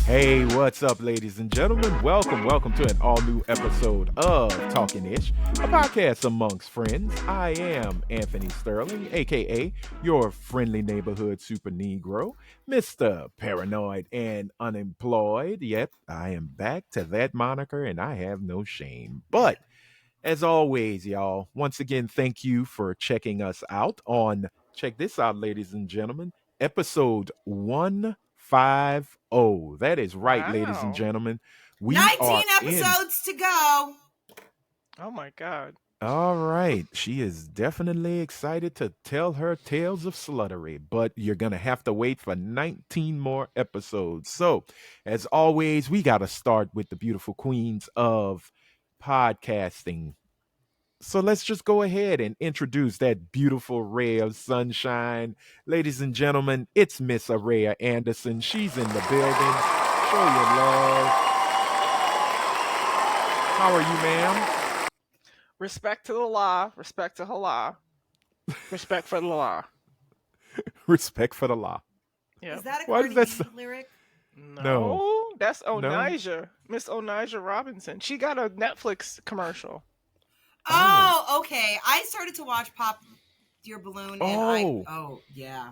Hey, what's up, ladies and gentlemen? Welcome to an all new episode of Talkin Ish, a podcast amongst friends. I am Anthony Sterling, aka your friendly neighborhood super Negro, Mr. Paranoid and Unemployed. Yep, I am back to that moniker and I have no shame. But as always, y'all, once again, thank you for checking us out on, check this out, ladies and gentlemen, episode 150. That is right, ladies and Wow. gentlemen. We 19 are in. episodes to go. Oh my God. All right. She is definitely excited to tell her tales of sluttery, but you're going to have to wait for 19 more episodes. So, as always, we got to start with the beautiful queens of podcasting. So let's just go ahead and introduce that beautiful ray of sunshine. Ladies and gentlemen, it's Miss Araya Anderson. She's in the building. Show your love. How are you, ma'am? Respect to the law. Respect to Allah. Respect for the law. Respect for the law. Yeah. Is that a Why Cardi does that B lyric? No, that's No. Onija. Miss Onija Robinson. She got a Netflix commercial. Oh, okay. I started to watch Pop Your Balloon and Oh. Yeah.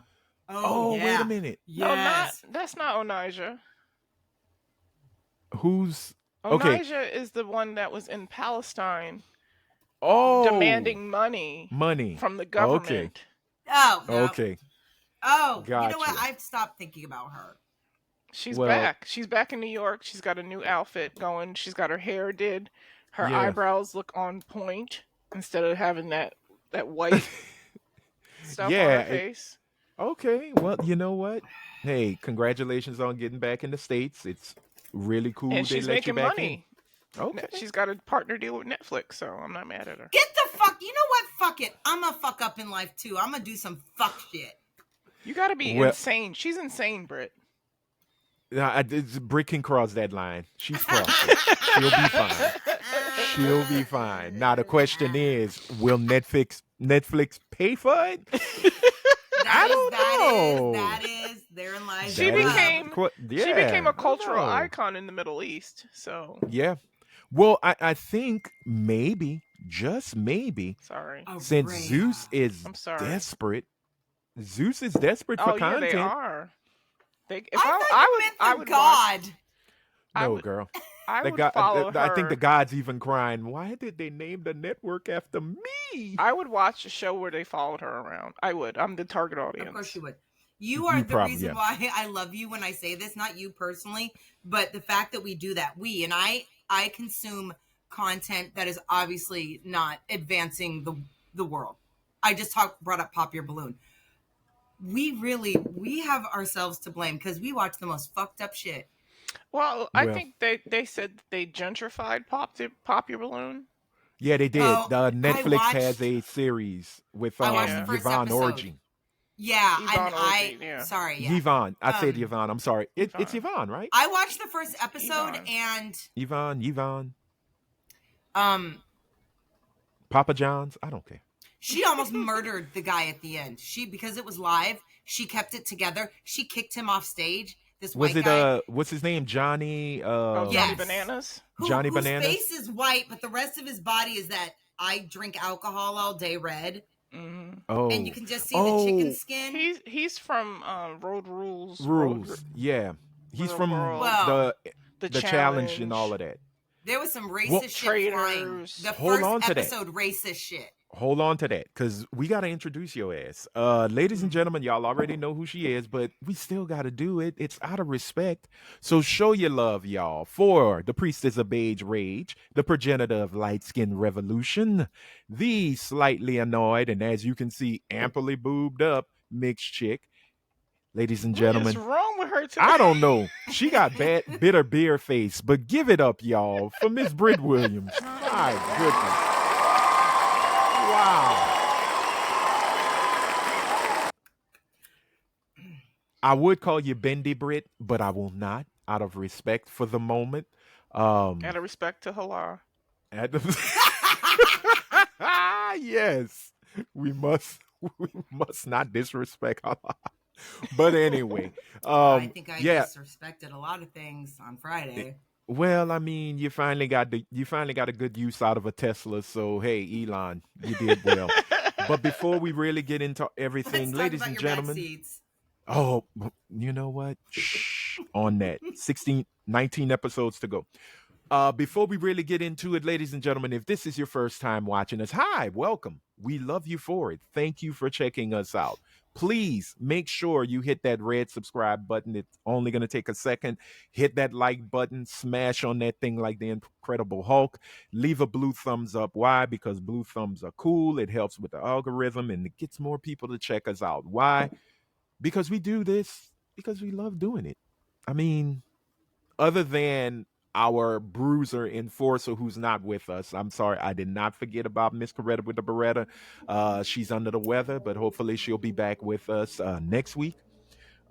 Oh, yeah. wait a minute. Yes. No, that's not Onija. Who's okay? Onija is the one that was in Palestine Oh, demanding money money from the government. Okay. Oh, no. Okay. Oh, you know what? Gotcha. I've stopped thinking about her. She's Well- back. She's back in New York. She's got a new outfit going. She's got her hair did. Her Yeah. eyebrows look on point instead of having that white stuff Yeah, on her it- face. Okay. Well, you know what? Hey, congratulations on getting back in the States. It's really cool And they she's let you making back money. in. Okay. She's got a partner deal with Netflix, so I'm not mad at her. Get the fuck. You know what? Fuck it. I'm a fuck up in life too. I'm gonna do some fuck shit. You gotta be Well- insane. She's insane, Britt. Britt can cross that line. She's crossed it. She'll be fine. She'll be fine. Now the question is, will Netflix pay for it? I don't know. That is. Therein lies. She the became- rub. She became a cultural I don't know. icon in the Middle East. So Yeah. Well, I think maybe, just maybe, sorry. since Araya. Zeus is I'm sorry. desperate, Zeus is desperate for Oh yeah, content. they are. If I thought you meant I for would God. I No, would- girl. I The would guy- follow her. I think the God's even crying. Why did they name the network after me? I would watch a show where they followed her around. I would. I'm the target audience. Of course you would. You are You the probably- reason yeah. why I love you when I say this, not you personally, but the fact that we do that. I consume content that is obviously not advancing the world. I just brought up Pop Your Balloon. We have ourselves to blame because we watch the most fucked up shit. Well, I Well- think they said they gentrified Pop Your Balloon. Yeah, they did. Oh, Netflix watched- has a series with I watched the first Yvonne episode. Orgy. Yeah, Yvonne and Orgy, yeah. sorry, yeah. Yvonne. I said Um, Yvonne. I'm sorry. It's Yvonne. Yvonne, right? I watched the first episode Yvonne. and Yvonne. um Papa John's. I don't care. she almost murdered the guy at the end. Because it was live, she kept it together. She kicked him off stage. This Was white it guy what's his name? Johnny Oh, yeah. Johnny Yes. Bananas. Johnny whose Bananas? face is white, but the rest of his body is that I drink alcohol all day red. hmm Oh. And you can just see the chicken skin. He's from Road Rules. Rules. Yeah. He's Real from World. Well, the challenge and all of that. There was some racist Well- shit flying. Traitors. The Hold on first to that. episode, racist shit. Hold on to that, because we got to introduce your ass. Ladies and gentlemen, y'all already know who she is, but we still got to do it. It's out of respect. So show your love, y'all, for the priestess of beige rage, the progenitor of light skin revolution, the slightly annoyed, and as you can see, amply boobed up mixed chick. Ladies and What gentlemen, is wrong with her today? I don't know. She got bad, bitter beer face, but give it up, y'all, for Miss Britt Williams. My goodness. Wow. I would call you Bendy Brit, but I will not, out of respect for the moment. Out of respect to Allah. At the- yes, we must We must not disrespect Allah. But anyway, I think I yeah. disrespected a lot of things on Friday. Well, I mean, you finally got a good use out of a Tesla. So hey, Elon, you did well. But before we really get into Let's everything, talk ladies about and your back gentlemen, seats. oh, you know what? Shh, on that 16, 19 episodes to go. Before we really get into it, ladies and gentlemen, if this is your first time watching us, hi, welcome. We love you for it. Thank you for checking us out. Please make sure you hit that red subscribe button. It's only going to take a second. Hit that like button, smash on that thing like the Incredible Hulk. Leave a blue thumbs up. Why? Because blue thumbs are cool. It helps with the algorithm and it gets more people to check us out. Why? Because we do this because we love doing it. I mean, other than our bruiser enforcer who's not with us. I'm sorry, I did not forget about Miss Coretta with the Beretta. She's under the weather, but hopefully she'll be back with us next week.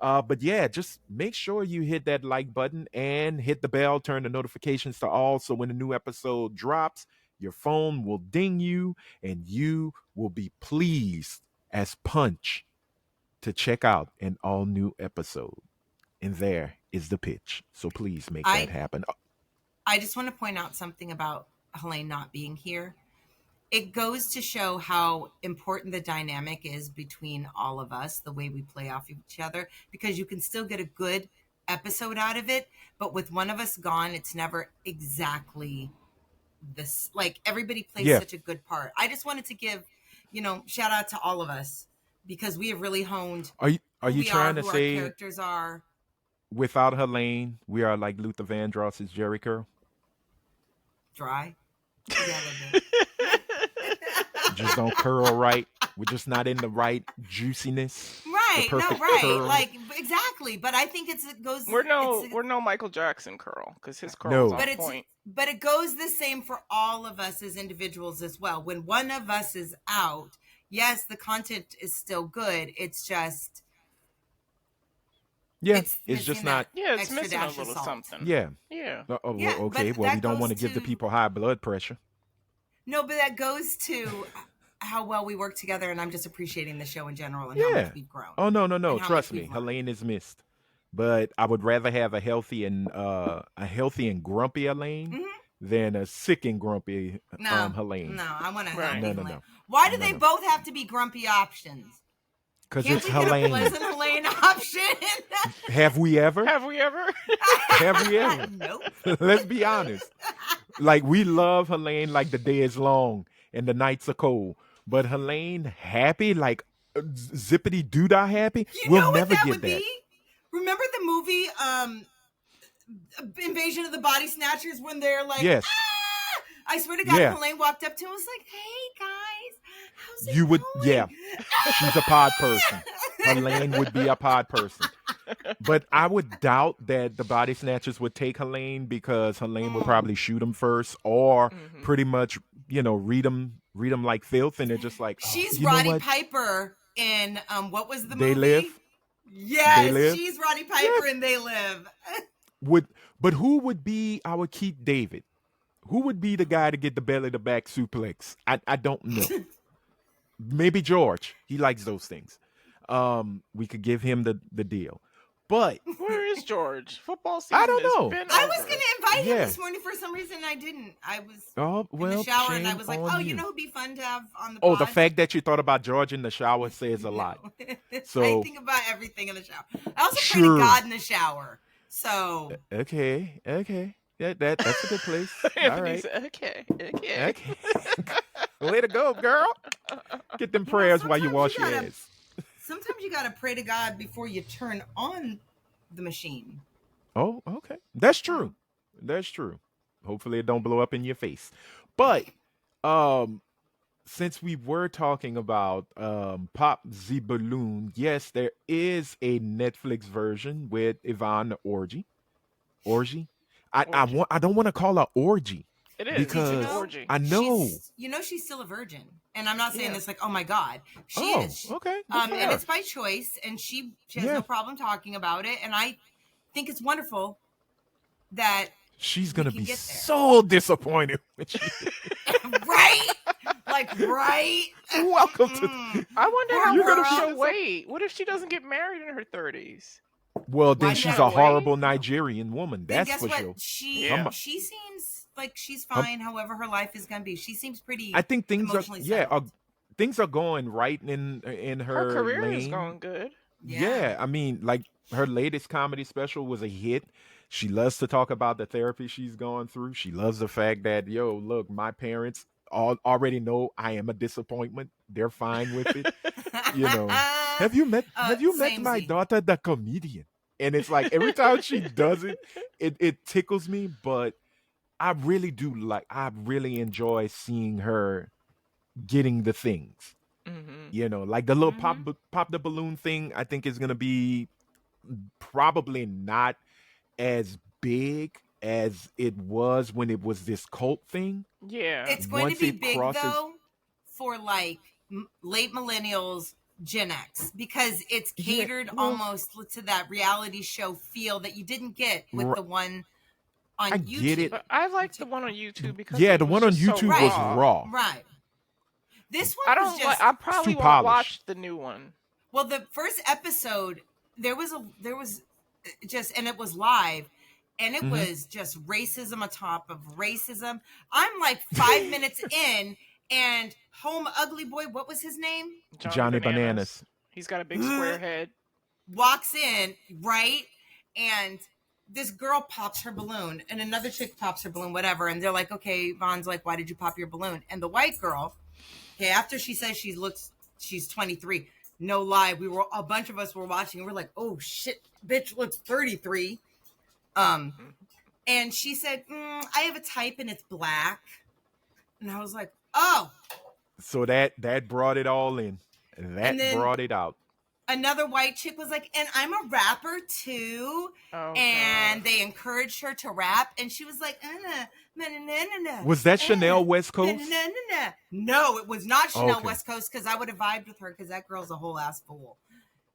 But yeah, just make sure you hit that like button and hit the bell, turn the notifications to all so when a new episode drops, your phone will ding you and you will be pleased as punch to check out an all new episode. And there is the pitch. So please make that happen. I just want to point out something about Helene not being here. It goes to show how important the dynamic is between all of us, the way we play off each other, because you can still get a good episode out of it. But with one of us gone, it's never exactly this. Like everybody plays such a good part. I just wanted to give, shout out to all of us because we have really honed. Are you trying to who say our characters are? Without Helene, we are like Luther Vandross's Jerry Curl? Dry. Yeah, just don't curl right. We're just not in the right juiciness. Right. No, right. Curl. Like exactly. But I think it goes. We're no Michael Jackson curl because his curl is on point. But it goes the same for all of us as individuals as well. When one of us is out, yes, the content is still good. It's just. Yeah, it's just not. Yeah, it's missing a little something. Yeah. Yeah. Okay. Well, we don't want to give the people high blood pressure. No, but that goes to how well we work together, and I'm just appreciating the show in general and how much we've grown. Oh no! Trust me, Helene is missed, but I would rather have a healthy and grumpy Helene than a sick and grumpy Helene. No, I want to. No. Why do they both have to be grumpy options? Because it's Helene. Get a pleasant Helene option. Have we ever? Have we ever? Nope. Let's be honest. Like we love Helene like the day is long and the nights are cold. But Helene happy, like zippity doodah happy, we'll never get that. Be? Remember the movie Invasion of the Body Snatchers when they're like, yes. Ah! I swear to God, Helene walked up to him and was like, hey guys, how's it going? Yeah. She's a pod person. Helene would be a pod person. But I would doubt that the body snatchers would take Helene because Helene would probably shoot them first or pretty much, read them like filth. And they're just like, she's Roddy Piper in, what was the movie? They Live? Yes, They Live? She's Roddy Piper in They Live. But who would be our Keith David? Who would be the guy to get the belly to back suplex? I don't know. Maybe George. He likes those things. We could give him the deal. But where is George? Football season. I don't know. I was going to invite him this morning for some reason. I didn't. I was in the shower and I was like, "Oh, you know, it'd be fun to have on the." Oh, the fact that you thought about George in the shower says a lot. So I think about everything in the shower. I also pray to God in the shower. So okay. Yeah, that's a good place. All right. Okay. Way to go, girl. Get them prayers while you wash your ass. Sometimes you gotta pray to God before you turn on the machine. Oh, okay. That's true. Hopefully it don't blow up in your face. But since we were talking about Pop the Balloon, yes, there is a Netflix version with Yvonne the Orgy. I don't want to call her orgy. It is because orgy. I know. She's still a virgin, and I'm not saying this like, oh my God, she is. Okay. And it's by choice, and she has no problem talking about it, and I think it's wonderful that she's gonna be so disappointed when she right. like, right? Welcome to. I wonder Poor how You're long girl. she'll wait. What if she doesn't get married in her 30s? Well, Why then she she's gotta a wait? horrible Nigerian woman. Then That's guess for what? sure. Yeah. She seems like she's Um, fine. However, her life is gonna be. She seems pretty I think things are emotionally yeah, settled. things are going right in Her her career is lane. going good. Yeah. Yeah, I mean, like her latest comedy special was a hit. She loves to talk about the therapy she's gone through. She loves the fact that, yo, look, my parents already know I am a disappointment. They're fine with it. You know, have you met my Samey. daughter, the comedian? And it's like every time she does it, it tickles me. But I really enjoy seeing her getting the things. Hmm. Like the little Hmm. pop the balloon thing. I think is gonna be probably not as big as it was when it was this cult thing. Yeah. It's going to Once be it big crosses, though for like late millennials, Gen X, because it's yeah, catered well, almost to that reality show feel that you didn't get with the one on I get it. YouTube. But I like the one on YouTube because Yeah, it the was one on just so YouTube was Right, raw. raw. right. This I one was don't like. just I It's too probably won't polished. watch the new one. well. The first episode, there was just, and it was live, and it Hmm. was just racism on top of racism. I'm like 5 minutes in, and home ugly boy, what was his name? Johnny Johnny Bananas. Bananas. He's got a big square head. Walks in, right? And this girl pops her balloon, and another chick pops her balloon, whatever. And they're like, okay, Von's like, why did you pop your balloon? And the white girl, okay, after she says she's 23. No lie, a bunch of us were watching, and we're like, oh shit, bitch looks 33. And she said, I have a type and it's black. And I was like, oh. So that brought it all in. And That then brought it out. another white chick was like, and I'm a rapper too. Oh And God. they encouraged her to rap. And she was like, Was that Chanel West Coast? No, it was not Chanel Okay. West Coast, because I would have vibed with her, because that girl's a whole ass fool.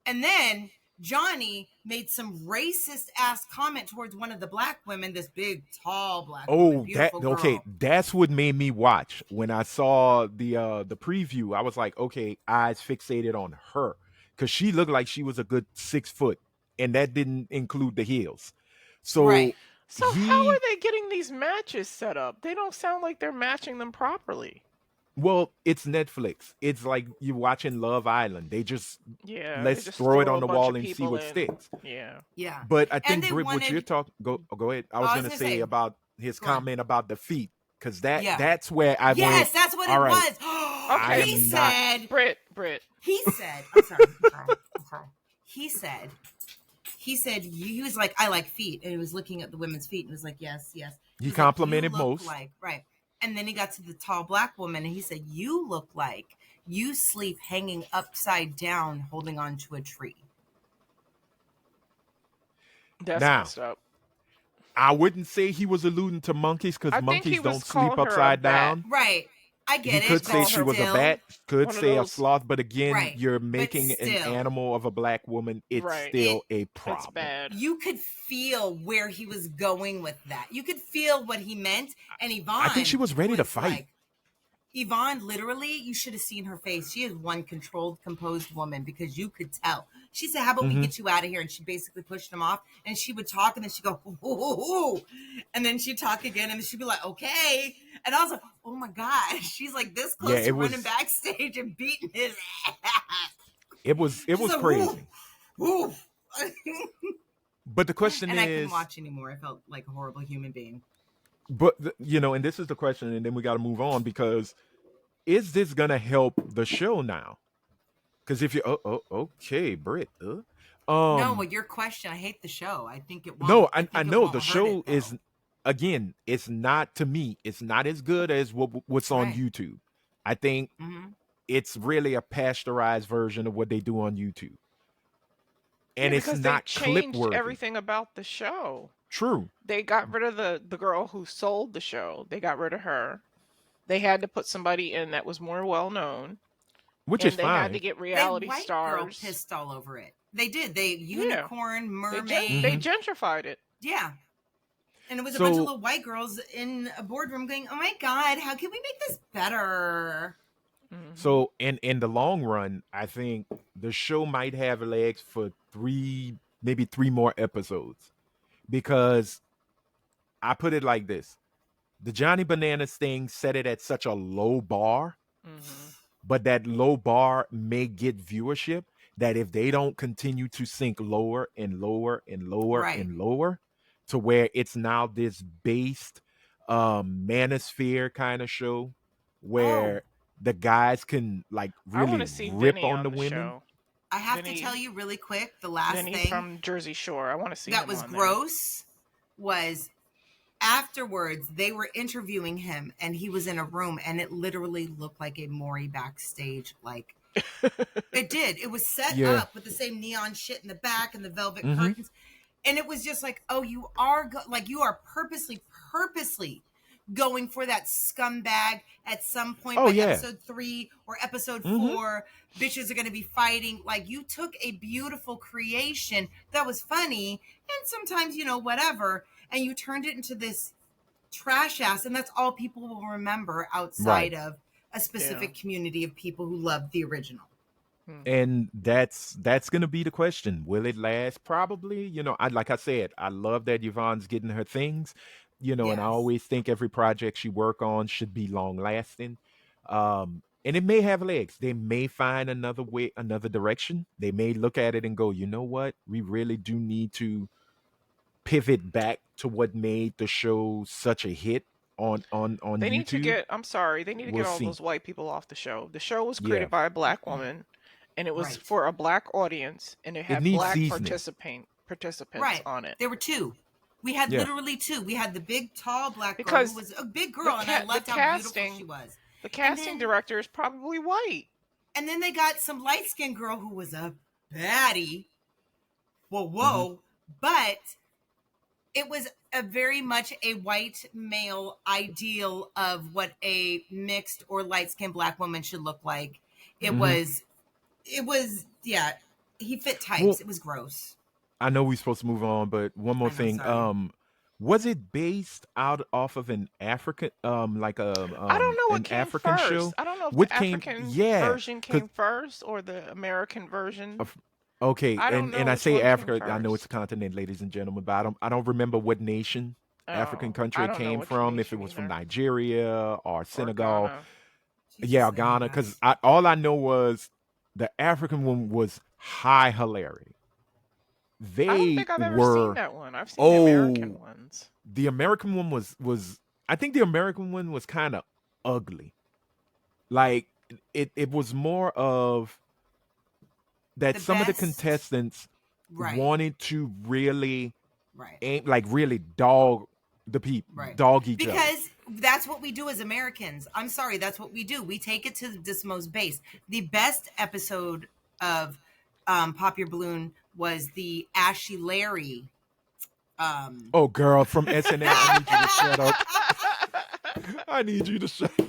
And then Johnny made some racist ass comment towards one of the black women, this big, tall black woman, Oh, beautiful girl. okay. That's what made me watch. When I saw the preview, I was like, okay, eyes fixated on her. Because she looked like she was a good 6 foot. And that didn't include the heels. So Right. So how are he they getting these matches set up? They don't sound like they're matching them properly. well, it's Netflix. It's like you watching Love Island. They just Yeah, they let's just throw it throw on a the bunch wall of and see people what in. sticks. Yeah. Yeah. But I And think they Britt, what you're wanted, talking, go ahead. I oh, was I was gonna going to say say, about his go on. comment about the feet, because Yeah. that's where I Yes, went. that's what All it right, was. I Okay. He am not. said, Brit. he said, I'm sorry. He said, he was like, I like feet. And he was looking at the women's feet and was like, yes. He He's like, you complimented look most. like, right. And then he got to the tall black woman and he said, you look like you sleep hanging upside down, holding onto a tree. That's Now, messed up. I wouldn't say he was alluding to monkeys because I think he monkeys was don't sleep calling her a upside bat. down. Right. I He get it. could He's say But calling she her was a still, bat, could one of say a those. sloth, but again, right. you're But making an still, animal of a black woman. It's Right. still a It's problem. bad. you could feel where he was going with that. You could feel what he meant. And I think she Yvonne was ready to was fight. like, Yvonne, literally, you should have seen her face. She is one controlled, composed woman because you could tell. She said, how about we Hmm. get you out of here? And she basically pushed him off. And she would talk and then she'd go, ooh. And then she'd talk again and she'd be like, okay. And I was like, oh my God. She's like this Yeah, close it to was. running backstage and beating his ass. It was. It She's was like, crazy. ooh. But the question And I couldn't is, watch anymore. I felt like a horrible human being. but and this is the question, and then we got to move on because is this gonna help the show now? Because if you, okay, Britt, No, well, um, your question, I hate the show. I think it won't. no, I I think it know won't the hurt show it, is though. again, it's not to me, it's not as good as what's on Right. YouTube. I think Hmm. it's really a pasteurized version of what they do on YouTube, Yeah, and it's because they not clip changed worthy. everything about the show. True. They got rid of the girl who sold the show. They got rid of her. They had to put somebody in that was more well known, Which is and they had to fine. get They reality white girl stars. pissed all over it. They did. They Yeah, unicorn, they mermaid. they Hmm. gentrified it. Yeah. And it was a bunch of So little white girls in a boardroom going, oh my God, how can we make this better? Hmm. So in the long run, I think the show might have legs for maybe three more episodes, because I put it like this: the Johnny Bananas thing set it at such a low bar, Hmm. but that low bar may get viewership, that if they don't continue to sink lower and lower and lower Right. and lower, to where it's now this based manosphere kind of show Oh, where the guys can like I want really to see rip Vinny on on the the women. show. I have to tell Vinny, you really quick, the last Vinny thing from Jersey Shore. I want to see that him was on there. gross was afterwards they were interviewing him and he was in a room and it literally looked like a Maury backstage. Like, it did. It was set Yeah. up with the same neon shit in the back and the velvet Mm-hmm. curtains. And it was just like, oh, you are like, you are purposely going for that scumbag. At some point Oh by yeah. episode 3 or episode Mm-hmm. 4, bitches are going to be fighting. Like, you took a beautiful creation that was funny and sometimes, whatever, and you turned it into this trash ass. And that's all people will remember Right. outside of a Yeah. specific community of people who love the original. Hmm. And that's gonna be the question. Will it last? Probably. I like I said, I love that Yvonne's getting her things. And I Yes. always think every project she work on should be long lasting. And it may have legs. They may find another way, another direction. They may look at it and go, you know what? We really do need to pivot back to what made the show such a hit on They need to YouTube. get, I'm sorry, they need to We'll get all see. those white people off the show. The show was Yeah. created by a black woman and it was Right. for a black audience and it It had needs black seasoning. participants Right. on it. There were two. We had Yeah. literally two. We had the big, tall black girl who Because was a big the girl, and I cat the loved how beautiful she casting was. the And casting then, director is probably white. and then they got some light skinned girl who was a baddie. Whoa, Hmm. whoa! But it was a very much a white male ideal of what a mixed or light skinned black woman should look like. It Hmm. was, yeah. He fit Well, types. It was gross. I know we're supposed to move on, but one more I know. thing. Sorry. Was it based out off of an African, like I don't know what an came African first. show? I don't know if What the came? African Yeah, version because came first or the American version. okay, I don't and know I which say one came Africa. I know it's a first. continent, ladies and gentlemen, but I don't remember what nation, African Oh, country I it don't know came which from. If it nation was from either. Nigeria or Or Senegal, Ghana. Jesus, yeah, oh Ghana. Because gosh. all I know was the African one was high hilarity. I don't They think I've ever seen were that one. I've seen the American oh ones. the American one was I think the American one was kind of ugly. Like it was more of that The some of the best, contestants right, wanted to really right, aim like really dog the people, right. dog each other. Because that's what we do as Americans. I'm sorry, that's what we do. We take it to this most base. The best episode of Pop Your Balloon was the Ashy Larry. Um, Oh girl from SNL, I need you to shut up. I need you to shut up.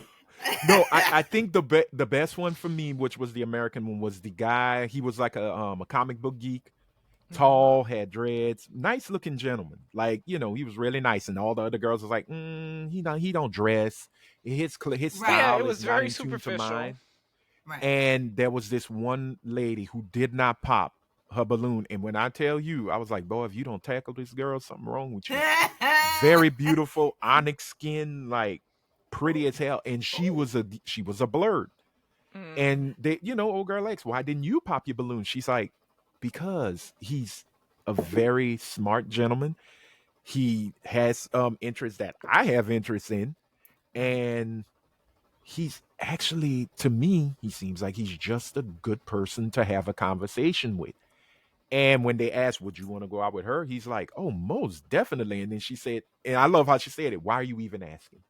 No, I think the best one for me, which was the American one, was the guy. He was like a comic book geek, Hmm. tall, had dreads, nice looking gentleman. Like he was really nice, and all the other girls was like, he don't dress. His right, Yeah, it style is was not very in tune to superficial. mine. right. And there was this one lady who did not pop her balloon, and when I tell you, I was like, boy, if you don't tackle this girl, something wrong with you. Very beautiful, onyx skin, like pretty as hell, and she was a blurred. Mm. And old girl X, why didn't you pop your balloon? She's like, because he's a very smart gentleman. He has interests that I have interest in, and he's actually, to me, he seems like he's just a good person to have a conversation with. And when they asked, would you want to go out with her? He's like, oh, most definitely. And then she said, and I love how she said it, why are you even asking?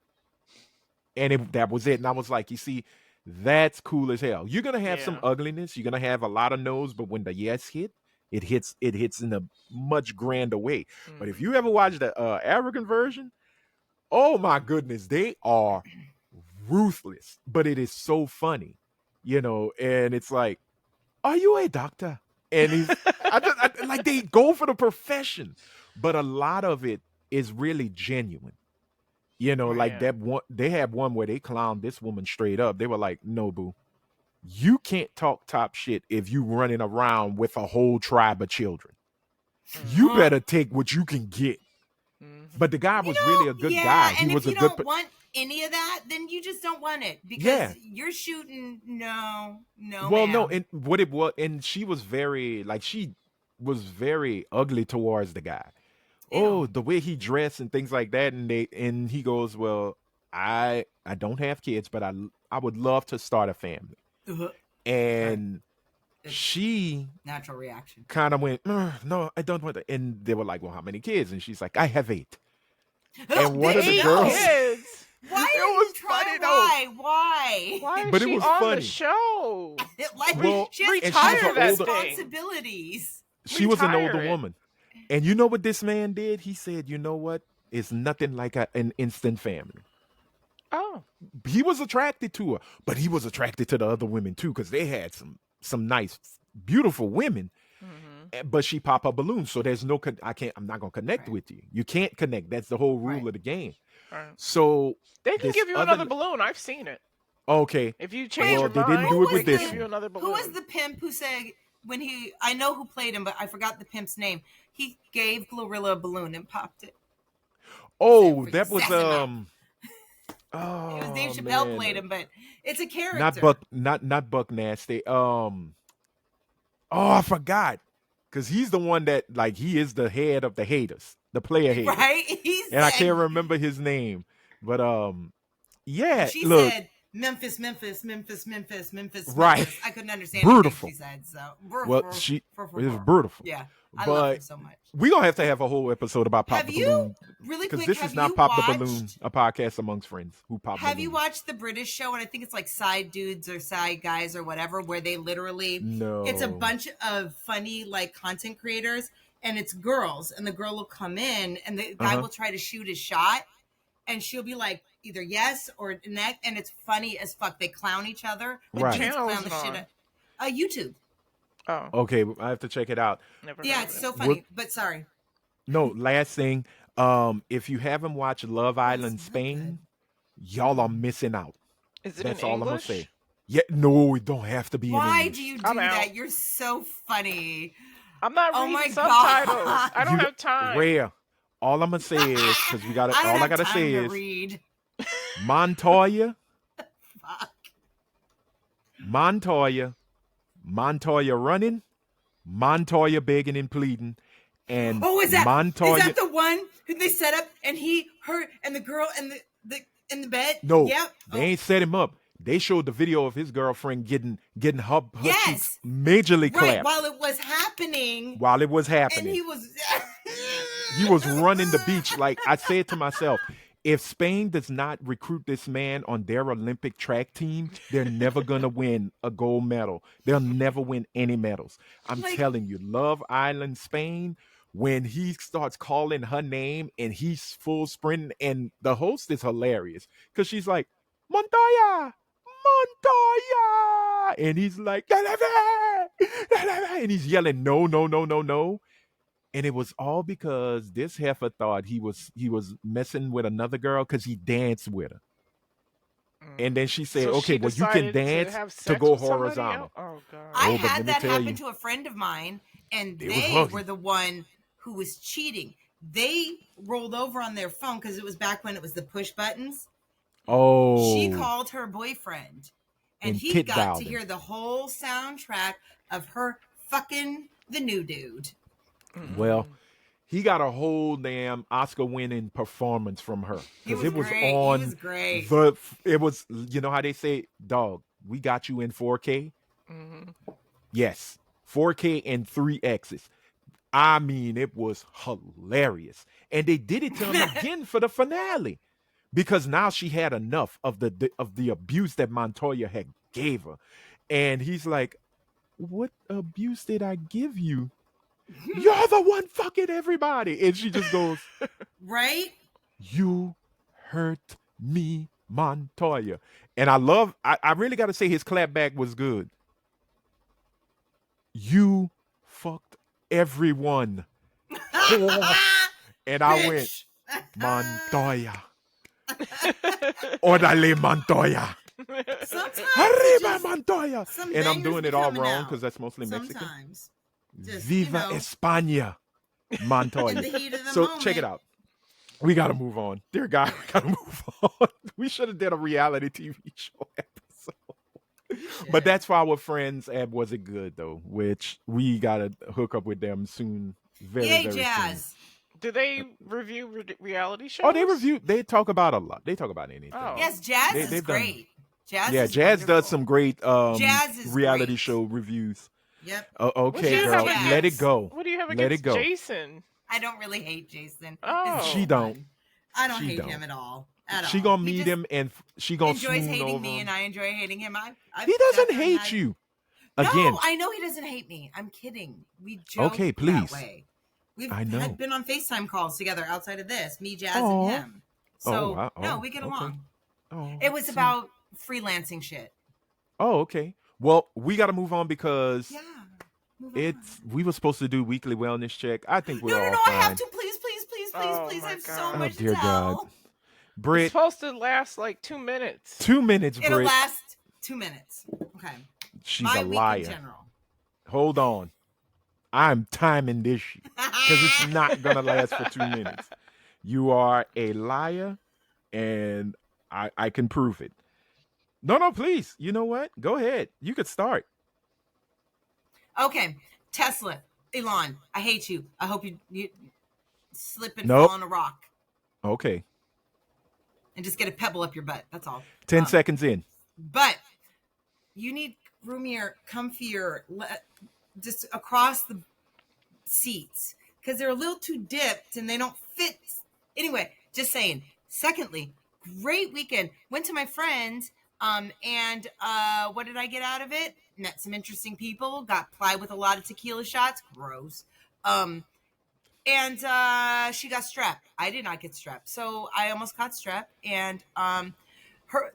And that was it. And I was like, you see, that's cool as hell. You're gonna have some Yeah. ugliness. You're gonna have a lot of no's, but when the yes hit, it hits in a much grander way. But if Hmm. you ever watch the African version, oh my goodness, they are ruthless, but it is so funny, And it's like, are you a doctor? And like they go for the profession, but a lot of it is really genuine. Like Yeah. that one, they had one where they clowned this woman straight up. They were like, "No, boo. you can't talk top shit if you running around with a whole tribe of children. You Mhm. better take what you can get. Mhm. But the guy was really a good yeah, guy. He and was if a you good. don't want any of that, then you just don't want it because Yeah. you're shooting. No, Well, no, ma'am. and what it was, and she was very like she was very ugly towards the guy. Oh, Ew. the way he dressed and things like that, and he goes, well, I don't have kids, but I would love to start a family, Ugh. and It's she natural reaction. kind of went, no, I don't want to, and they were like, well, how many kids? And she's like, I have 8. And one of the Eight girls, kids. Why it are you was trying? funny though. Why? Why is But it she was on the funny. show? Like Well, she has and she was retire an that older, thing. responsibilities. she was an older Retire it. woman. And you know what this man did? He said, you know what? It's nothing like an instant family. Oh. He was attracted to her, but he was attracted to the other women too, because they had some nice, beautiful women. Mhm. But she popped her balloon, so there's no. I'm not gonna connect Right. with you. You can't connect. That's the whole rule Right. of the game. Right. So They can this give you other. another balloon. I've seen it. Okay. If you change Well, your they didn't mind, do it Who with they was can this give you one. another balloon. Who was the pimp who said when he? I know who played him, but I forgot the pimp's name. He gave Glorilla a balloon and popped it. Oh, Said, that was "Zest him up." Oh, It was Dave Chappelle man. played him, but it's a character. Not Buck Nasty. Oh, I forgot. Cause he's the one that like he is the head of the haters, the player haters. Right? He And I said, can't remember his name. But yeah, she look, said Memphis, Memphis, Memphis, Memphis, Memphis, Right. Memphis. I couldn't understand Beautiful. anything she said. So well, it was beautiful. Yeah, I love her But so much. we're gonna have to have a whole episode about Pop Have the you Balloon. really Because quick? this Have is not you Pop the watched? Balloon, a podcast amongst friends who pop Have you balloons. watched the British show? And I think it's like Side Dudes or Side Guys or whatever, where they literally No. it's a bunch of funny like content creators, and it's girls, and the girl will come in, and the guy will try to shoot his shot, and she'll be like either yes or neck, and it's funny as fuck. They clown each other. Right. Dudes Channel clown is the it shit on? out. YouTube. Oh, Okay, I have to check it out. never. Yeah, heard it's of so it. funny. But sorry. No, last thing. If you haven't watched Love Island not Spain, y'all are missing out. Is it That's in all I'm gonna English? say. Yeah, no, it don't have to be in Why English. do you do I'm out. that? You're so funny. I'm not Oh reading my subtitles. God. I don't You have time. Rare. All I'm gonna say is because we got I don't all I have gotta time say to is read. Montoya, Fuck. Montoya, Montoya running, Montoya begging and pleading, and Oh, is Montoya. that the one who they set up and he her and the girl and the in the bed? No, Yep. they ain't set him up. They showed the video of his girlfriend getting her Yes. cheeks majorly Right clapped while it was happening, while it was and happening. he was He was running the beach. Like I said to myself, if Spain does not recruit this man on their Olympic track team, they're never gonna win a gold medal. They'll never win any medals. I'm Like- telling you, Love Island Spain, when he starts calling her name and he's full sprinting, and the host is hilarious because she's like, Montoya, Montoya, and he's like, and he's yelling, no, no, no, no, no. And it was all because this heifer thought he was messing with another girl because he danced with her. And then she said, So okay, she well, you can decided dance have to sex go with somebody horizontal. else? Oh god. I Oh, but let had me that tell happen you. to a friend of mine, and It was they ugly. were the one who was cheating. They rolled over on their phone because it was back when it was the push buttons. Oh. She called her boyfriend, and And he Kit got dialed to him. hear the whole soundtrack of her fucking the new dude. Well, he got a whole damn Oscar-winning performance from her He because was it was great. on He was great. it was, you know how they say, dog, we got you in 4K. Yes, 4K and 3X's. I mean, it was hilarious, and they did it to him again for the finale because now she had enough of the abuse that Montoya had gave her, and he's like, "What abuse did I give you? You're the one fucking everybody," and she just goes, Right? "You hurt me, Montoya," and I really got to say his clapback was good. You fucked everyone. And I went, Bitch. Montoya. Orale Montoya. Sometimes Arriba Montoya. some And I'm bangers doing be it all coming wrong out. because that's mostly Mexican. Sometimes. Just, Viva España, in Montoya. the heat of the So moment. check it out. We gotta move on, dear God. We gotta move on. We should have did a reality TV show episode. But that's for our friends at Was It Good though, which we gotta hook up with them soon, very Yay, very soon. Jazz. Do they review reality shows? Oh, they review. They talk about a lot. They talk about anything. Oh. Yes, Jazz is they've done- great. Jazz Yeah, is Jazz does wonderful. some great Jazz is reality great. show reviews. Yep. What do Okay, you girl, have Jazz. let it go. What do you have Let against it go. Jason? I don't really hate Jason. Oh. It's She fun. don't. I don't She hate don't. him at all. She all. gonna He meet just him and she gonna enjoys swoon hating over me, him. and I enjoy hating him. He doesn't definitely hate had- you. Again, No, I know he doesn't hate me. I'm kidding. We joke Okay, that please. way. We've I know. been on FaceTime calls together outside of this, me, Jazz, Aw. and him. So, wow. no, Oh, we get okay. along. oh, It was see. about freelancing shit. Oh, okay. Well, we got to move on because Yeah. Move it's on. we were supposed to do weekly wellness check. I think we're No, all I fine. have to. Please, please, please, please, Oh please. I my have so God. much Oh, dear to tell. God. It's Britt, supposed to last like 2 minutes. 2 minutes, It'll Britt. last 2 minutes. Okay. She's My a week liar. in general. Hold on. I'm timing this shit because it's not gonna last for 2 minutes. You are a liar, and I can prove it. No, please. You know what? Go ahead. You could start. Okay. Tesla. Elon, I hate you. I hope you slip and Nope. fall on a rock Okay. and just get a pebble up your butt. That's all. 10 seconds in. But you need roomier, comfier, just across the seats because they're a little too dipped and they don't fit. Anyway, just saying. Secondly, great weekend. Went to my friends, and what did I get out of it? Met some interesting people. Got plied with a lot of tequila shots. Gross. And she got strep. I did not get strep, so I almost got strep. And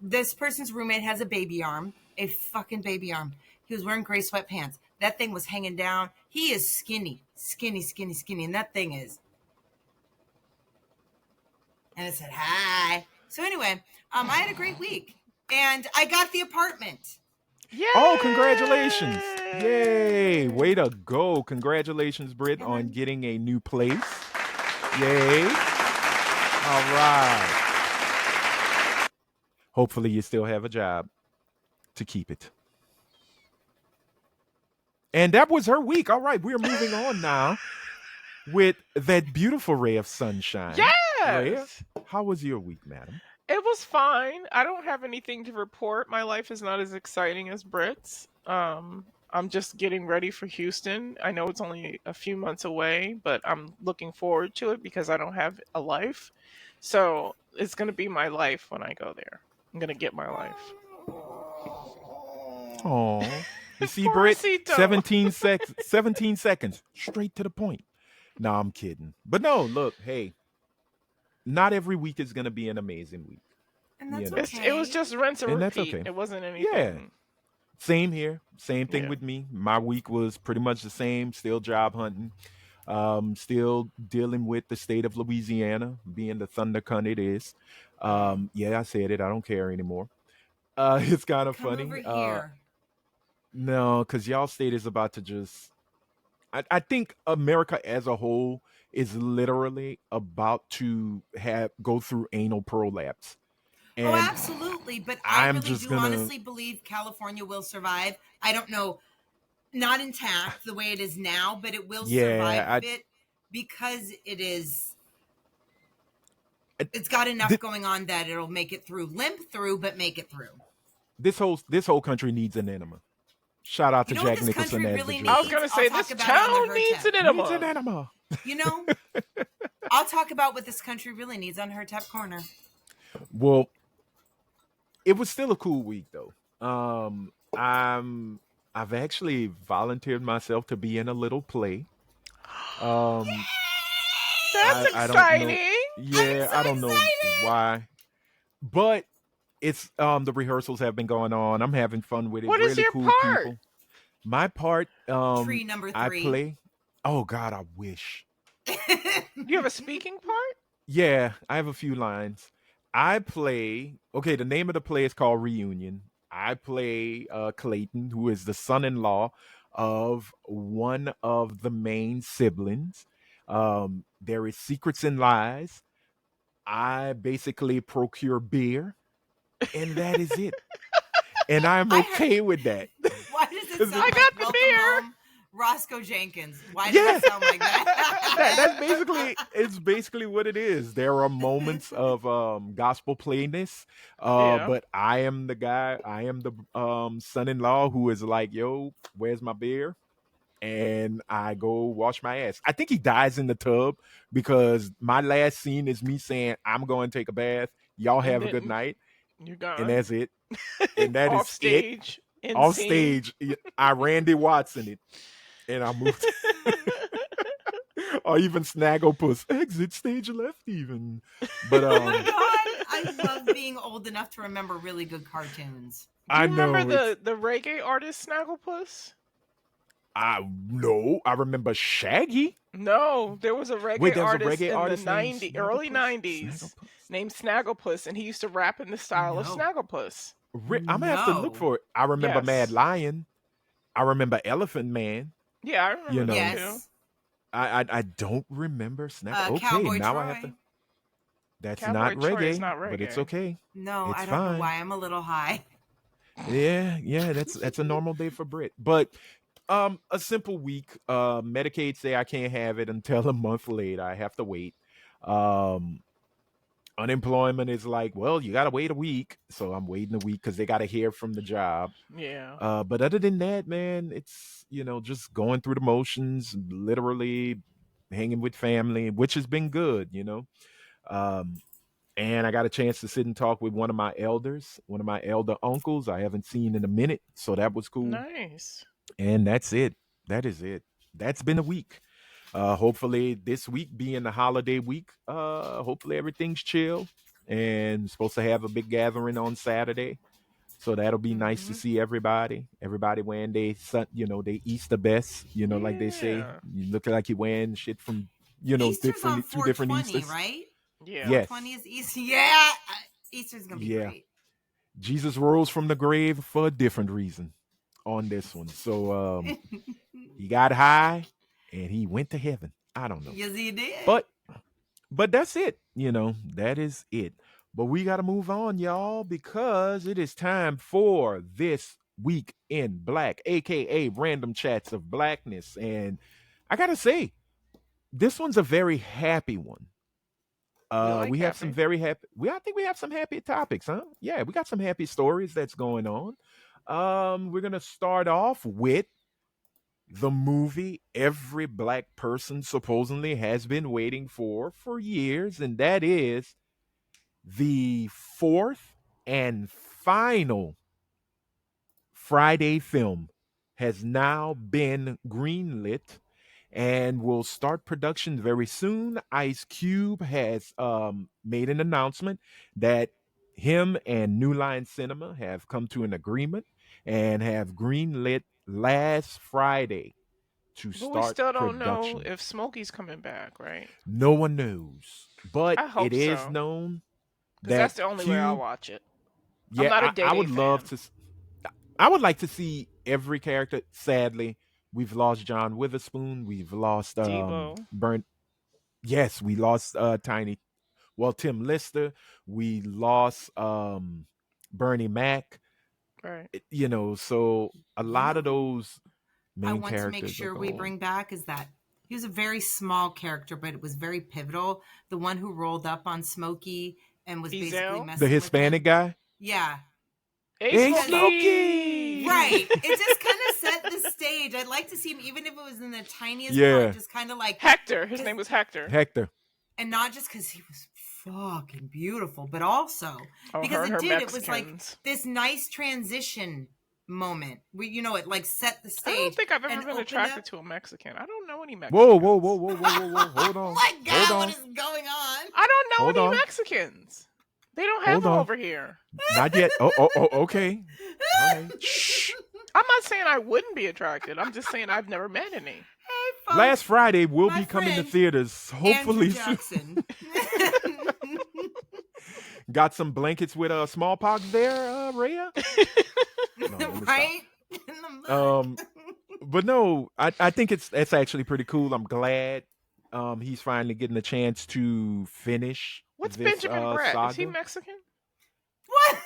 this person's roommate has a baby arm, a fucking baby arm. He was wearing gray sweatpants. That thing was hanging down. He is skinny, and that thing is. And I said hi. So anyway, I had a great week, and I got the apartment. Yay! Oh, congratulations. Yay. Way to go. Congratulations, Britt, on getting a new place. Yay. All right. Hopefully you still have a job to keep it. And that was her week. All right, we're moving on now with that beautiful ray of sunshine. Rhea, Yes! how was your week, madam? It was fine. I don't have anything to report. My life is not as exciting as Brit's. I'm just getting ready for Houston. I know it's only a few months away, but I'm looking forward to it because I don't have a life. So it's going to be my life when I go there. I'm going to get my life. Oh, you see, Poor Britt, Cito. 17 seconds, straight to the point. No, I'm kidding. But no, look, hey, not every week is going to be an amazing week. And that's You know. okay. It was just rinse and And that's repeat. okay. It wasn't anything. Yeah. Same here. Same thing Yeah. with me. My week was pretty much the same. Still job hunting. Still dealing with the state of Louisiana, being the thunder cunt it is. Yeah, I said it. I don't care anymore. It's kind of Come funny. over here. No, because y'all state is about to just. I think America as a whole is literally about to go through anal prolapse. Oh, absolutely. But I I'm really just do gonna- honestly believe California will survive. I don't know, not intact the way it is now, but it will Yeah, survive it because it is. It's got enough going on that it'll make it through. Limp through, but make it through. This whole country needs an enema. Shout out to You know what Jack this Nicholson country as really the needs? I Joker. was going to I'll say, talk this about it on the town Her needs Tap. an enema. Needs an enema. You know, I'll talk about what this country really needs on Her Tap Corner. Well, it was still a cool week though. I've actually volunteered myself to be in a little play. That's I don't know. exciting. Yeah, so I don't know excited. why, but it's the rehearsals have been going on. I'm having fun with it. What really is your cool part? people. My part, Tree number I 3. play. Oh God, I wish. You have a speaking part? Yeah, I have a few lines. I play. Okay, the name of the play is called Reunion. I play Clayton, who is the son-in-law of one of the main siblings. There is secrets and lies. I basically procure beer, and that is it. And I'm I heard. okay with that. Why does it 'Cause sound I like got the Welcome beer. Home, Roscoe Jenkins? Why does Yeah, it sound like that? that's basically it's basically what it is. There are moments of gospel playness, Yeah. but I am the guy. I am the son-in-law who is like, "Yo, where's my beer?" And I go wash my ass. I think he dies in the tub because my last scene is me saying, "I'm going to take a bath. Y'all And have a good then night," you're and gone. that's it. And that Off is it. stage. In Off scene. stage, I Randy Watson it, and I moved. Or even Snagglepuss, exit stage left even. But Oh my god, I love being old enough to remember really good cartoons. Do I you remember know it's the reggae artist Snagglepuss? I no, I remember Shaggy. No, there was a Wait, reggae there's a artist reggae in the artist named early Snagglepuss? 90s Snagglepuss? named Snagglepuss, and he used to rap in the style of No. Snagglepuss. I'm gonna have to look No. for it. I remember Mad Yes. Lion. I remember Elephant Man. Yeah, I You remember them know, too. Yes. I don't remember Snaggle. Okay, Cowboy now I have Troy. to. That's not Cowboy Troy is reggae, not but it's reggae. okay. No, It's I don't know fine. why. I'm a little high. Yeah, that's a normal day for Brit. But a simple week. Medicaid say I can't have it until a month later. I have to wait. Um Unemployment is like, well, you gotta wait a week. So I'm waiting a week because they gotta hear from the job. Yeah. But other than that, man, it's just going through the motions, literally hanging with family, which has been good. Um and I got a chance to sit and talk with one of my elders, one of my elder uncles I haven't seen in a minute. So that was cool. Nice. And that's it. That is it. That's been a week. Hopefully this week being the holiday week, hopefully everything's chill and supposed to have a big gathering on Saturday. So that'll be nice to Hmm. see everybody. Everybody wearing they Easter best, like they say. Yeah. You look like you're wearing shit from, Easter's on two different 420, Easters. right? Yeah. Yes. 420 is Easter. Yeah. Easter's going to be Yeah. great. Jesus rose from the grave for a different reason on this one. So he got high and he went to heaven. I don't know. Yes, he did. But that's it. That is it. But we got to move on, y'all, because it is time for this week in black, aka random chats of blackness. And I got to say, this one's a very happy one. We like We have some happy. very happy. I think we have some happy topics, huh? Yeah, we got some happy stories that's going on. We're gonna start off with the movie every black person supposedly has been waiting for years, and that is the fourth and final Friday film has now been greenlit and will start production very soon. Ice Cube has made an announcement that him and New Line Cinema have come to an agreement and have greenlit last Friday to But we start still don't know production. if Smokey's coming back, right? No one knows, but I hope it is so. known Because that's that the only way I'll Cube. watch it. I'm Yeah, not a I Day would love fan. to. I would like to see every character. Sadly, we've lost John Witherspoon. We've lost Debo. Burn. Yes, we lost Tiny. Well, Tim Lister. We lost Bernie Mac. Right. So a You lot know of who those I main want to make characters are sure we gone. bring back is that he was a very small character, but it was very pivotal. The one who rolled up on Smokey and was basically Diesel? messing The with Hispanic him. guy. Yeah. Hey, Hey, Smokey! Smokey! Right. It just kind of set the stage. I'd like to see him, even if it was in the tiniest Yeah. part, just kind of like, Hector. His name was Hector. Hector. and not just because he was fucking beautiful, but also Oh, because her and it her did. It was like Mexicans. this nice transition moment. It like set the stage. I don't think I've ever and been opened attracted up- to a Mexican. I don't know any Mexicans. Whoa! Hold Oh on. my God, Hold what on. is going on? I don't know Hold any on. Mexicans. They don't have Hold them on. over here. Not yet. Oh. Okay. All right. Shh. I'm not saying I wouldn't be attracted. I'm just saying I've never met any. Hey, folks, Last Friday will my be coming to friend, theaters. Hopefully Andrew soon. Jackson. Got some blankets with smallpox there, Rhea? No, let me stop. Right? In the mud. But no, I think it's actually pretty cool. I'm glad he's finally getting a chance to finish What's this Benjamin Bratt? Is he saga. Mexican? What?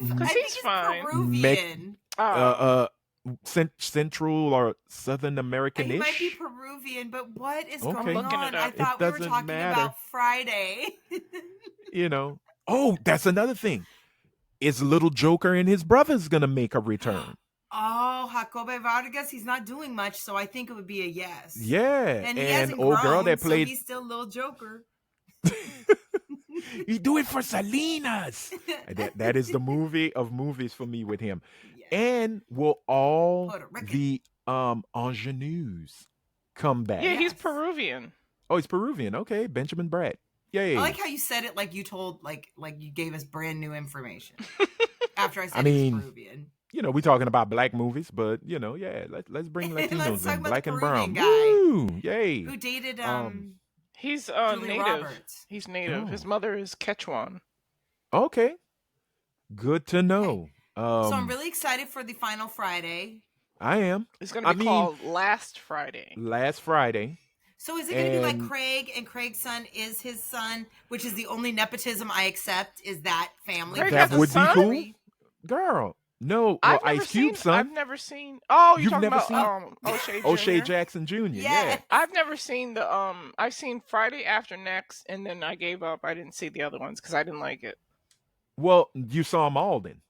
Mm. I think he's he's fine. Peruvian. Uh, Oh, uh, Central or Southern He might be American-ish. Peruvian, but what is Okay. going looking on? it I up. thought It we were doesn't talking matter. about Friday. You know. Oh, that's another thing. Is Little Joker and his brother's gonna make a return? Oh, Jacobe Vargas, he's not doing much, so I think it would be a yes. Yeah, And he and hasn't old grown, girl that so played. he's still Little Joker. He do it for Salinas. That is the movie of movies for me with him. Yes. And will all Puerto Rican. the ingenues come back? yeah, he's Yes. Peruvian. Oh, he's Peruvian. Okay, Benjamin Bratt. Yay. I like how you said it like you told, like you gave us brand new information. After I said I mean, he's Peruvian. You know, we're talking about black movies, but yeah, let's bring Let's Latinos talk in, about black the and Peruvian brown. guy Woo! Yay. Who dated He's Julia native. Roberts. He's native. Oh. His mother is Quechuan. Okay. Good to know. So I'm really excited for the final Friday. I am. It's going to be called Last Friday. Last Friday. So is it going to be like And- Craig and Craig's son is his son, which is the only nepotism I accept is that family. Craig That has a would be son? cool. Girl. No, well, I've never Ice Cube, seen. I've son. never seen. Oh, you're You've talking never about seen- O'Shea Jr. O'Shea Jackson Jr. Yes. Yeah. I've never seen the I've seen Friday After Next, and then I gave up. I didn't see the other ones because I didn't like it. Well, you saw them all then.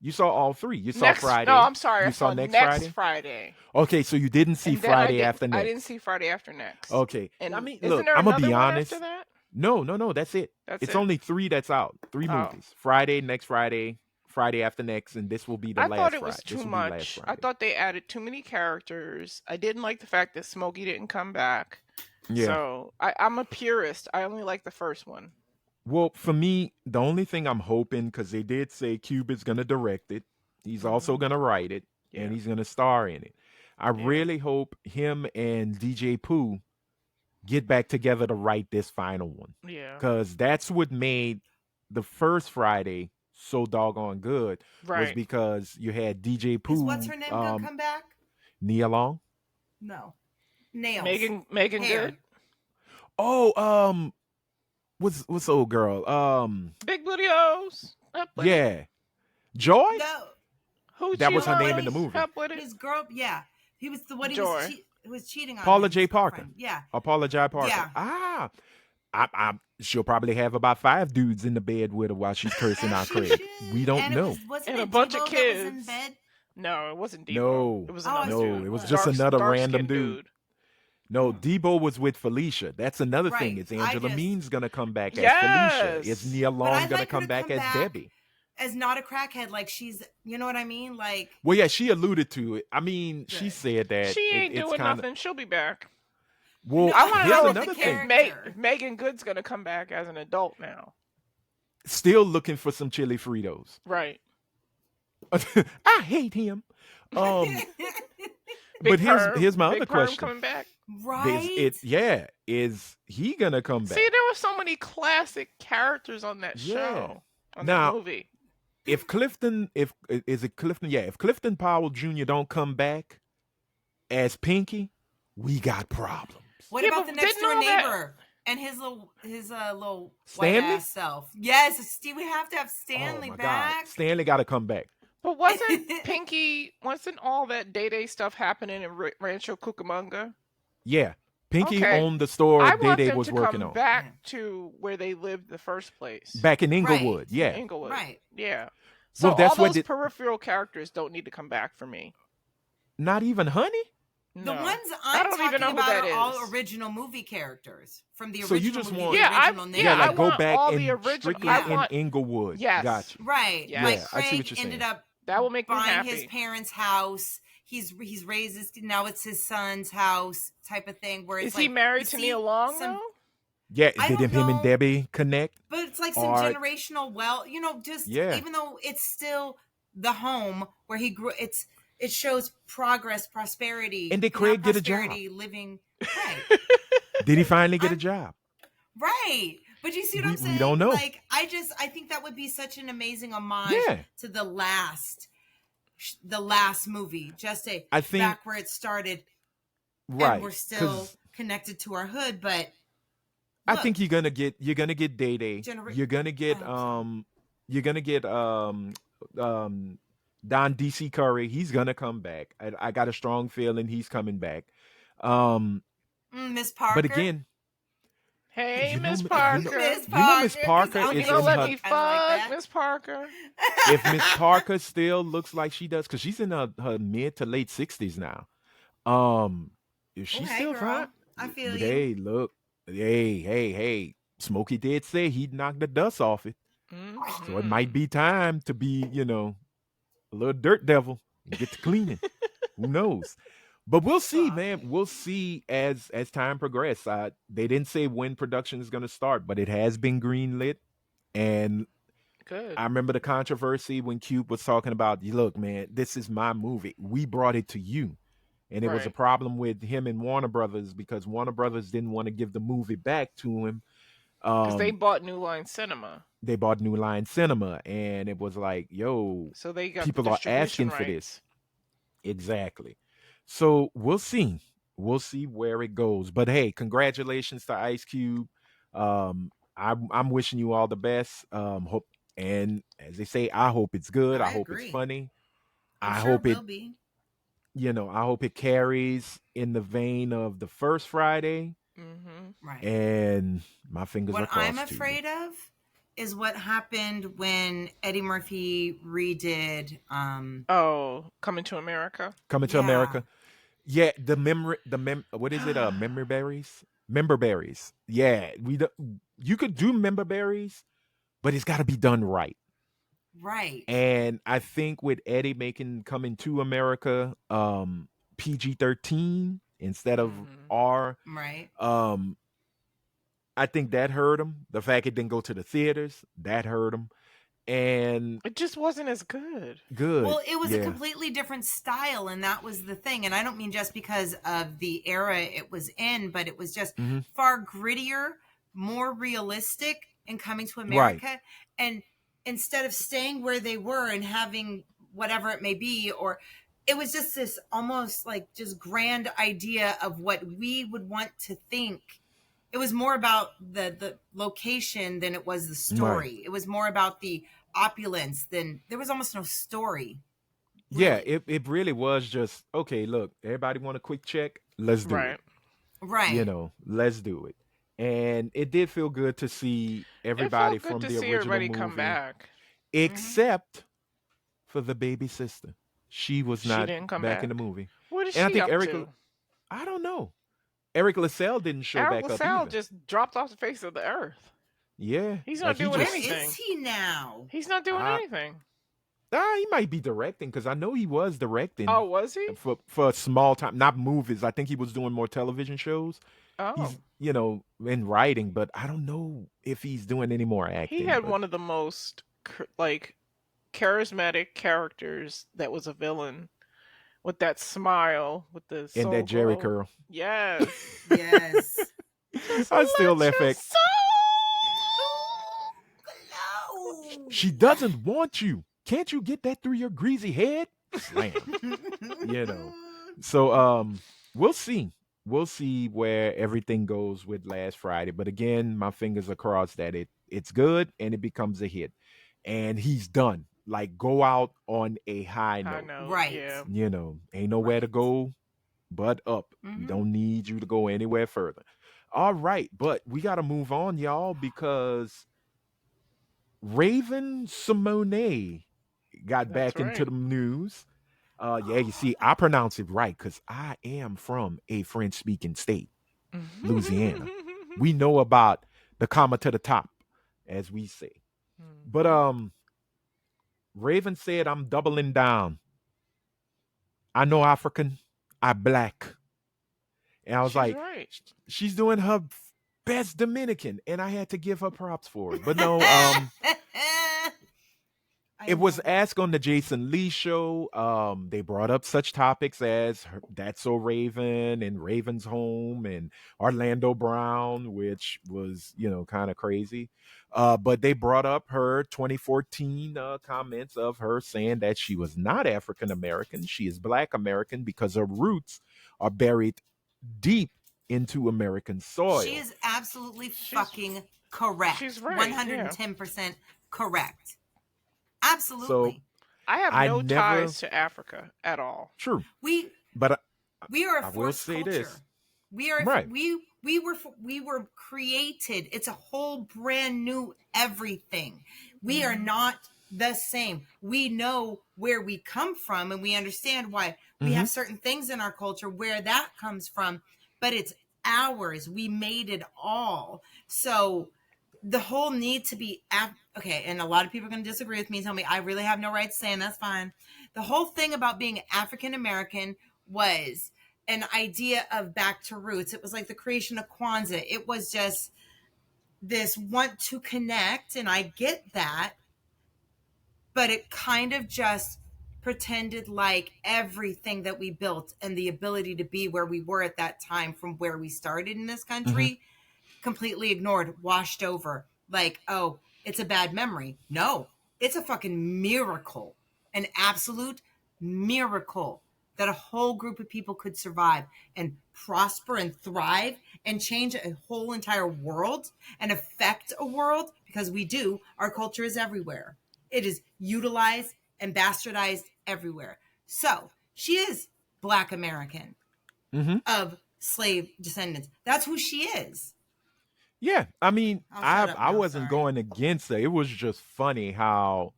You saw all three. You saw next, Friday. No, I'm sorry. You I saw next next Friday? Friday. Okay, so you didn't see And then Friday After Next. I didn't see Friday After Next. Okay. And I mean, isn't look, there I'm gonna be another one honest. after that? No, that's it. That's it's it. only 3 that's out. 3 Oh. movies. Friday, next Friday, Friday After Next, and this will be the I last thought it Friday. was This too will be last much. I Friday. thought they added too many characters. I didn't like the fact that Smokey didn't come back. Yeah. So I'm a purist. I only like the first one. Well, for me, the only thing I'm hoping, because they did say Cube is going to direct it, he's also going to write it, Yeah. and he's going to star in it. I Yeah. really hope him and DJ Pooh get back together to write this final one, Yeah. because that's what made the first Friday so doggone good, was Right. because you had DJ Pooh, Is what's her name gonna come back? Nia Long. No. Nails. Megan Hair. Good. Oh, what's the old girl? Big booty O's. Up with it. Yeah, Joy. No. Who That was her cheated name on in the us? movie. Up with it. His girl, yeah. He was the what he Joy. was cheating on. Paula his J. Parker. girlfriend. Yeah. Paula J. Parker. Yeah. Ah, she'll probably have about 5 dudes in the bed with her while she's cursing out She Craig. should. We don't And it know. wasn't And it a bunch of Debo that was in kids. bed? No, it wasn't Debo. No. It was Oh, another no, dude. it was just another random dark-skinned dude. No, Debo was with Felicia. That's another thing. Right. Is Angela I just- Means gonna come back as Yes. Felicia? Is Nia But Long I'd gonna like her come to back come as back Debbie? As not a crackhead, like she's, you know what I mean? Like, Well, yeah, she alluded to it. I mean, she Good. said that She ain't it's doing kinda, nothing. She'll be back. Well, No, I want to here's know another the thing. character. Megan Good's gonna come back as an adult now. Still looking for some chili Fritos. Right. I hate him. But Big here's Perm. here's my Big other Perm question. coming back. right? Is he gonna come back? See, there were so many classic characters on that Yeah. show, on Now- that movie. If Clifton Powell Jr. don't come back as Pinky, we got problems. What Yeah, about but the next didn't door all that- neighbor and his little white Stanley? ass self? Yes, Steve. We have to have Oh Stanley my back. God, Stanley got to come back. But wasn't Pinky? Wasn't all that Day stuff happening in Rancho Cucamonga? Yeah, Pinky Okay. owned the store I want Day them was to working come on back to where they lived the first place. back in Inglewood. Yeah, Inglewood. Right. Yeah. So Well, that's all what those peripheral characters don't need to come back for me. not even Honey. The No. ones I I'm don't talking even know who about that are all is. original movie characters from the So original you just movie. want- the Yeah, I- original yeah, Yeah, name. like I go want back all and the original- strictly I want- in Inglewood. Yes. Got you. Right. Yes. Like Yeah, I see Craig what you're ended saying. up That will make me buying happy. his parents' house. He's raised his, now it's his son's house type of thing. Where it's Is he like, married you to see Nia Long some- though? Yeah, I did don't him and know. Debbie connect? But it's like some Or- generational just Yeah. even though it's still the home where he grew, it shows progress, prosperity. And did not Craig get a job? prosperity, living right. Did he finally get a I'm- job? Right. But you see what I'm saying? We don't know. Like, I think that would be such an amazing homage Yeah. to the last movie. Just I think back where it started, right. and we're still connected to our hood. But I look, think you're gonna get Day Day. You're gonna get you're gonna get um Don DC Curry. He's gonna come back. I got a strong feeling he's coming back. Miss But Parker. again, Hey, you know, Miss you Parker. know, Miss you know Miss Parker, 'cause Parker You is gonna in let her. me I like fuck, that. Miss Parker? If Miss Parker still looks like she does, because she's in her mid to late 60s now. If she's Okay, still fine, girl. I feel but you. hey, look, hey, Smokey did say he'd knock the dust off it, so it might be time to be, a little dirt devil and get to cleaning. Who knows? But we'll see, Fuck. man. We'll see as time progresses. They didn't say when production is going to start, but it has been greenlit, and Good. I remember the controversy when Cube was talking about, look, man, this is my movie. We brought it to you. And it was a Right. problem with him and Warner Brothers because Warner Brothers didn't want to give the movie back to him. Because they bought New Line Cinema. They bought New Line Cinema, and it was like, yo, So they got the people are distribution asking for rights. this. Exactly. So we'll see. We'll see where it goes. But hey, congratulations to Ice Cube. I'm wishing you all the best. Hope, and as they say, I hope it's good. I I hope it's agree. funny. I'm I sure hope it it, will be. I hope it carries in the vein of the first Friday. Right. And my fingers are What crossed. I'm afraid of is what happened when Eddie Murphy redid Oh, Coming to America. Coming to Yeah. America. Yeah, what is it? Memory berries? Member berries. Yeah, you could do member berries, but it's got to be done right. right. And I think with Eddie making Coming to America PG-13 instead of R, Right. I think that hurt him. The fact it didn't go to the theaters, that hurt him. And It just wasn't as good. good. Well, it was a yeah. completely different style, and that was the thing. And I don't mean just because of the era it was in, but it was just Mhm. far grittier, more realistic in Coming to America. And instead of staying where they were and having whatever it may be, or it was just this almost like just grand idea of what we would want to think. It was more about the location than it was the story. Right. It was more about the opulence than there was almost no story. Yeah, Really. it really was just, okay, look, everybody want a quick check? Let's do Right. it. Right. Let's do it. And it did feel good to see everybody It felt from good to the see original everybody movie, come back. except for the baby sister. She was She not didn't come back in back. the movie. What is And I she think up Eric, to? I don't know. Eric LaSalle didn't show Eric back up LaSalle either. just dropped off the face of the earth. Yeah, He's like not he doing just, Where anything. is he now? He's not doing I- anything. he might be directing because I know he was directing Oh, was he? for a small time, not movies. I think he was doing more television shows. Oh, He's in writing, but I don't know if he's doing any more acting. he had but- one of the most charismatic characters that was a villain, with that smile, with the and soul that Jerry glow. curl. Yes. Yes. I still Let laugh your at. Glow. She doesn't want you. Can't you get that through your greasy head? Slam. So we'll see. We'll see where everything goes with Last Friday. But again, my fingers are crossed that it's good and it becomes a hit. And he's done. Like, go out on a high I note. know. Right. Yeah. Ain't nowhere to go but up. We Mhm. don't need you to go anywhere further. All right, but we got to move on, y'all, because Raven Symone got That's back into right. the news. Yeah, you see, I pronounce it right because I am from a French-speaking state, Louisiana. We know about the comma to the top, as we say. But Raven said, "I'm doubling down. I know African, I black." And I was She's like, right. she's doing her best Dominican, and I had to give her props for it. But no, I it was love it. asked on the Jason Lee show. They brought up such topics as That's So Raven and Raven's Home and Orlando Brown, which was, kind of crazy. But they brought up her 2014 comments of her saying that she was not African American. She is Black American because her roots are buried deep into American She soil. is absolutely She's fucking she's correct. right. Yeah. 110% correct. So Absolutely. I have I no never, ties to Africa at all. true, We but we are a I will forced say this. culture. We are Right. we were created. It's a whole brand new everything. We are not the same. We know where we come from and we understand why we Hmm. have certain things in our culture where that comes from, but it's ours. We made it all. So the whole need to be okay, and a lot of people are going to disagree with me and tell me I really have no right to say, and that's fine. The whole thing about being African American was an idea of back to roots. It was like the creation of Kwanzaa. It was just this want to connect, and I get that, but it kind of just pretended like everything that we built and the ability to be where we were at that time from where we started in this Hmm. country completely ignored, washed over. Like, oh, it's a bad memory. No, it's a fucking miracle, an absolute miracle that a whole group of people could survive and prosper and thrive and change a whole entire world and affect a world, because we do. Our culture is everywhere. It is utilized and bastardized everywhere. So she is Black American Hmm. of slave descendants. That's who she is. Yeah, I mean, I'll I shut up I now. wasn't Sorry. going against her. It was just funny how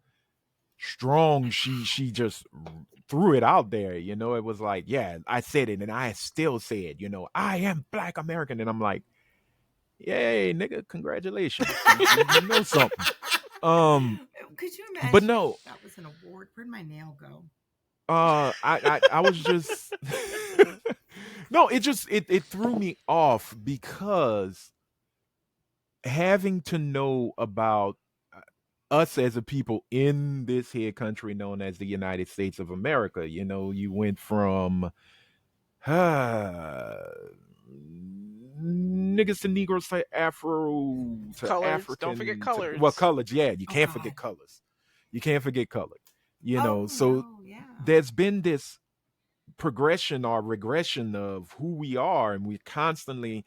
strong she just threw it out there. It was like, yeah, I said it, and I still said, I am Black American, and I'm like, yay, nigga, congratulations, you know something. Um, Could you but imagine no, if that was an award? Where'd my nail go? I was just no, it threw me off because having to know about us as a people in this here country known as the United States of America. You went from uh, niggas to Negroes to Afro to Coloreds. Don't forget African to, well, coloreds. colors. Yeah, you Oh can't forget God. colors. You can't forget color. Oh So no, yeah. there's been this progression or regression of who we are, and we're constantly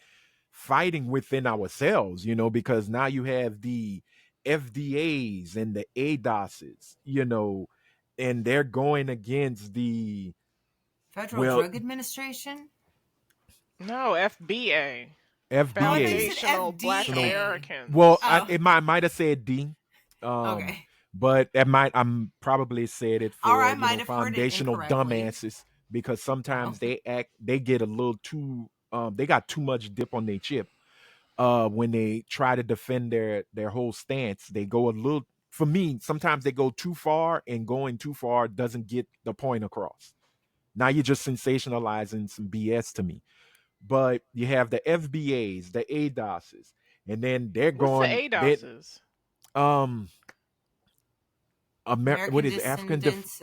fighting within ourselves, because now you have the FDAs and the ADOSs, and they're going against the, Federal well, Drug Administration. No, FBA. Oh, I thought you FBA. said Foundational Black FDA. Well, Americans. Oh, might have said D, um, okay. but I'm probably said it Or I for might have heard it foundational incorrectly. dumbasses, because Oh, sometimes they get a little too they got too much dip on their chip. When they try to defend their whole stance, they go a little, for me, sometimes they go too far, and going too far doesn't get the point across. Now you're just sensationalizing some BS to me. But you have the FBAs, the ADOSs, and then they're What's the going they ADOSs? um what American is it? descendants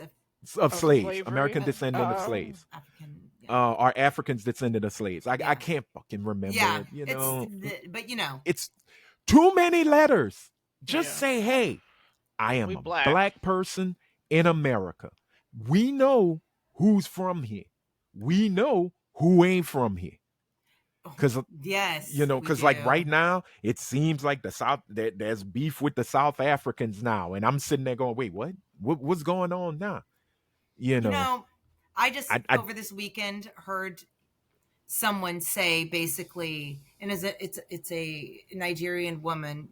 Of Of slaves, slavery? American descendant of Oh. slaves. African. Yeah, Are Africans descendant of slaves. I yeah, can't fucking remember yeah. it, It's but it's too many letters. Just Yeah. say, hey, I am We a black. black person in America. We know who's from here. We know who ain't from here. Cause yes, we cause like do. right now, it seems like the South there's beef with the South Africans now. And I'm sitting there going, wait, what? What's going on now? You You know, know, I just I over this weekend heard someone say basically, and it's a Nigerian woman,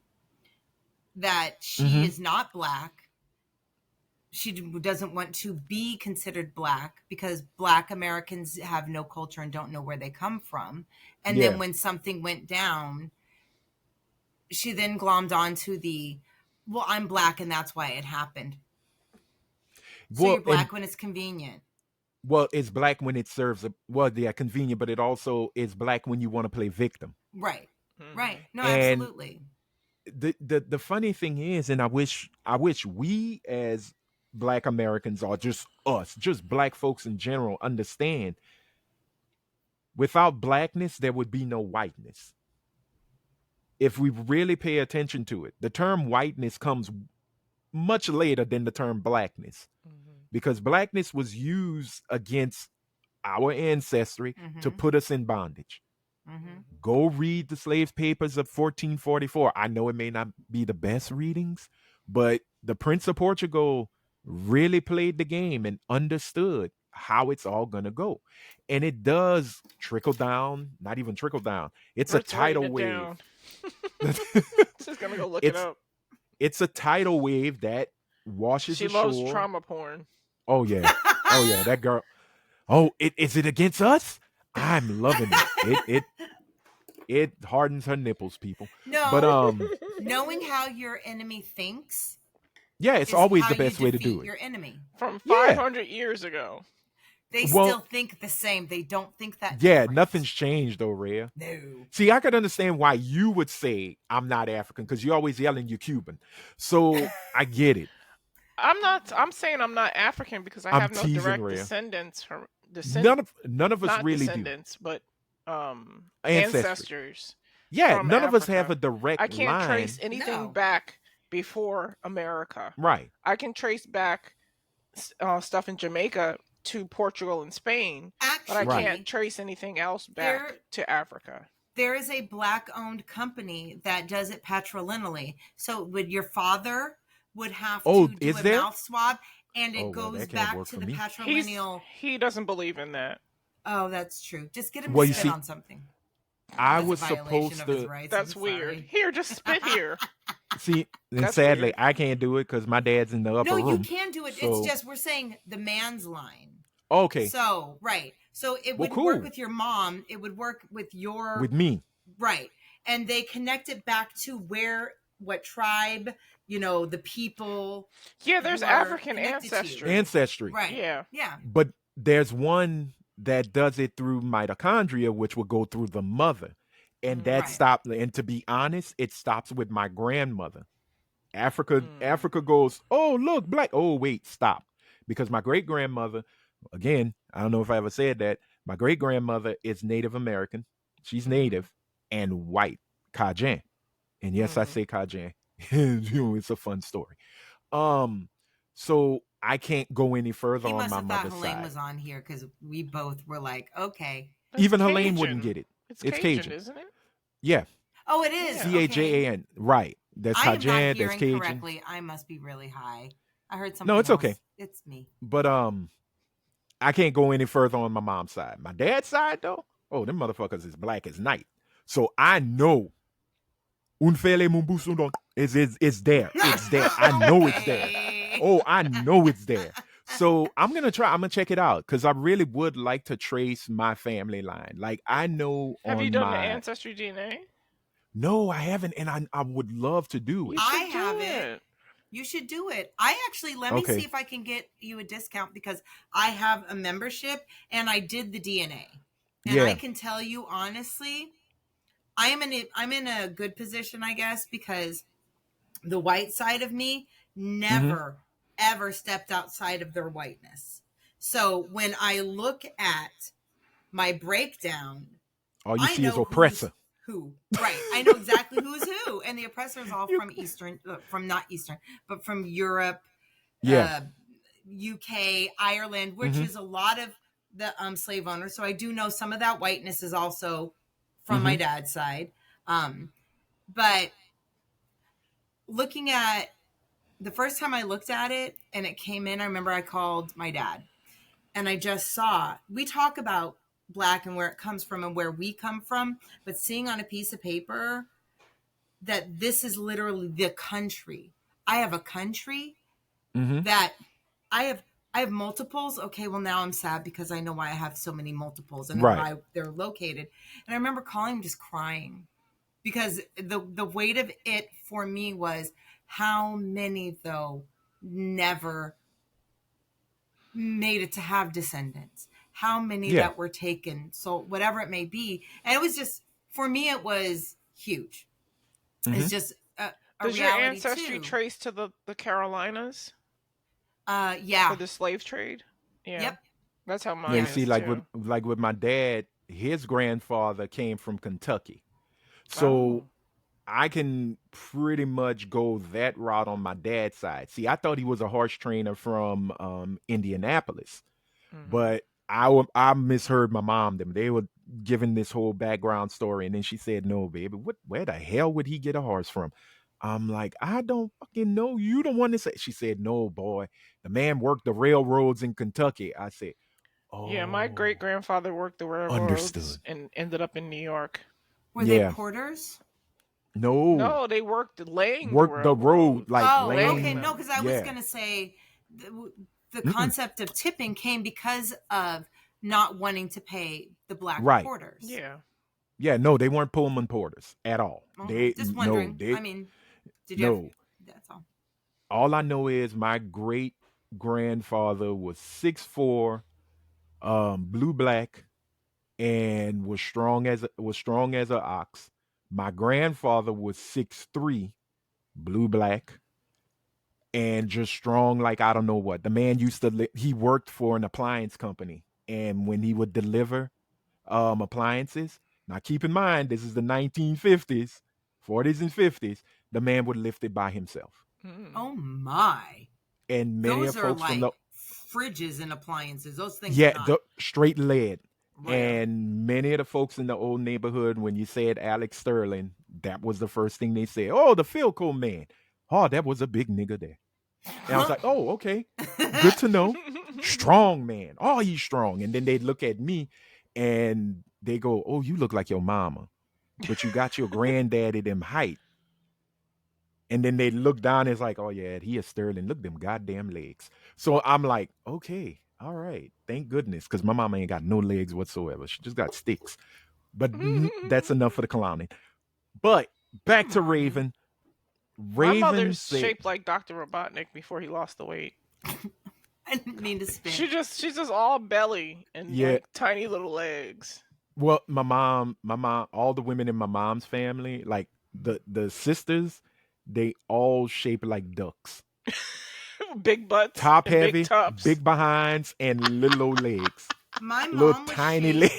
that she mm-hmm. is not black. She doesn't want to be considered black because Black Americans have no culture and don't know where they come from. And then Yeah. when something went down, she then glommed onto the, well, I'm black and that's why it happened. So Well, you're and black when it's convenient. it's black when it serves a yeah, convenient, but it also is black when you want to play victim. Right. Right. Hmm. No, And absolutely. the funny thing is, and I wish we as Black Americans, or just us, just Black folks in general, understand. Without blackness, there would be no whiteness. If we really pay attention to it, the term whiteness comes much later than the term blackness, Mhm. because blackness was used against our ancestry to Mhm. put us in bondage. Mhm. Go read the slave papers of 1444. I know it may not be the best readings, but the Prince of Portugal really played the game and understood how it's all going to go. And it does trickle down, not even trickle down. It's a Britt's writing tidal it wave. down. She's gonna go look it it's up. it's a tidal wave that washes She loves ashore. trauma porn. Oh yeah. Oh yeah, that girl. Oh, is it against us? I'm loving it. It hardens her nipples, people. But No, knowing how your enemy thinks yeah, it's is always how the you best way to defeat do it. your enemy. From Yeah. 500 years ago. They Well- still think the same. They don't think that. Yeah, different. nothing's changed though, Rhea. No. See, I could understand why you would say I'm not African, because you're always yelling you're Cuban. So I get it. I'm saying I'm not African because I I'm have no teasing, direct Rhea. descendants from None of us not really descendants, but Ancestry. ancestors. do. Yeah, from none of us Africa. have a direct I can't line. trace anything No. back before America. Right. I can trace back stuff in Jamaica to Portugal and Spain, but I Actually, can't trace anything else back There- to Africa. there is a black-owned company that does it patrilineally. So would your father would have Oh, to do is a there? mouth swab, and it Oh, well, goes that can't back work to for the me. patrilineal. He doesn't believe in that. Oh, that's true. Just get him Well, to you spit see, on something. I That's a was violation supposed of his to rights. That's I'm weird. sorry. Here, just spit here. see, and That's sadly, weird. I can't do it because my dad's in the upper No, you room. can do it. So- It's just we're saying the man's line. Okay, So right. So it Well, would cool. work with your mom. It would work with your with me. right. And they connect it back to what tribe, the people. Yeah, there's who are African connected to you. ancestry. Ancestry. Right. Yeah. Yeah. But there's one that does it through mitochondria, which will go through the mother. And that Right. stopped. And to be honest, it stops with my grandmother. Africa Mm. goes, oh, look, black. Oh, wait, stop. Because my great grandmother, again, I don't know if I ever said that, my great grandmother is Native American. She's Native and white, Cajun. And yes, I Mhm. say Cajun. It's a fun story. So I can't go any further He on must my have thought mother's Helene side. was on here because we both were like, okay. That's Even Helene wouldn't Cajun. get it. It's It's Cajun, Cajun. isn't it? Yeah, Oh, it is. Yeah. Cajan. Right. There's I am not Cajun, there's hearing Cajun. correctly. I must be really high. I heard something. No, it's okay. else. It's me. But I can't go any further on my mom's side. My dad's side though, oh, them motherfuckers is black as night. So I know Unfele Mumbusundon is there. It's there. I know it's there. Okay. Oh, I know it's there. So I'm gonna check it out because I really would like to trace my family line. Like I know Have on you done my the ancestry DNA? no, I haven't, and I would love to do it. You I should do haven't. You should do it. I actually let me Okay. see if I can get you a discount because I have a membership and I did the DNA. And Yeah. I can tell you honestly, I'm in a good position, I guess, because the white side of me never ever stepped outside of their whiteness. So when I look at my breakdown, All you I see is know oppressor. who. Right. I know exactly who's who. And the oppressor is all from not Eastern, but from Europe, Yeah. UK, Ireland, which Mhm. is a lot of the slave owners. So I do know some of that whiteness is also from my dad's side. But looking at the first time I looked at it and it came in, I remember I called my dad and I just saw, we talk about black and where it comes from and where we come from, but seeing on a piece of paper that this is literally the country. I have a country Mhm. that I have multiples. Okay, well now I'm sad because I know why I have so many multiples and Right. why they're located. And I remember calling him just crying because the weight of it for me was how many though never made it to have descendants, how many Yeah. that were taken, so whatever it may be. And it was just, for me it was huge. Mhm. It's just a Does your reality ancestry too. trace to the Carolinas Yeah. for the slave trade? Yeah, Yep. that's how Yeah, mine and see, Yes. is too. like with my dad, his grandfather came from Kentucky, so Oh. I can pretty much go that route on my dad's side. See, I thought he was a horse trainer from Indianapolis, Hmm. but I misheard my mom. Them they were giving this whole background story, and then she said, "No, baby, where the hell would he get a horse from?" I'm like, I don't fucking know. You don't want to say. She said, "No, boy, the man worked the railroads in Kentucky." I said, Yeah, my great "Oh, grandfather worked the railroads understood." and ended up in New York. Were they Yeah, porters? no, No, they worked laying the worked the road like railroads, Oh, laying okay. lane. No, them. because I was Yeah, gonna say the mm-mm. concept of tipping came because of not wanting to pay the black Right. porters. Yeah. Yeah, no, they weren't Pullman porters at all. Okay, just wondering. I They mean, did you have? no. That's all. All I know is my great grandfather was 6'4", blue black, and was strong as a ox. My grandfather was 6'3", blue black, and just strong like I don't know what. The man used to he worked for an appliance company, and when he would deliver appliances, now keep in mind this is the 1950s, 40s and 50s, the man would lift it by himself. Mm. Oh my! And many of Those are folks from like the fridges and appliances. Those things are yeah, not the straight lead. right. Yeah. And many of the folks in the old neighborhood, when you said Alex Sterling, that was the first thing they said. Oh, the Philco man. Oh, that was a big nigga there. And I was Huh? like, oh, okay. Good to know. Strong man. Oh, he's strong. And then they'd look at me and they go, oh, you look like your mama, but you got your granddaddy them height. And then they look down and it's like, oh, yeah, he is Sterling. Look them goddamn legs. So I'm like, okay, all right. Thank goodness. Because my mama ain't got no legs whatsoever. She just got sticks. But that's enough for the clowning. But back to Mommy. Raven. My Raven mother's said, shaped like Dr. Robotnik before he lost the weight. I didn't mean to spit. She's just all belly and yeah, like tiny little legs. well, my mom, all the women in my mom's family, like the sisters, they all shape like ducks. Big butts Top and big heavy, tops. big behinds, and little old legs. My Little mom was tiny shaped. legs.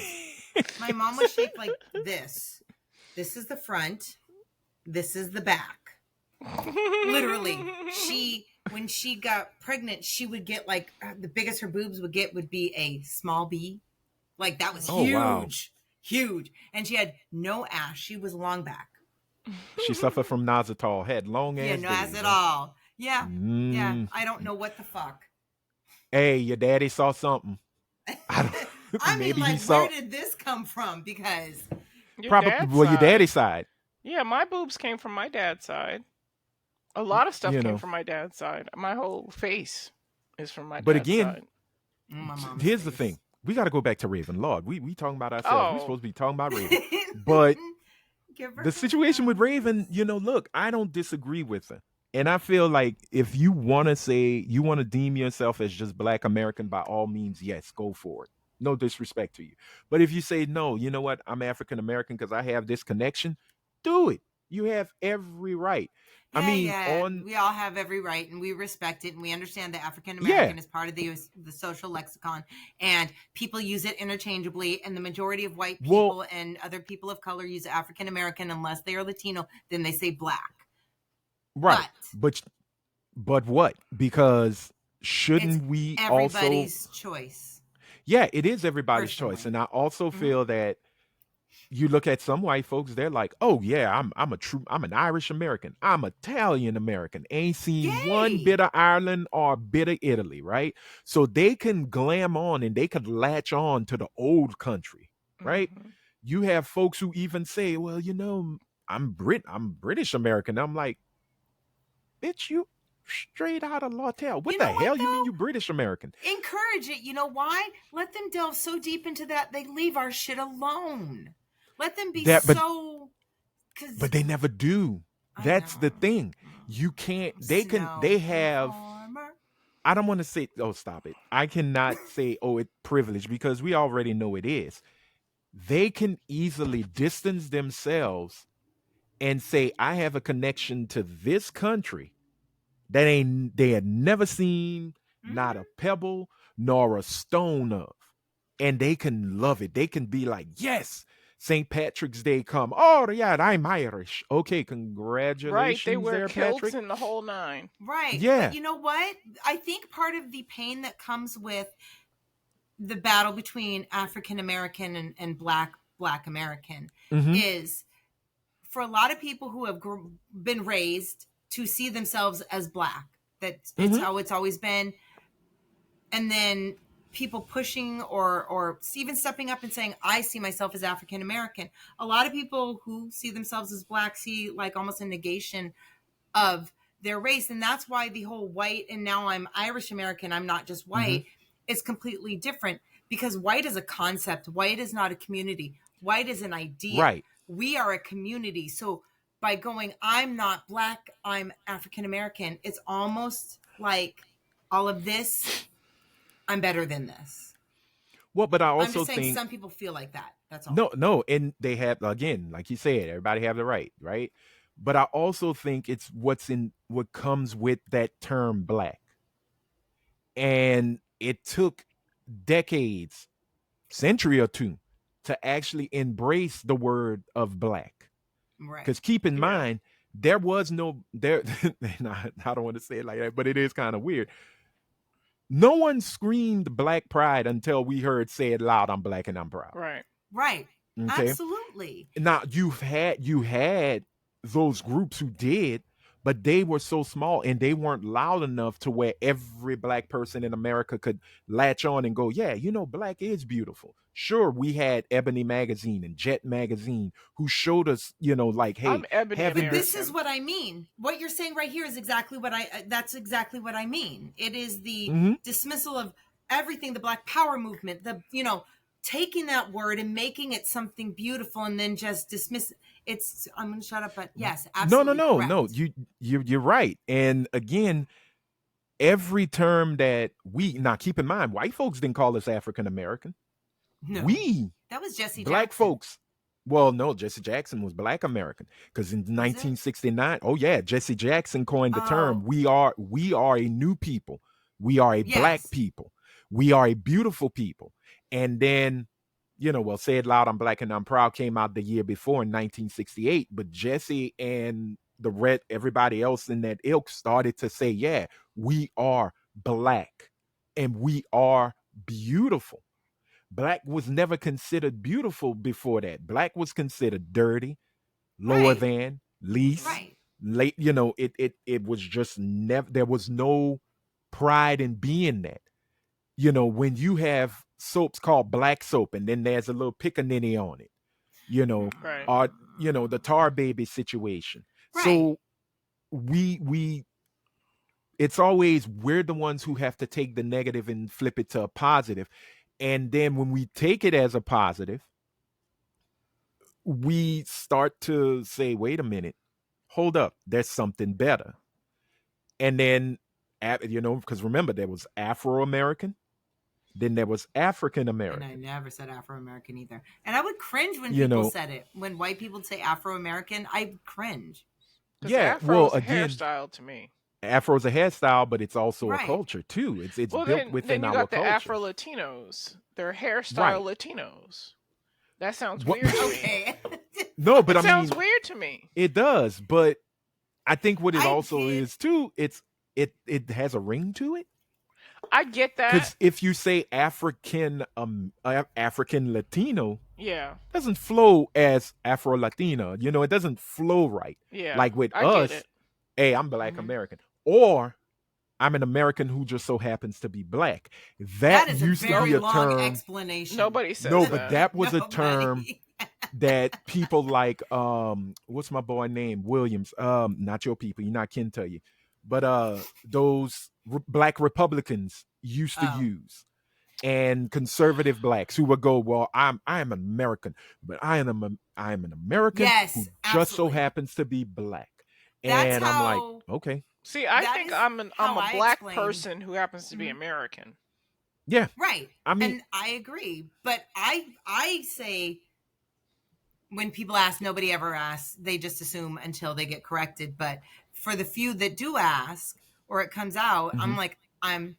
My mom was shaped like this. This is the front. This is the back. Literally, when she got pregnant, she would get like the biggest her boobs would get would be a small B. Like that was Oh wow. huge. And she had no ass. She was long back. She suffered from Nazatal, had long Yeah, ass no ass days. at Huh? all. Yeah, yeah. Mm. I don't know what the fuck. Hey, your daddy saw something. I don't. I mean, Maybe he like, where saw did this come from? Because Your probably dad's well your side. daddy's side. Yeah, my boobs came from my dad's side. A lot of stuff You came know, from my dad's side. My whole face is from my but dad's again, side. my mom's here's the face. thing. We got to go back to Raven. Lord, we talking about ourselves. We Oh. supposed to be talking about Raven. But Give her the some situation with Raven, flowers. you know, look, I don't disagree with her. And I feel like if you want to say you want to deem yourself as just black American, by all means, yes, go for it. No disrespect to you. But if you say, no, you know what, I'm African American because I have this connection, do it. You have every right. I Yeah, mean, yeah. on, We all have every right, and we respect it, and we understand that African yeah, American is part of the social lexicon, and people use it interchangeably. And the majority of white well, people and other people of color use African American unless they are Latino. Then they say black. right. But But what? Because it's shouldn't we also, everybody's choice, yeah, it is everybody's choice. personally. And I also Mhm. feel that you look at some white folks, they're like, "Oh yeah, I'm an Irish American. I'm Italian American. Ain't seen one Yay! bit of Ireland or a bit of Italy, right?" So they can glam on and they can latch on to the old country, right? Hmm. You have folks who even say, "Well, you know, I'm British American." I'm like, "Bitch, you straight out of Lawtell. What You the know what hell you mean though? you British American?" Encourage it. You know why? Let them delve so deep into that they leave our shit alone. Let them be That so. Cause but they never do. I That's the know. thing. You can't Snow they have informer. I don't want to say, oh, stop it. I cannot say, oh, it's privilege because we already know it is. They can easily distance themselves and say, I have a connection to this country that ain't they had never seen not a pebble nor a stone of. And they can love it. They can be like, yes, St. Patrick's Day come. Oh, yeah, I'm Irish. Okay, Right. They congratulations wear there, kilts Patrick. and the whole nine. Right. Yeah. But you know what? I think part of the pain that comes with the battle between African American and Black American Mm-hmm. is for a lot of people who have been raised to see themselves as Black. That's it's Mm-hmm. how it's always been. And then people pushing or even stepping up and saying, I see myself as African American. A lot of people who see themselves as Black see like almost a negation of their race. And that's why the whole white and now I'm Irish American, I'm not just white, is completely different, because white is a concept. White is not a community. White is an idea. Right. We are a community. So by going, I'm not Black, I'm African American, it's almost like all of this, I'm better than this. Well, but I I'm also just saying think some people feel like that. That's all. no, and they have, again, like you said, everybody have the right? But I also think it's what comes with that term Black. And it took decades, century or two, to actually embrace the word of Black. Right. Because keep in Yeah. mind, there was no there. And I don't want to say it like that, but it is kind of weird. No one screamed Black pride until we heard "Say it loud, I'm Black and I'm proud." Right. Right. Okay. Absolutely. Now you had those groups who did, but they were so small and they weren't loud enough to where every Black person in America could latch on and go, yeah, Black is beautiful. Sure, we had Ebony magazine and Jet magazine who showed us, like, hey, I'm Ebony having American. This is what I mean. What you're saying right here is exactly that's exactly what I mean. It is the dismissal of everything, the Black Power movement, taking that word and making it something beautiful and then just dismiss it's I'm going to shut up, but yes, absolutely. No. You're right. And again, every term that now keep in mind, white folks didn't call us African American. No. That was Jesse Black Jackson. folks. Well, no, Jesse Jackson was Black American, because in 1969, Jesse Jackson coined the term. We are a new people. We are a Black people. We are a beautiful people. And then, Say It Loud, I'm Black and I'm Proud came out the year before in 1968. But Jesse and everybody else in that ilk started to say, yeah, we are Black and we are beautiful. Black was never considered beautiful before that. Black was considered dirty, lower than, least, late. It was just never. There was no pride in being that. When you have soaps called Black soap, and then there's a little pickaninny on it. Right. Or the Tar Baby situation. Right. So we. It's always we're the ones who have to take the negative and flip it to a positive. And then when we take it as a positive, we start to say, wait a minute, hold up, there's something better. And then, because remember, there was Afro-American, then there was African-American. And I never said Afro-American either. And I would cringe when people said it. When white people say Afro-American, I cringe. Yeah, Afro's a hairstyle to me. Afro's a hairstyle, but it's also a culture too. It's built within our culture. Then you got the Afro-Latinos. They're hairstyle Latinos. That sounds weird to me. No, but it sounds weird to me. It does, but I think what it also is too, it has a ring to it. I get that. Because if you say African Latino, it doesn't flow as Afro Latina. It doesn't flow right. Yeah, like with I us, get it. Hey, I'm Black American, or I'm an American who just so happens to be Black. That is used a very to be a long term. Explanation. Nobody says no, that. but that was a term that people like what's my boy name, Williams, not your people, you're not kin to you, but those Black Republicans used to use, and conservative Blacks who would go, well, I am an American, but I am an American who just so happens to be Black. And I'm like, okay. See, I think I'm a Black person who happens to be American. Yeah. Right. I mean, and I agree. But I say when people ask, nobody ever asks. They just assume until they get corrected. But for the few that do ask, or it comes out, I'm like, I'm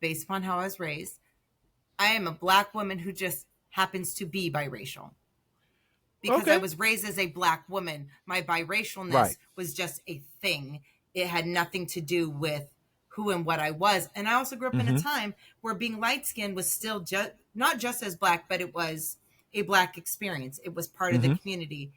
based upon how I was raised. I am a Black woman who just happens to be biracial. Because I was raised as a Black woman. My biracialness was just a thing. It had nothing to do with who and what I was. And I also grew up in a time where being light-skinned was still not just as Black, but it was a Black experience. It was part of the community.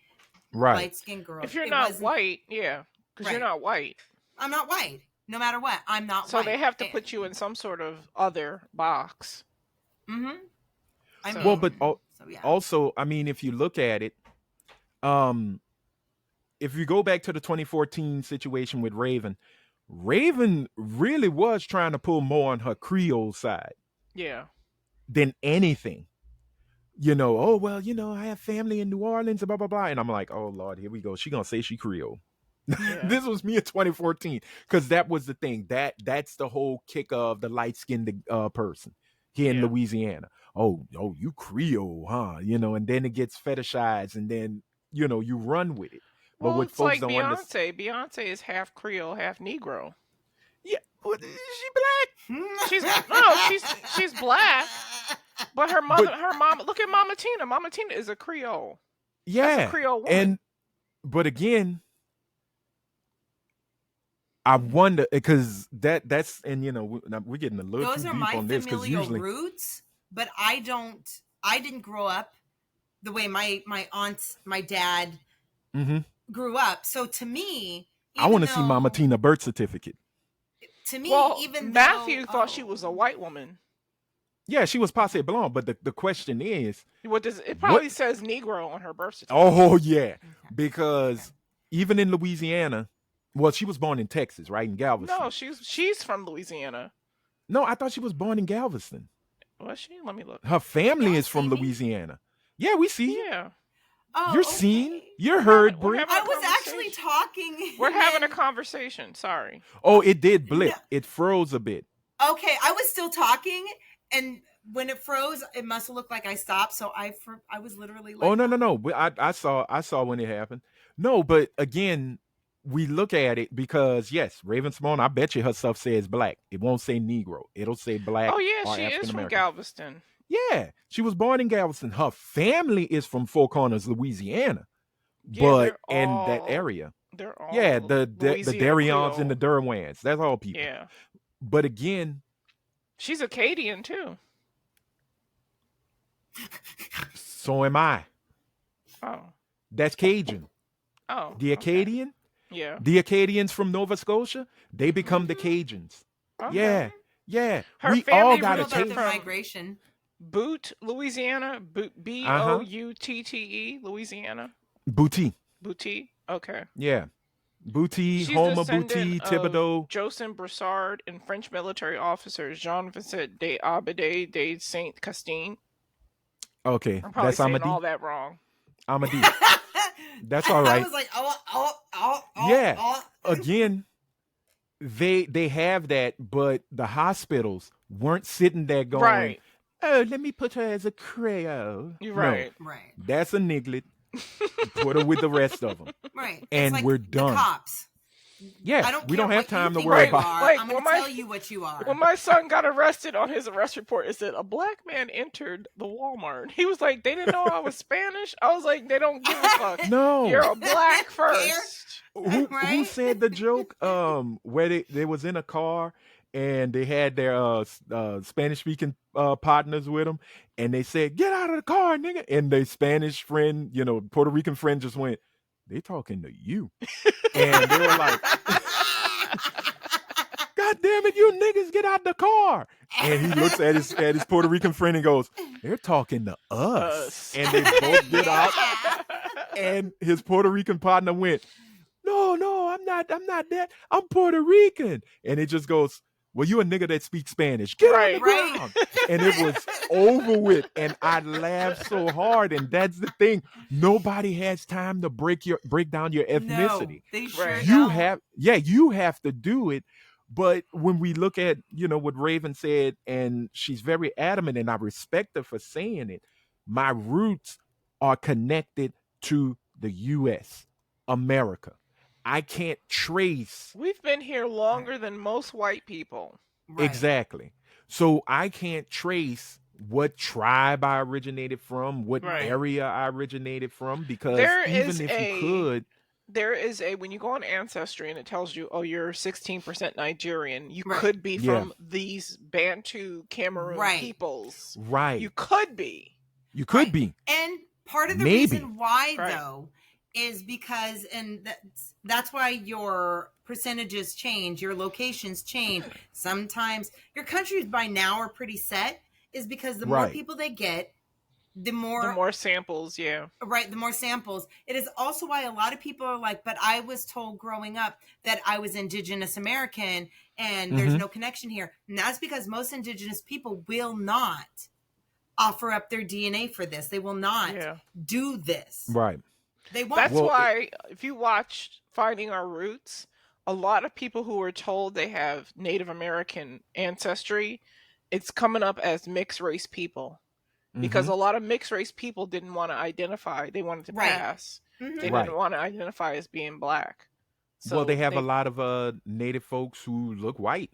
Right. Light-skinned girl. If you're not white, because you're not white. I'm not white. No matter what, I'm not white. So they have to put you in some sort of other box. Mm-hmm. I mean, well, but also, I mean, if you look at it, if you go back to the 2014 situation with Raven really was trying to pull more on her Creole side. Yeah. Than anything. You know, oh, well, you know, I have family in New Orleans, blah, blah, blah. And I'm like, oh, Lord, here we go. She going to say she Creole. Yeah. This was me in 2014 because that was the thing. That's the whole kick of the light-skinned person here in Louisiana. Oh, you Creole, huh? You know, and then it gets fetishized and then, you know, you run with it. But what it's folks like don't Beyonce. Beyonce is half Creole, half Negro. Yeah, but is she Black? She's Black. But her mama, look at Mama Tina. Mama Tina is a Creole. Yeah, that's a Creole woman. But again, I wonder because that's and you know we're getting a little those too are deep my on this because familial usually roots, but I didn't grow up the way my aunts, my dad grew up. So to me, I want to see Mama Tina birth certificate. To me, even Matthew thought she was a white woman. Yeah, she was Passe Blanc, but the question is, it probably says Negro on her birth certificate. Oh yeah, because even in Louisiana, well, she was born in Texas, right, in Galveston. No, she's from Louisiana. No, I thought she was born in Galveston. Was she? Let me look. Her family is from Louisiana. Yeah, we see. Yeah. Oh, you're seen. You're heard, Brie. I was actually talking. We're having a conversation. Sorry. Oh, it did blip. No. It froze a bit. Okay, I was still talking, and when it froze, it must have looked like I stopped. So I was literally like, oh no. I saw when it happened. No, but again, we look at it because yes, Raven Symone, I bet you her stuff says Black. It won't say Negro. It'll say Black. Oh yeah, she is from Galveston. Yeah, she was born in Galveston. Her family is from Four Corners, Louisiana, but in that area. They're all the Darians and the Derwans. That's all people. Yeah. But again, she's Acadian too. So am I. Oh. That's Cajun. Oh. The Acadian? Okay. Yeah. The Acadians from Nova Scotia, they become the Cajuns. Okay. Yeah. Her we family all got a Cajun migration. Butte, Louisiana. Boutte, Louisiana. Boutte. Boutte. Okay. Yeah. Boutte, Homer Boutte, Thibodeau. Joseph Broussard and French military officers Jean-Vincent de Abadie de Saint-Castine. Okay. I'm probably saying all that wrong. Amadie. That's all right. I was like, yeah. Again, they have that, but the hospitals weren't sitting there going, right. Oh, let me put her as a Creole. You're right. No, right. That's a niglet. Put her with the rest of them. Right. And like we're done. The cops. Yeah, we don't have time to worry about. I'm going to tell you what you are. When my son got arrested on his arrest report, it said a Black man entered the Walmart. He was like, they didn't know I was Spanish. I was like, they don't give a fuck. No, you're a Black first. Who said the joke? Where they was in a car and they had their Spanish speaking partners with them, and they said, "Get out of the car, nigga!" And their Spanish friend, Puerto Rican friend, just went, "They talking to you," and they were like, "God damn it, you niggas, get out the car!" And he looks at his Puerto Rican friend and goes, "They're talking to us." And they both get out, and his Puerto Rican partner went, No, I'm not that. I'm Puerto Rican. And it just goes, well, you a nigga that speaks Spanish. Get on the ground. And it was over with. And I laughed so hard. And that's the thing. Nobody has time to break down your ethnicity. No, they sure you have to do it. But when we look at, what Raven said, and she's very adamant, and I respect her for saying it, my roots are connected to the U.S., America. I can't trace We've been here longer than most white people. Right. exactly. So I can't trace what tribe I originated from, what Right. area I originated from, because There even is if you a could, there is a when you go on Ancestry and it tells you, oh, you're 16% Nigerian, you Right. could be Yeah. from these Bantu Cameroon Right. peoples. right, You could be. you could Right. be. And part of the Maybe. reason why, Right. though, is because, and that's why your percentages change, your locations change. Sometimes your countries by now are pretty set, is because the more Right. people they get, the The more, more samples, yeah. right, the more samples. It is also why a lot of people are like, but I was told growing up that I was Indigenous American and there's Mhm. no connection here. And that's because most Indigenous people will not offer up their DNA for this. They will not Yeah. do this. Right. They won't. That's Well, why if you watch Finding Our Roots, a lot of people who are told they have Native American ancestry, it's coming up as mixed race people. Because Mhm. a lot of mixed race people didn't want to identify. They wanted to Right. pass. Mhm. They Right. didn't want to identify as being black. So Well, they have a lot of native folks who look white,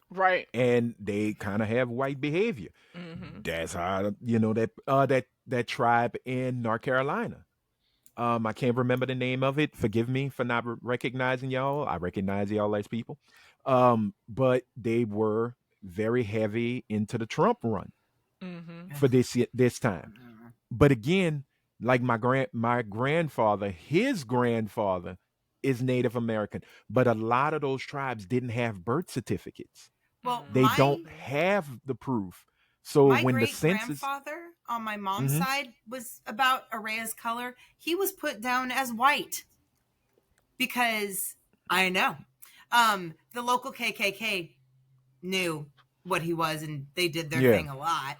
right. and they kind of have white behavior. Hmm. That's how that tribe in North Carolina. I can't remember the name of it. Forgive me for not recognizing y'all. I recognize y'all as people. But they were very heavy into the Trump run Hmm. for this time. But again, like my grandfather, his grandfather is Native American, but a lot of those tribes didn't have birth certificates. Well, They my don't have the proof. So my when the great census, grandfather on my mom's Mhm. side was about Araya's color. He was put down as white because I know the local KKK knew what he was, and they did their Yeah. thing a lot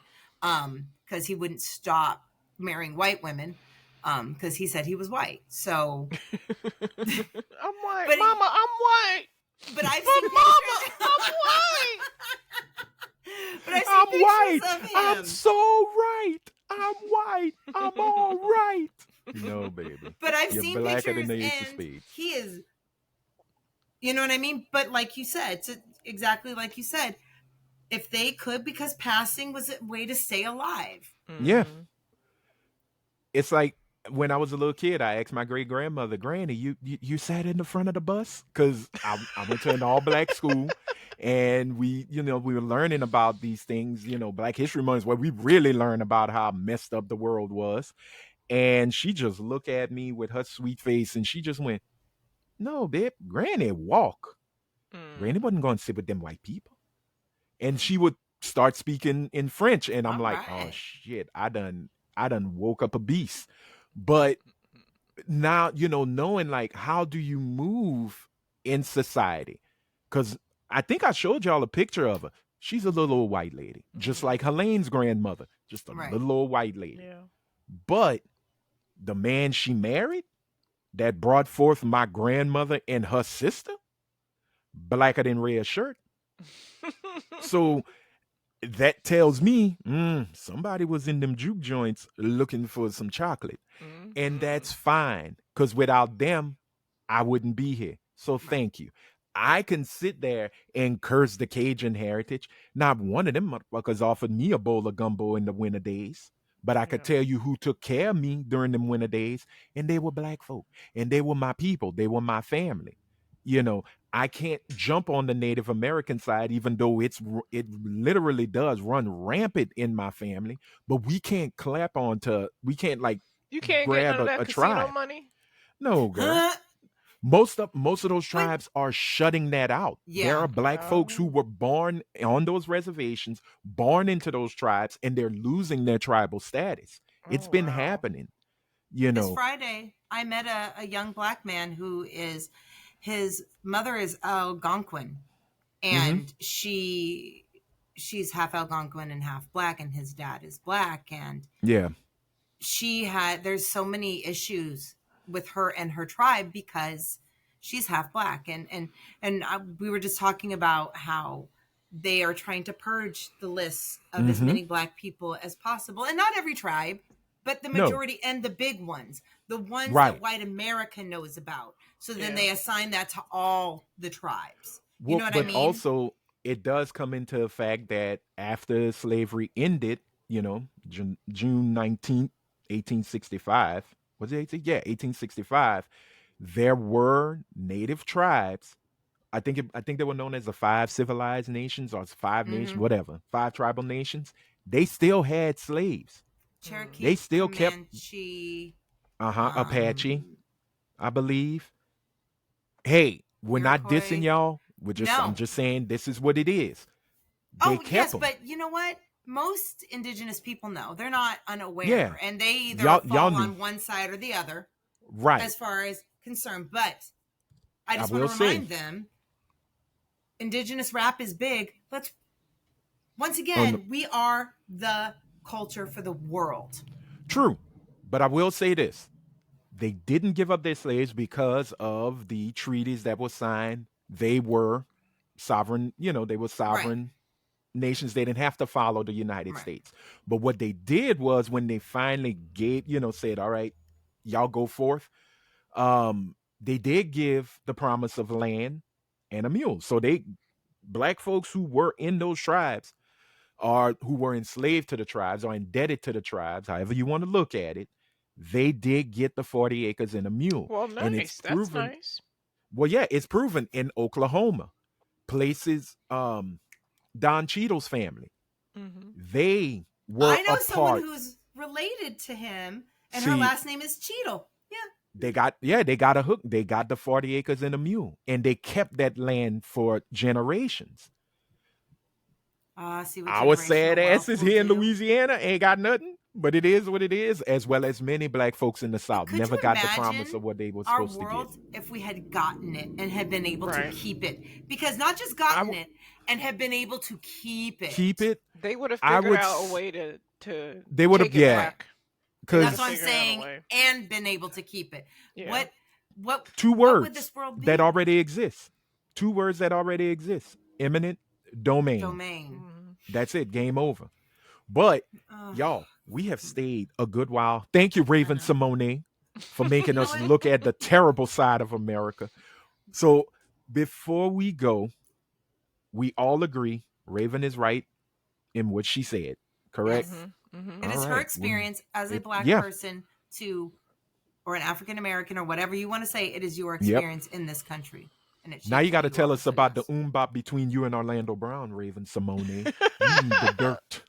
because he wouldn't stop marrying white women because he said he was white. So, I'm white, But- Mama. I'm white. but I've But seen Mama, pictures. I'm white. But I've seen I'm pictures white. of him. I'm so right. I'm white. I'm all right. No, baby. But I've You're seen blacker pictures, than the ace of and spades. he is. You know what I mean? But like you said, exactly like you said, if they could, because passing was a way to stay alive. Yeah. Mhm. It's like when I was a little kid, I asked my great grandmother, Granny, you sat in the front of the bus? Because I went to an all black school, and we were learning about these things. Black History Month is where we really learn about how messed up the world was. And she just looked at me with her sweet face, and she just went, "No, babe, Granny walk. Granny Mm. wasn't going to sit with them white people." And she would start speaking in French, and I'm All like, "Oh right. shit, I done woke up a beast." But now, knowing like how do you move in society? Because I think I showed y'all a picture of her. She's a little old white lady, just like Helene's grandmother, just a Right. little old white lady. Yeah. But the man she married that brought forth my grandmother and her sister, blacker than red shirt. So that tells me somebody was in them juke joints looking for some chocolate. And that's fine, because without them, I wouldn't be here. So thank you. I can sit there and curse the Cajun heritage. Not one of them motherfuckers offered me a bowl of gumbo in the winter days. But I could Yeah. tell you who took care of me during them winter days, and they were black folk. And they were my people. They were my family. I can't jump on the Native American side, even though it literally does run rampant in my family. But we can't we can't like You can't get grab none of that a casino tribe. money. No, girl. Huh? Most of those tribes are shutting that out. There Yeah. are black folks who Oh. were born on those reservations, born into those tribes, and they're losing their tribal status. It's Oh, been wow. happening. This Friday, I met a young black man who his mother is Algonquin, and she's half Algonquin and half black, and his dad is black, and Yeah. there's so many issues with her and her tribe because she's half black, we were just talking about how they are trying to purge the lists of as many black people as possible, and not every tribe, But the No. majority and the big ones, the ones Right. that white America knows about. So then Yeah. they assign that to all the tribes. You Well, know what I but mean? also it does come into the fact that after slavery ended, June 19th, 1865, was it 18? Yeah, 1865, there were native tribes. I think they were known as the five civilized nations or five nations, Mhm. whatever, five tribal nations. They still had slaves. Cherokee, They still kept Comanche, Apache, I believe. Hey, we're not dissing Iroquois. y'all. I'm No. just saying this is what it is. They Oh, kept yes, them. but you know what? Most indigenous people know. They're not unaware. Yeah. And they either Y'all fall knew. on one side or the other Right. as far as concerned. But I I just want will to say. remind them indigenous rap is big. Once Oh, again, no. we are the culture for the world. True. But I will say this. They didn't give up their slaves because of the treaties that were signed. They were sovereign, they were sovereign nations. They didn't have to follow the United Right. States. But what they did was when they finally said, all right, y'all go forth, they did give the promise of land and a mule. So black folks who were in those tribes or who were enslaved to the tribes or indebted to the tribes, however you want to look at it, they did get the 40 acres and a mule. Well, And it's nice. That's proven. nice. Well, yeah, it's proven in Oklahoma. Places, Don Cheadle's family, Mm-hmm. they were I know a someone part. who's related to him, and her See, last name is Cheadle. Yeah. they got a hook. They got the 40 acres and a mule, and they kept that land for generations. See what Our sad generational wealth asses will here in do. Louisiana ain't got nothing, but it is what it is, as well as many black folks in the South Could never you got the imagine promise of what they were our supposed world to if we had gotten it and had been able to Right. keep it? Because not just gotten it and have been able to keep get. it. Keep it. They would have I figured would out s- a way to They would have, take it yeah, back. And because that's what I'm Figure out a saying. way. And been able to keep it. Yeah. What? two What would words this world be? that already exist. Two words that already exist. Eminent domain. Domain. Mhm. That's it. Game over. But Ugh. y'all, we have stayed a good while. Thank you, Raven Symone, for making You know us what? look at the terrible side of America. So before we go, we all agree Raven is right in what she said. Correct? Yes. Mhm. Mhm. It All is her right. experience as a black yeah. person or an African American or whatever you want to say. It is your Yep. experience in this country. And it Now you shapes got to who tell are us as an about the us. umbop between you and Orlando Brown, Raven Symone. The dirt.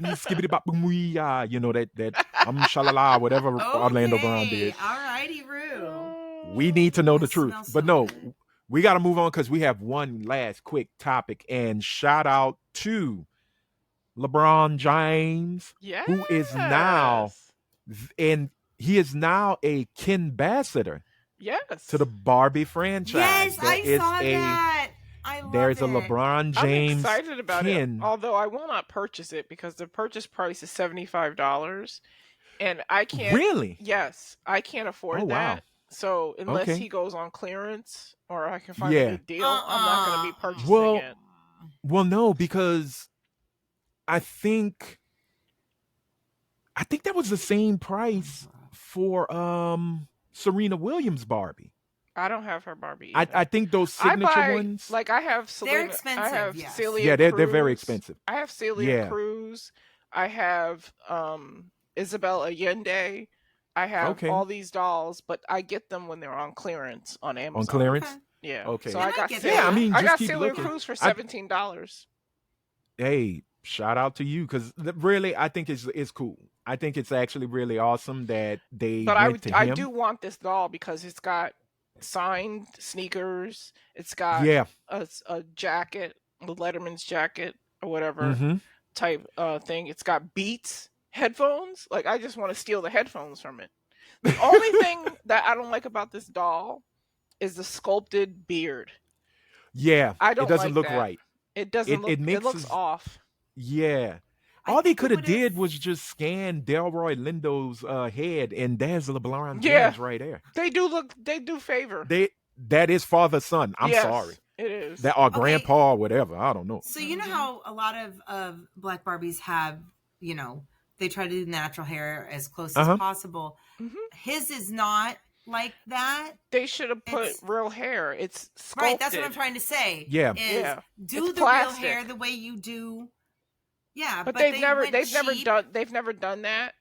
Skibbity bop boom wee, you know that shalala, whatever Orlando Brown did. All righty, Rue. We need to know the That truth. smells But so no, good. we got to move on because we have one last quick topic. And shout out to LeBron James, Yes. who is now, and he is now a Kinbassador Yes. to the Barbie franchise. Yes, There I is saw that. I love There's a it. LeBron I'm James excited about Kin. it. Although I will not purchase it because the purchase price is $75, and I can't. Really? Yes, I can't afford Oh, wow. that. So unless Okay. he goes on clearance or I can find Yeah. a good deal, I'm not going to be purchasing Well, it. Well, no, because I think that was the same price for Serena Williams Barbie. I don't have her Barbie. I think those I signature buy ones. like I have Selena. They're expensive, I have yes. Celia. Yeah, they're very Cruz. expensive. I have Celia Yeah. Cruz. I have Isabel Allende. I have Okay. all these dolls, but I get them when they're on clearance on Amazon. On clearance. Okay. Yeah. Okay. So And I I got get Celia. that. Yeah, I mean, I just got keep Celia looking. Cruz for $17. Hey, shout out to you because really, I think it's cool. I think it's actually really awesome that they But went to I him. do want this doll because it's got signed sneakers. It's got Yeah. a jacket, the Letterman's jacket or whatever Mm-hmm. type thing. It's got Beats headphones. Like I just want to steal the headphones from it. The only thing that I don't like about this doll is the sculpted beard. Yeah. I don't It doesn't like look that. right. It doesn't look. It looks off. Yeah. I All they think it could have would've- did was just scan Delroy Lindo's head, and there's LeBron James Yeah. right there. They do favor. That is father son. I'm Yes, sorry. It is. That or Okay. grandpa or whatever. I don't know. So you know how a lot of Black Barbies have, they try to do natural hair as close Uh-huh. as possible. Mhm. His is not like that. They should have put It's- real hair. It's sculpted. Right, that's what I'm trying to say. Yeah. Is Yeah. do It's the real plastic. hair the way you do. Yeah, But they they've never went cheap. done that.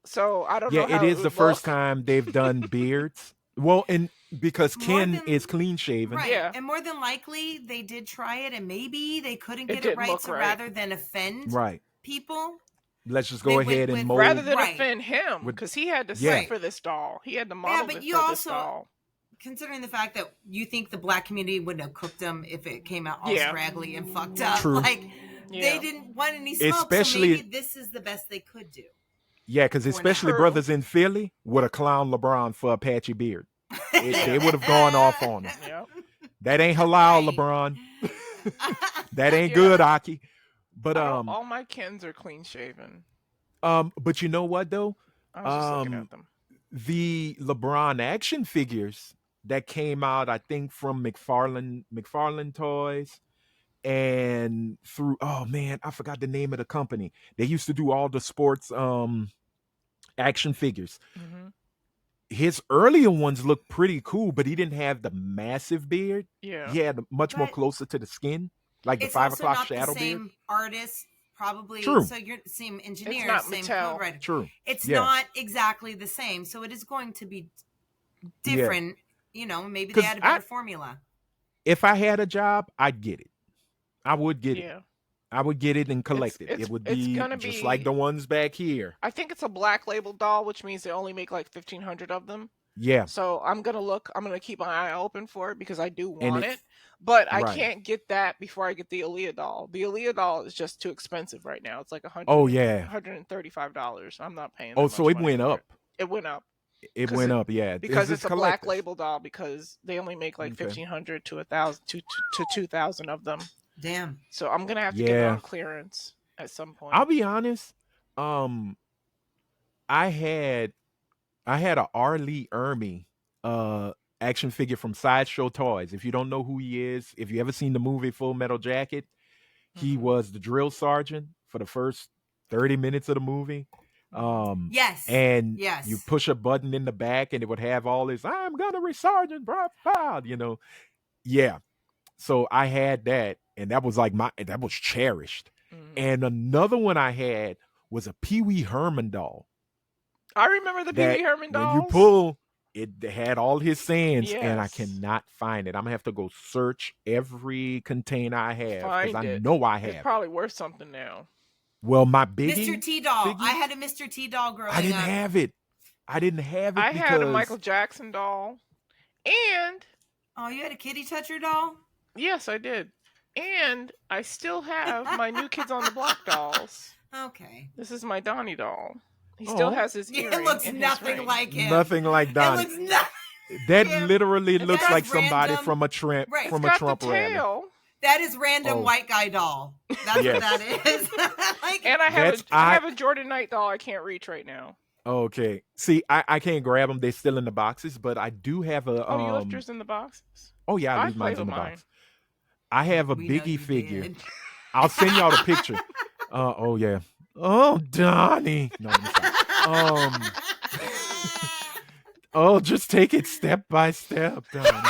So I don't Yeah, know how it is the would first look. time they've done beards. Well, and because More Ken than- is clean shaven. Right. Yeah. And more than likely they did try it and maybe they couldn't It get it didn't right. look So right. rather than offend Right. people, Let's just They go went ahead with- and mold. Rather than Right. offend him, With- because he had to Yeah. sue for this doll. He had to model but it you for this also- doll. considering the fact that you think the black community wouldn't have cooked them if it came out all Yeah. scraggly and fucked up. True. Like Yeah. they didn't want any smoke. Especially- so maybe this is the best they could do. Yeah, because For now. especially True. brothers in Philly would have clowned LeBron for a patchy beard. They would have gone off on him. Yeah. That ain't halal, Right. LeBron. That ain't Yeah. good, Aki. But All my Kens are clean shaven. but you know what though? I was just looking Um, at them. The LeBron action figures that came out, I think, from McFarlane Toys, and through oh man, I forgot the name of the company. They used to do all the sports action figures. Hmm. His earlier ones looked pretty cool, but he didn't have the massive beard. Yeah. He had much more But- closer to the skin, like the It's 5 also o'clock not shadow the beard. same artist, probably. True. So you're the same engineer, not same Mattel. code writer. True. It's Yeah. not exactly the same. So it is going to be different. You know, maybe they 'Cause had a better formula. If I had a job, I'd get it. I would get it. Yeah. I would get it and collect it. it's- It would it's be gonna just be- like the ones back here. I think it's a black label doll, which means they only make like 1,500 of them. Yeah. So I'm gonna keep my eye open for it because I do And want it's- it. But I right. can't get that before I get the Aaliyah doll. The Aaliyah doll is just too expensive right now. It's like Oh yeah. $135. I'm not paying. Oh, that so much it money went for up. It went up It 'Cause went it- up. Yeah. because it's a black collectors. label doll because they only make like Okay. 1,500 to 1,000 to 2,000 of them. Damn. So I'm gonna have to get it Yeah. on clearance at some point. I'll be honest. I had a R. Lee Ermey action figure from Sideshow Toys. If you don't know who he is, if you ever seen the movie Full Metal Jacket, he Mhm. was the drill sergeant for the first 30 minutes of the movie. Yes. And Yes. you push a button in the back and it would have all this, I'm gonna be sergeant, blah, blah, you know. Yeah. So I had that, and that was like that was cherished. Mhm. And another one I had was a Pee Wee Herman doll. I remember the Pee that Wee Herman dolls. When you pull, it had all his sayings, and I Yes. cannot find it. I'm gonna have to go search every container I have because Find I it. know I It's have. probably worth something now. Well, my Mr. biggie, T doll. figure? I had a Mr. T doll growing I didn't up. have it. I didn't have it I because had a Michael Jackson doll, and Oh, you had a kitty toucher doll? yes, I did. And I still have my New Kids on the Block dolls. Okay. This is my Donnie doll. He still Oh. has his It earring. looks and his nothing ring. like him. nothing like It Donnie. looks nothing. That Yeah. literally It's looks got like somebody random- from a Trump Right. from It's a got Trump the rally. tail, That is random Oh. white guy doll. That's Yes. what that is. Like, and I have That's- I have a Jordan Knight doll I can't reach right now. Okay. See, I can't grab them. They're still in the boxes, but I do have a. Oh, you left yours in the boxes? Oh yeah, I I leave play mine in with the mine. box. I have a we know Biggie you figure. did. I'll send y'all the picture. Oh yeah. Oh Donnie. No, let me stop. Oh, just take it step by step, Donnie.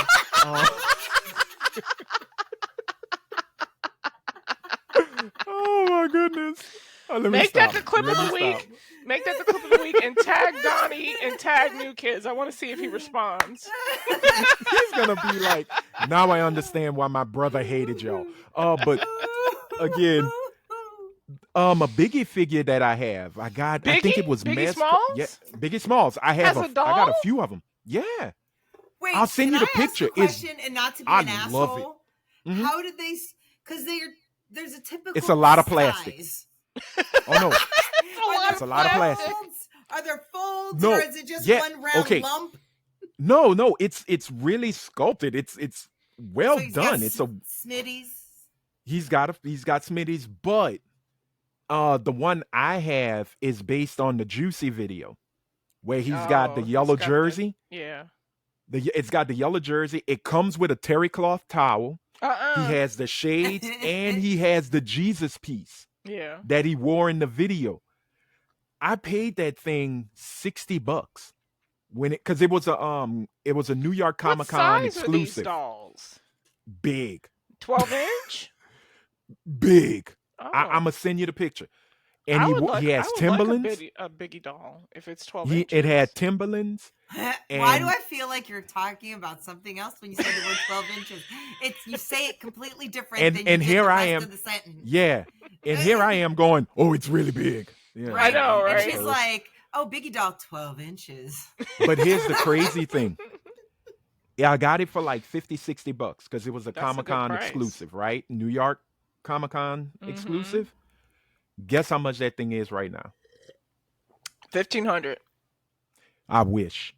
Oh my goodness. Oh, let me Make that stop. the clip Let of the me week. stop. Make that the clip of the week and tag Donnie and tag New Kids. I want to see if he responds. He's gonna be like, now I understand why my brother hated y'all. But again, a Biggie figure that I have, I think Biggie? it was Biggie Mez- Smalls? Yeah, Biggie Smalls. I have As a I got a doll? few of them. Yeah, Wait, I'll send can you the I ask picture. a It's- question and not to be I an love asshole. it. Mhm. How did they? Because there's a typical. It's a lot of plastic. size. Oh no, Are It's a there lot of plastic. folds? Are there folds, No, or is it just yeah, one round okay. lump? no. It's really sculpted. It's well So he's got done. It's a Smitties. he's got Smitty's, but the one I have is based on the Juicy video, where he's got the Oh, yellow he's got the- jersey. Yeah. It's got the yellow jersey. It comes with a terry cloth towel. Uh-uh. He has the shades and he has the Jesus piece Yeah. that he wore in the video. I paid that thing $60 when because it was a New York What Comic Con size are these exclusive. dolls? Big, 12-inch? big. I'm Oh. gonna send you the picture. And he I has would like Timberlands. a Biggie doll if it's 12 It had inches. Timberlands. Why do And I feel like you're talking about something else when you say the word 12 inches? You say it completely different than you and did here the I rest am. of the sentence. Yeah. And here I am going, oh, it's really big. Yeah, Right. I know, And right? she's like, oh, Biggie doll, 12 inches. But here's the crazy thing. Yeah, I got it for like $50, $60 because it was a That's a Comic good Con price. exclusive, right? New York Comic Con Mhm. exclusive. Guess how much that thing is right now? 1,500. I wish.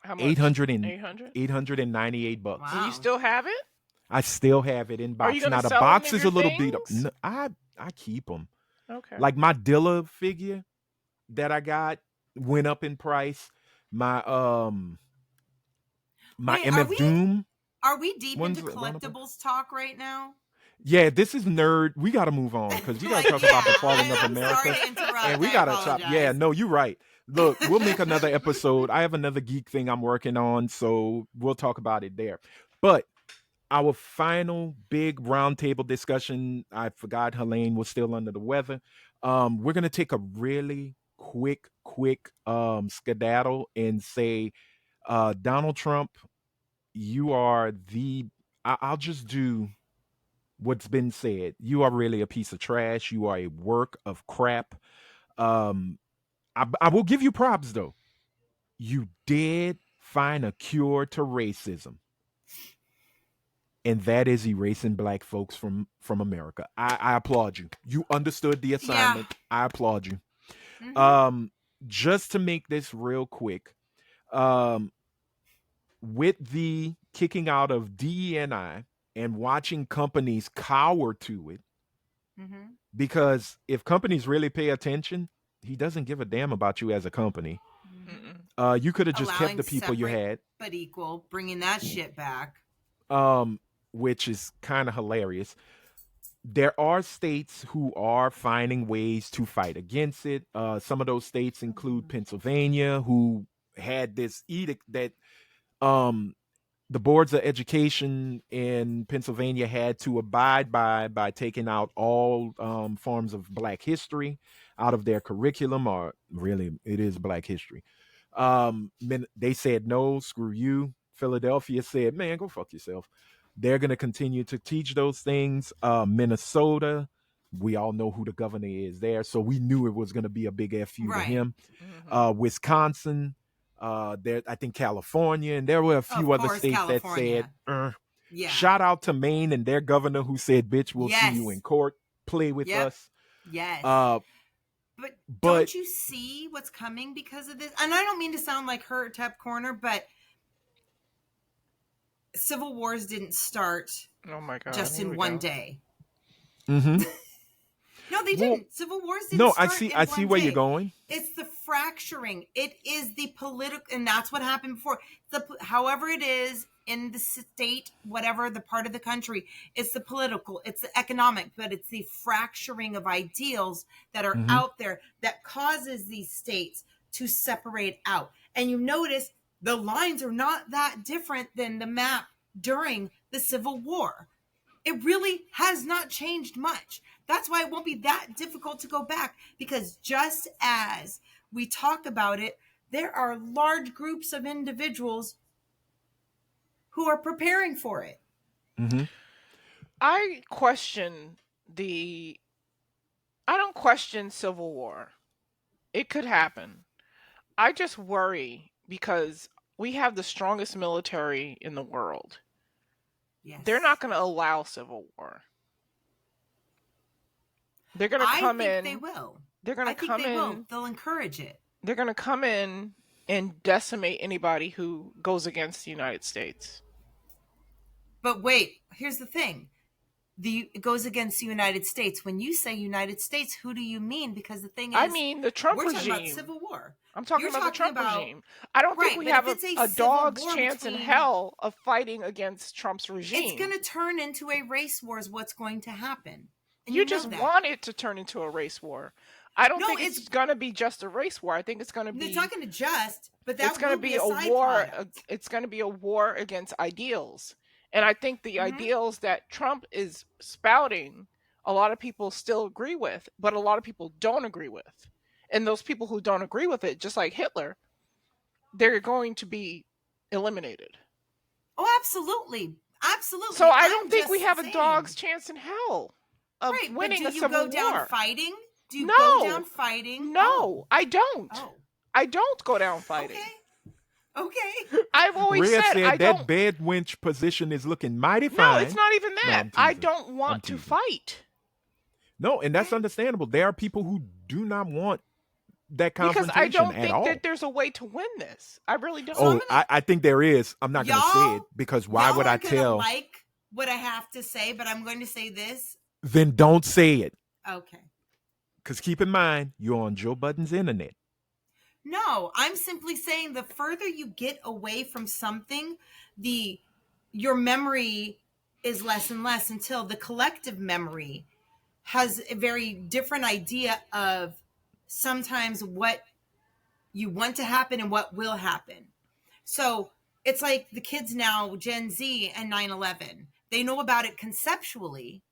How much? 800 800? $898. Wow. And you still have it? I still have it in Are box. you gonna Now the sell box any of is your a little beat up. things? No, I keep them. Okay. Like my Dilla figure that I got went up in price. My Wait, MF Doom. Are we deep One's into around about- collectibles talk right now? Yeah, this is nerd. We got to move on because you got to talk about the falling of I'm America. sorry to interrupt. And we I got to chop. apologize. Yeah, no, you're right. Look, we'll make another episode. I have another geek thing I'm working on, so we'll talk about it there. But our final big roundtable discussion, I forgot Helene was still under the weather. We're gonna take a really quick skedaddle and say, Donald Trump, you are the. I'll just do what's been said. You are really a piece of trash. You are a work of crap. Um, I will give you props though. You did find a cure to racism, and that is erasing black folks from America. I applaud you. You understood the assignment. Yeah. I applaud you. Mm-hmm. Just to make this real quick, with the kicking out of DEI and watching companies cower to it, because if companies really pay attention, he doesn't give a damn about you as a company. You could have just kept the people you had, but equal, bringing that shit back. Which is kind of hilarious. There are states who are finding ways to fight against it. Some of those states include Pennsylvania, who had this edict that the boards of education in Pennsylvania had to abide by taking out all forms of Black history out of their curriculum, or really, it is Black history. They said, no, screw you. Philadelphia said, man, go fuck yourself. They're going to continue to teach those things. Minnesota, we all know who the governor is there, so we knew it was going to be a big FU to him. Wisconsin, I think California, and there were a few other states California. That said, shout out to Maine and their governor who said, bitch, we'll see you in court. Play with us. Yes. But don't you see what's coming because of this? And I don't mean to sound like her Tep Corner, but civil wars didn't start just in one day. Mm-hmm. No, they didn't. Civil wars didn't start in one day. I see where you're going. It's the fracturing. It is the political, and that's what happened before. However it is in the state, whatever the part of the country, it's the political, it's the economic, but it's the fracturing of ideals that are out there that causes these states to separate out. And you notice the lines are not that different than the map during the Civil War. It really has not changed much. That's why it won't be that difficult to go back, because just as we talk about it, there are large groups of individuals who are preparing for it. Mm-hmm. I don't question Civil War. It could happen. I just worry because we have the strongest military in the world. Yes. They're not going to allow Civil War. They're going to come in. I think they will. They're going to come in. They'll encourage it. They're going to come in and decimate anybody who goes against the United States. But wait, here's the thing. It goes against the United States. When you say United States, who do you mean? Because the thing is, I mean the Trump regime. We're talking about Civil War. I'm talking about the Trump regime. I don't think we have a dog's chance in hell of fighting against Trump's regime. It's going to turn into a race war is what's going to happen. And you just want it to turn into a race war. I don't No, think it's going to be just a race war. I think it's going to be. It's not going to just, but that it's going will to be be a side war. product. It's going to be a war against ideals, and I think the ideals that Trump is spouting, a lot of people still agree with, but a lot of people don't agree with. And those people who don't agree with it, just like Hitler, they're going to be eliminated. Oh, absolutely. Absolutely. So I I'm don't think we just have a saying. dog's chance in hell of Right, but winning do a you civil go down war. fighting? Do you No. go down fighting? No, I don't. Oh. I don't go down fighting. Okay. I've always Rhea said I that don't. bed wench position is looking mighty No, fine. it's not even No, that. I'm I teasing. don't I'm want to teasing. fight. No, and that's understandable. There are people who do not want that confrontation Because I don't at think all. that there's a way to win this. I really don't. So Oh, I think there is. I'm not going to say it Y'all- because why Y'all would I aren't gonna tell? like what I have to say, but I'm going to say this. Then don't say it. Okay. Because keep in mind, you're on Joe Budden's internet. No, I'm simply saying the further you get away from something, your memory is less and less until the collective memory has a very different idea of sometimes what you want to happen and what will happen. So it's like the kids now, Gen Z and 9/11. They know about it conceptually.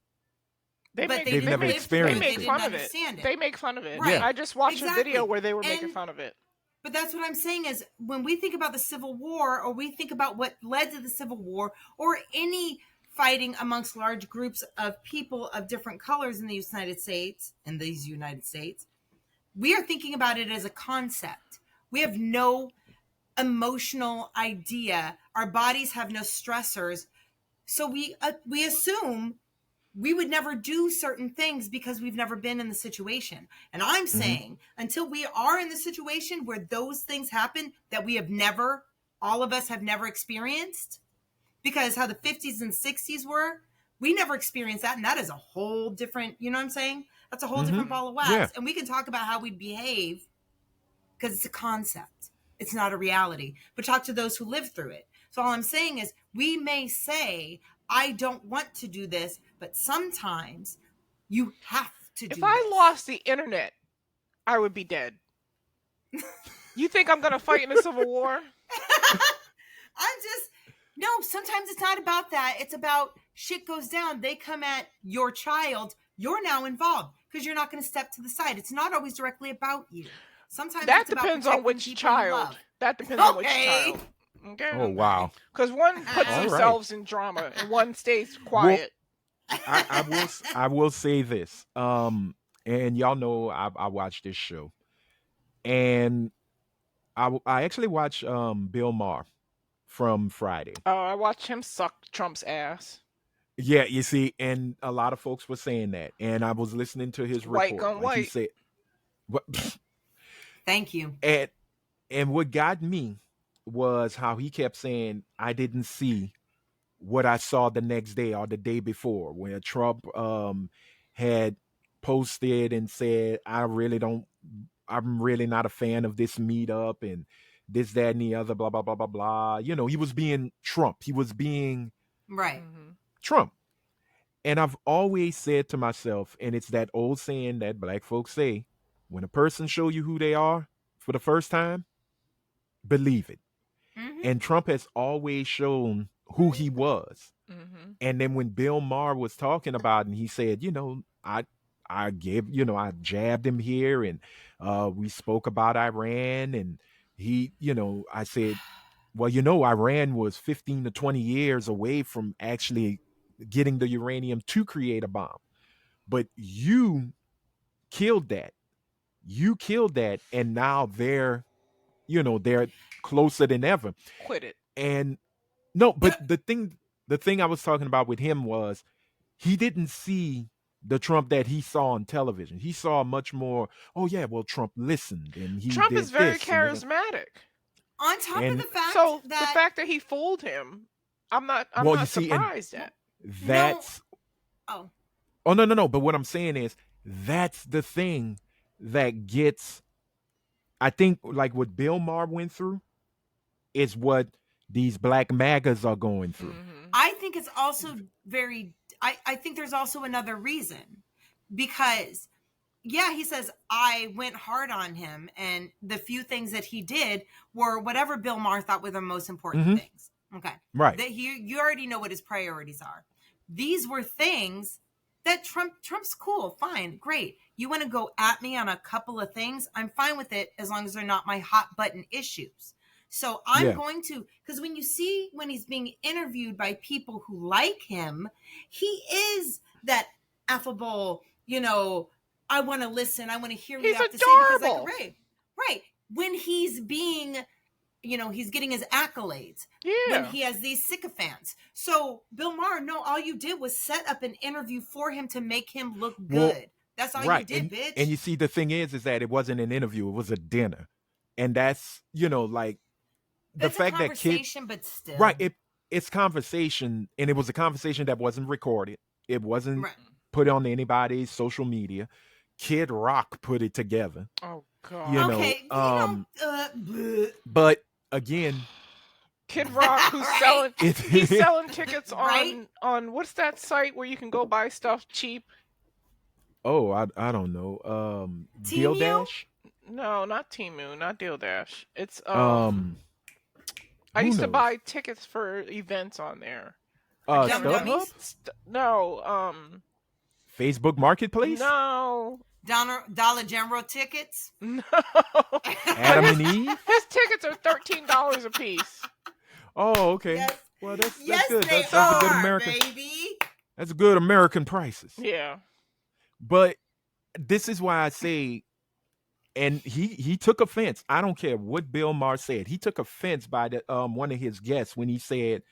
They've didn't never live through experienced it. They They make didn't fun of it. understand it. They make fun of it. Right. I just watched a video Exactly. where they were making And- fun of it. But that's what I'm saying is when we think about the Civil War or we think about what led to the Civil War or any fighting amongst large groups of people of different colors in the United States, we are thinking about it as a concept. We have no emotional idea. Our bodies have no stressors. So we assume we would never do certain things because we've never been in the situation. And I'm saying until we are in the situation where those things happen that we have never, all of us have never experienced, because how the 50s and 60s were, we never experienced that. And that is a whole different, you know what I'm saying? That's a whole different ball of wax. Yeah. And we can talk about how we'd behave because it's a concept. It's not a reality. But talk to those who live through it. So all I'm saying is we may say, I don't want to do this, but sometimes you have to do If I this. lost the internet, I would be dead. You think I'm going to fight in a civil war? No, sometimes it's not about that. It's about shit goes down. They come at your child. You're now involved because you're not going to step to the side. It's not always directly about you. Sometimes That it's about depends on protecting which people you child. love. That depends on which Okay. child. Okay. Oh, wow. Because one puts All right. themselves in drama and one stays quiet. I will say this. And y'all know I watched this show. And I actually watched Bill Maher from Friday. Oh, I watched him suck Trump's ass. Yeah, you see, and a lot of folks were saying that. And I was listening to his White report. gun Like he white. said, what Thank you. and what got me was how he kept saying, I didn't see what I saw the next day or the day before, where Trump had posted and said, I'm really not a fan of this meetup and this, that, and the other, blah, blah, blah, blah, blah. You know, he was being Trump. He was being Right. Trump. And I've always said to myself, and it's that old saying that black folks say, when a person show you who they are for the first time, believe it. Mhm. And Trump has always shown who he was. Mm-hmm. And then when Bill Maher was talking about it, and he said, I jabbed him here and we spoke about Iran and he, I said, well, Iran was 15 to 20 years away from actually getting the uranium to create a bomb. But you killed that. And now they're closer than ever. Quit it. And no, but the thing I was talking about with him was he didn't see the Trump that he saw on television. He saw much more, oh yeah, well, Trump listened and he Trump did is very this and charismatic. On top of And- the fact So that the fact that he fooled him, I'm not Well, you see, and- surprised at. that's oh, oh no. But what I'm saying is that's the thing that gets, I think, like what Bill Maher went through is what these black MAGAs are going through. Mhm. I think it's also I think there's also another reason because Yeah, he says, I went hard on him, and the few things that he did were whatever Bill Maher thought were the most important Mhm. things. Okay. Right. That you already know what his priorities are. These were things that Trump's cool, fine, great. You want to go at me on a couple of things? I'm fine with it as long as they're not my hot button issues. So I'm Yeah. going to, because when he's being interviewed by people who like him, he is that affable, I want to listen. I want to hear what you He's have to say because, adorable. right. When he's being, he's getting his accolades. When Yeah. he has these sycophants. So Bill Maher, no, all you did was set up an interview for him to make him look good. Well, That's all you right. did, bitch. And you see, the thing is that it wasn't an interview; it was a dinner, and that's like the That's a fact that Kid, conversation, but still, right? It's conversation, and it was a conversation that wasn't recorded. It wasn't right. put on anybody's social media. Kid Rock put it together. Oh You God. know, Okay, bleh. but again, Kid Rock, who's Right. he's selling tickets Right. on what's that site where you can go buy stuff cheap? oh, I don't know. Deal Temu? Dash. No, not Temu, not Deal Dash. It's Um, I who used to knows? buy tickets for events on there. I can't Dum remember. Dummies? No, Facebook Marketplace. no, Dollar General tickets? no. Adam and Eve. His tickets are $13 a piece. Oh, okay. Yes. Well, that's Yes, good. they That's a good are, American. baby. That's good American prices. Yeah. But this is why I say, and he took offense. I don't care what Bill Maher said. He took offense by the one of his guests when he said,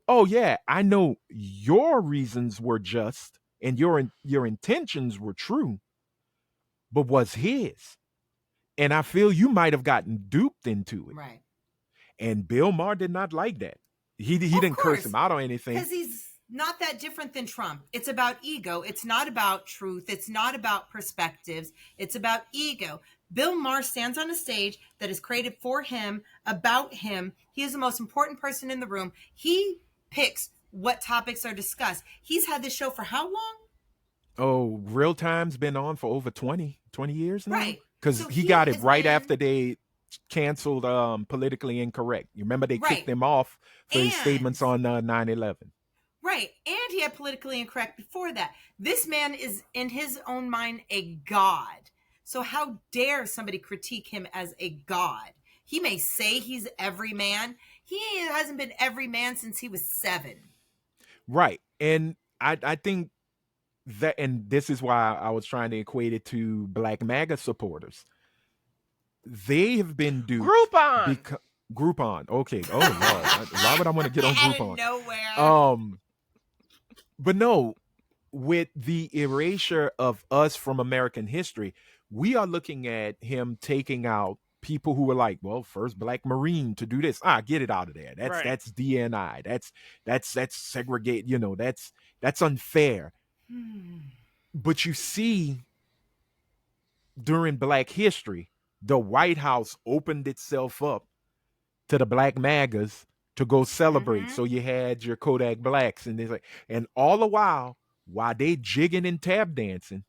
"Oh yeah, I know your reasons were just and your intentions were true, but was his. And I feel you might have gotten duped into it." Right. And Bill Maher did not like that. He didn't curse course. him out or anything. Because he's not that different than Trump. It's about ego. It's not about truth. It's not about perspectives. It's about ego. Bill Maher stands on a stage that is created for him, about him. He is the most important person in the room. He picks what topics are discussed. He's had this show for how long? Oh, Real Time's been on for over 20 years now. Right. Because So he he got it has right been- after they canceled Politically Incorrect. You remember they Right. kicked him off for his And- statements on 9/11. Right. And he had politically incorrect before that. This man is, in his own mind, a god. So how dare somebody critique him as a god? He may say he's every man. He hasn't been every man since he was 7. Right. And I think that, and this is why I was trying to equate it to Black MAGA supporters. They have been duped. Groupon. Groupon. Okay. Oh Lord. Why would I want to get on Out of Groupon? nowhere. But no, with the erasure of us from American history, we are looking at him taking out people who were like, well, first Black Marine to do this. Get it out of there. Right. That's DNI. That's segregate. That's unfair. But you see, during Black history, the White House opened itself up to the Black MAGAs to go celebrate. Mhm. So you had your Kodak Blacks and all the while they jigging and tap dancing,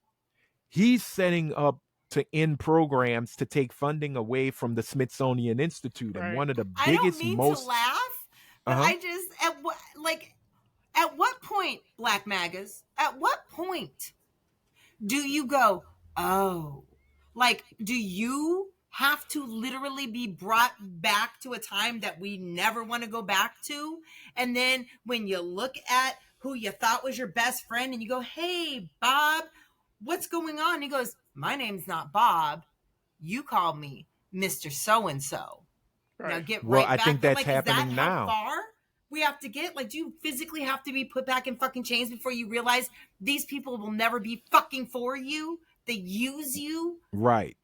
he's setting up to end programs to take funding away from the Smithsonian Institute. Right. And one of the I don't biggest, mean most to laugh, but Uh-huh. I just, at what point, Black MAGAs, at what point do you go, oh, like, do you have to literally be brought back to a time that we never want to go back to? And then when you look at who you thought was your best friend and you go, hey, Bob, what's going on? And he goes, my name's not Bob. You call me Mr. So-and-so. Right. Now get Well, right I back. think that's Is that happening now. How far we have to get? Like, do you physically have to be put back in fucking chains before you realize these people will never be fucking for you? They use you. Right.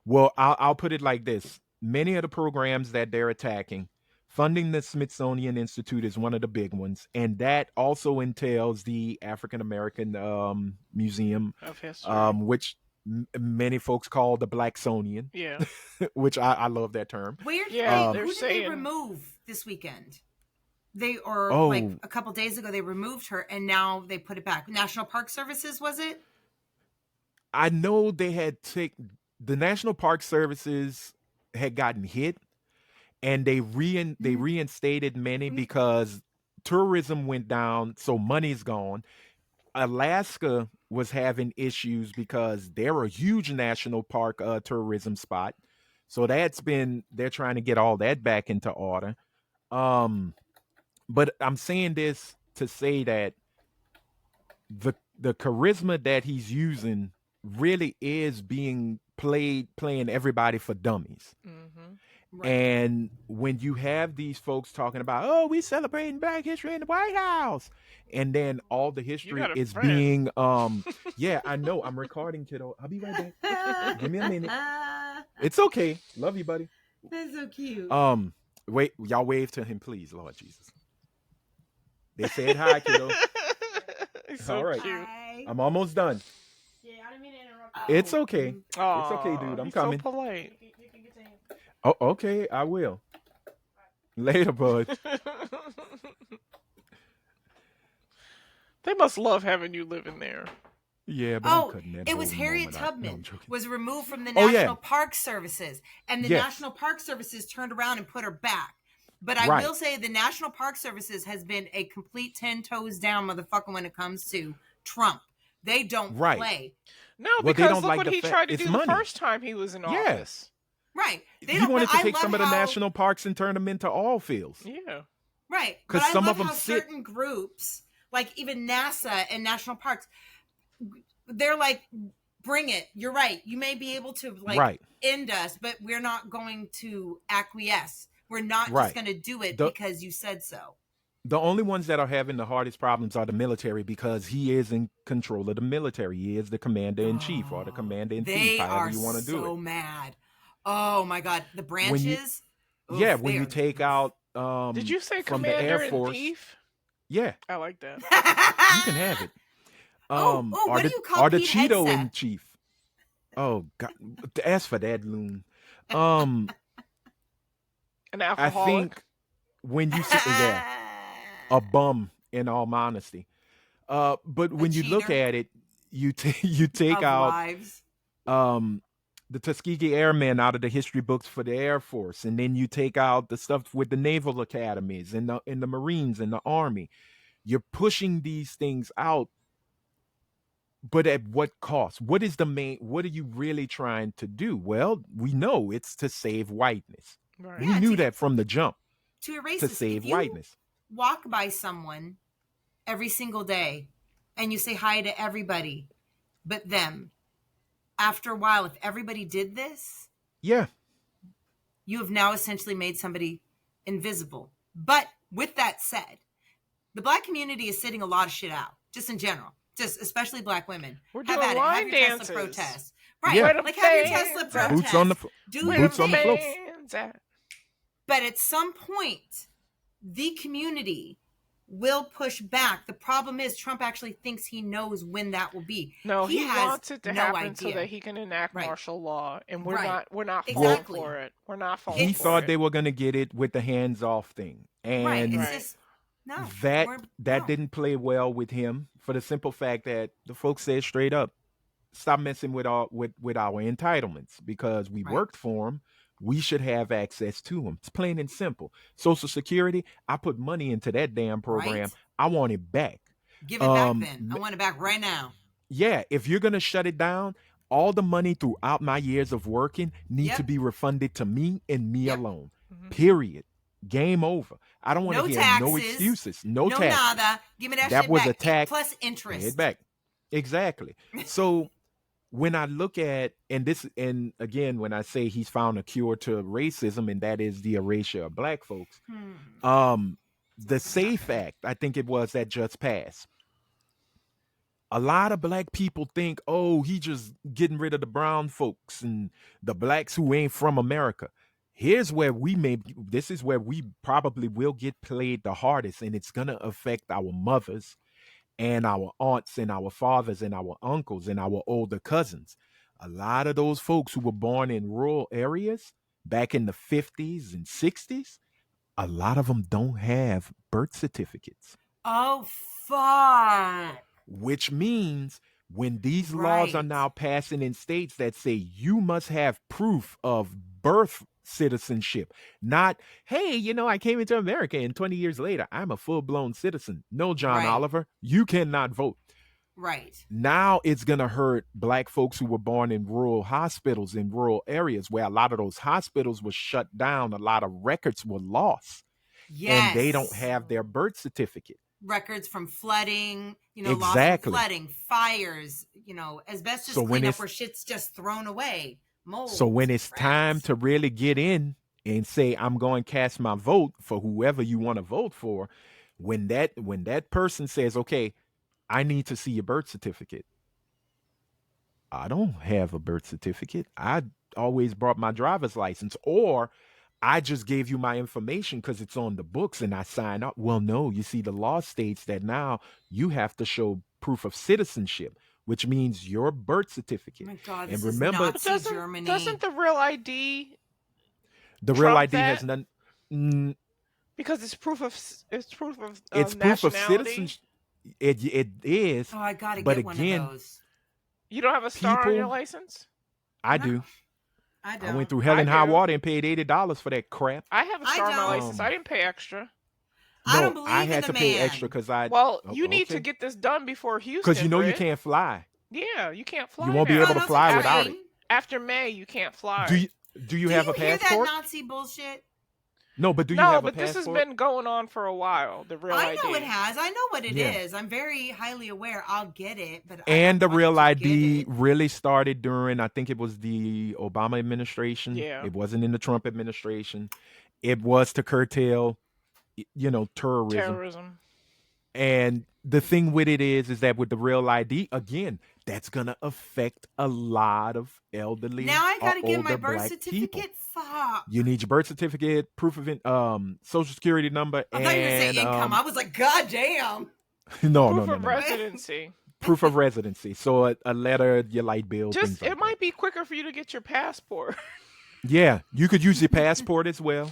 Well, I'll put it like this. Many of the programs that they're attacking, funding the Smithsonian Institute is one of the big ones. And that also entails the African American Museum, Of history. which many folks call the Blacksonian, Yeah. which I love that term. Weird. Yeah, Who they're did they saying- remove this weekend? Like Oh. a couple days ago, they removed her, and now they put it back. National Park Services, was it? I know they had the National Park Services had gotten hit, and they reinstated many because tourism went down, so money's gone. Alaska was having issues because they're a huge national park tourism spot. So they're trying to get all that back into order. Um, but I'm saying this to say that the charisma that he's using really is being playing everybody for dummies. Mm-hmm. Right. And when you have these folks talking about, oh, we celebrating Black history in the White House, and then all the You history got a is friend. being, yeah, I know, I'm recording, kiddo. I'll be right back. Give me a minute. It's okay. Love you, buddy. That's so cute. Wait, y'all wave to him, please, Lord Jesus. They said hi, kiddo. He's so All right. cute. Hi. I'm almost done. Yeah, I didn't mean to interrupt. It's okay. Aw, okay, dude, I'm he's coming. So polite. You can get to him. Oh, okay, I will. Later, bud. They must love having you living there. Yeah, but I'm Oh, cutting that it was golden Harriet moment out. No, I'm Tubman joking. was removed from the Oh, yeah. National Park Services, and the Yes. National Park Services turned around and put her back. But I Right. will say the National Park Services has been a complete 10 toes down motherfucker when it comes to Trump. They don't Right. play. No, Well, they because don't look like what the he fact- tried to it's do money. the first time he was in Yeah. office. Right. They He don't, wanted but to I take love some of the how- national parks and turn them into all fields. Yeah. Right. 'Cause But I some love of 'em how sit- certain groups, like even NASA and national parks, they're like, bring it. You're right. You may be able to like Right. end us, but we're not going to acquiesce. We're not Right. just going to do it The- because you said so. The only ones that are having the hardest problems are the military because he is in control of the military. He is the commander in chief or the commander in They chief, however are you want to do so it. mad. Oh my God. The branches. Oof, Yeah, when they you are- take out Did you say from the commander Air in Force, chief? yeah, I like that. you can have it. Oh, or what the, do you call or the Pete Cheeto Hegseth? in chief. Oh God, as for that loon, um, An I alcoholic. think when you say a bum, in all honesty, but when you look cheater. at it, you take Of out lives. the Tuskegee Airmen out of the history books for the Air Force, and then you take out the stuff with the naval academies and the Marines and the Army. You're pushing these things out, but at what cost? What are you really trying to do? Well, we know it's to save whiteness. Right. We Yeah, knew to- that from the jump, To erase to this. save If you whiteness. walk by someone every single day and you say hi to everybody but them, after a while, if everybody did this, Yeah, you have now essentially made somebody invisible. But with that said, the black community is sitting a lot of shit out, just in general, just especially black women. We're Have doing at it. line Have your dances. Tesla protest. Right. Yeah. Like have your Tesla Boots protest. boots on the Do Where your boots on the thing. floor. fans at? But at some point, the community will push back. The problem is Trump actually thinks he knows when that will be. No, he has wants it to no happen so idea. that he can enact Right. martial law, and we're Right. not Exactly. falling for it. We're not falling He for thought it. they were going to get it with the hands-off thing, Right. and It's Right. just no. that we're- that no. didn't play well with him for the simple fact that the folks said straight up, stop messing with our entitlements because we Right. worked for them. We should have access to them. It's plain and simple. Social Security, I put money into that damn program. Right. I want it back. Give it back Um, then. I want it back right now. Yeah, if you're gonna shut it down, all the money throughout my years of working need Yep. to be refunded to me and me Yep. alone. Mhm. Period. Game over. I don't want to No hear no taxes. excuses. No No taxes. nada. Give me that, That shit was back. a tax. Plus Pay interest. it back. Exactly. So when I look at and again when I say he's found a cure to racism and that is the erasure of black folks, the SAFE Act, I think it was that just passed. A lot of black people think, oh, he just getting rid of the brown folks and the blacks who ain't from America. This is where we probably will get played the hardest, and it's gonna affect our mothers and our aunts and our fathers and our uncles and our older cousins. A lot of those folks who were born in rural areas back in the 50s and 60s, a lot of them don't have birth certificates, Oh fuck. which means When these laws are Right. now passing in states that say you must have proof of birth citizenship, not, hey, I came into America and 20 years later, I'm a full blown citizen. No, John Right. Oliver, you cannot vote. Right. Now it's going to hurt black folks who were born in rural hospitals in rural areas where a lot of those hospitals were shut down. A lot of records were lost and they don't Yes. have their birth certificate. Records from flooding, loss from Exactly. flooding, fires, asbestos So when cleanup it's where shit's just thrown away. Mold. so when it's time rats. to really get in and say I'm going to cast my vote for whoever you want to vote for, when that person says, "Okay, I need to see your birth certificate." I don't have a birth certificate. I always brought my driver's license, or I just gave you my information because it's on the books and I sign up. Well, no, you see, the law states that now you have to show proof of citizenship, which means your birth Oh certificate. my God, And this is remember, But Nazi Germany. doesn't the real ID the real trump ID has that? none. mm, Because it's proof of It's proof of nationality. citizenship. It is, Oh, I gotta but get one again, of those. You don't have a star on your people. license? I No, do. I I don't. went through hell I and high do. water and paid $80 for that crap. I have a I star on my don't. license. I didn't pay extra. I don't No, I believe in had the to pay extra man. because I. Well, Oh, you need to okay. get this done before Because Houston, you Britt. can't fly. Yeah, you can't You fly won't be now. able to no fly without flying. it. After May, you can't fly. Do you Do have you a hear that passport? Nazi bullshit? No, but do you No, have a but this has passport? been going on for a while. The real I ID. know it has. I know what it Yeah. is. I'm very highly aware. I'll get it, but I And the don't want real to ID get it. really started during, I think it was the Obama administration. Yeah. It wasn't in the Trump administration. It was to curtail, terrorism. Terrorism. And the thing with it is that with the real ID, again, that's gonna affect a lot of elderly Now I or gotta get my older birth black people. certificate. Fuck. You need your birth certificate, proof of social security number, I thought you were gonna say and income. I was like, God damn. no, Proof no, of no. residency. Proof of residency. So a letter, your light bill, Just things like it might be quicker for you to get your passport. that. Yeah, you could use your passport as well.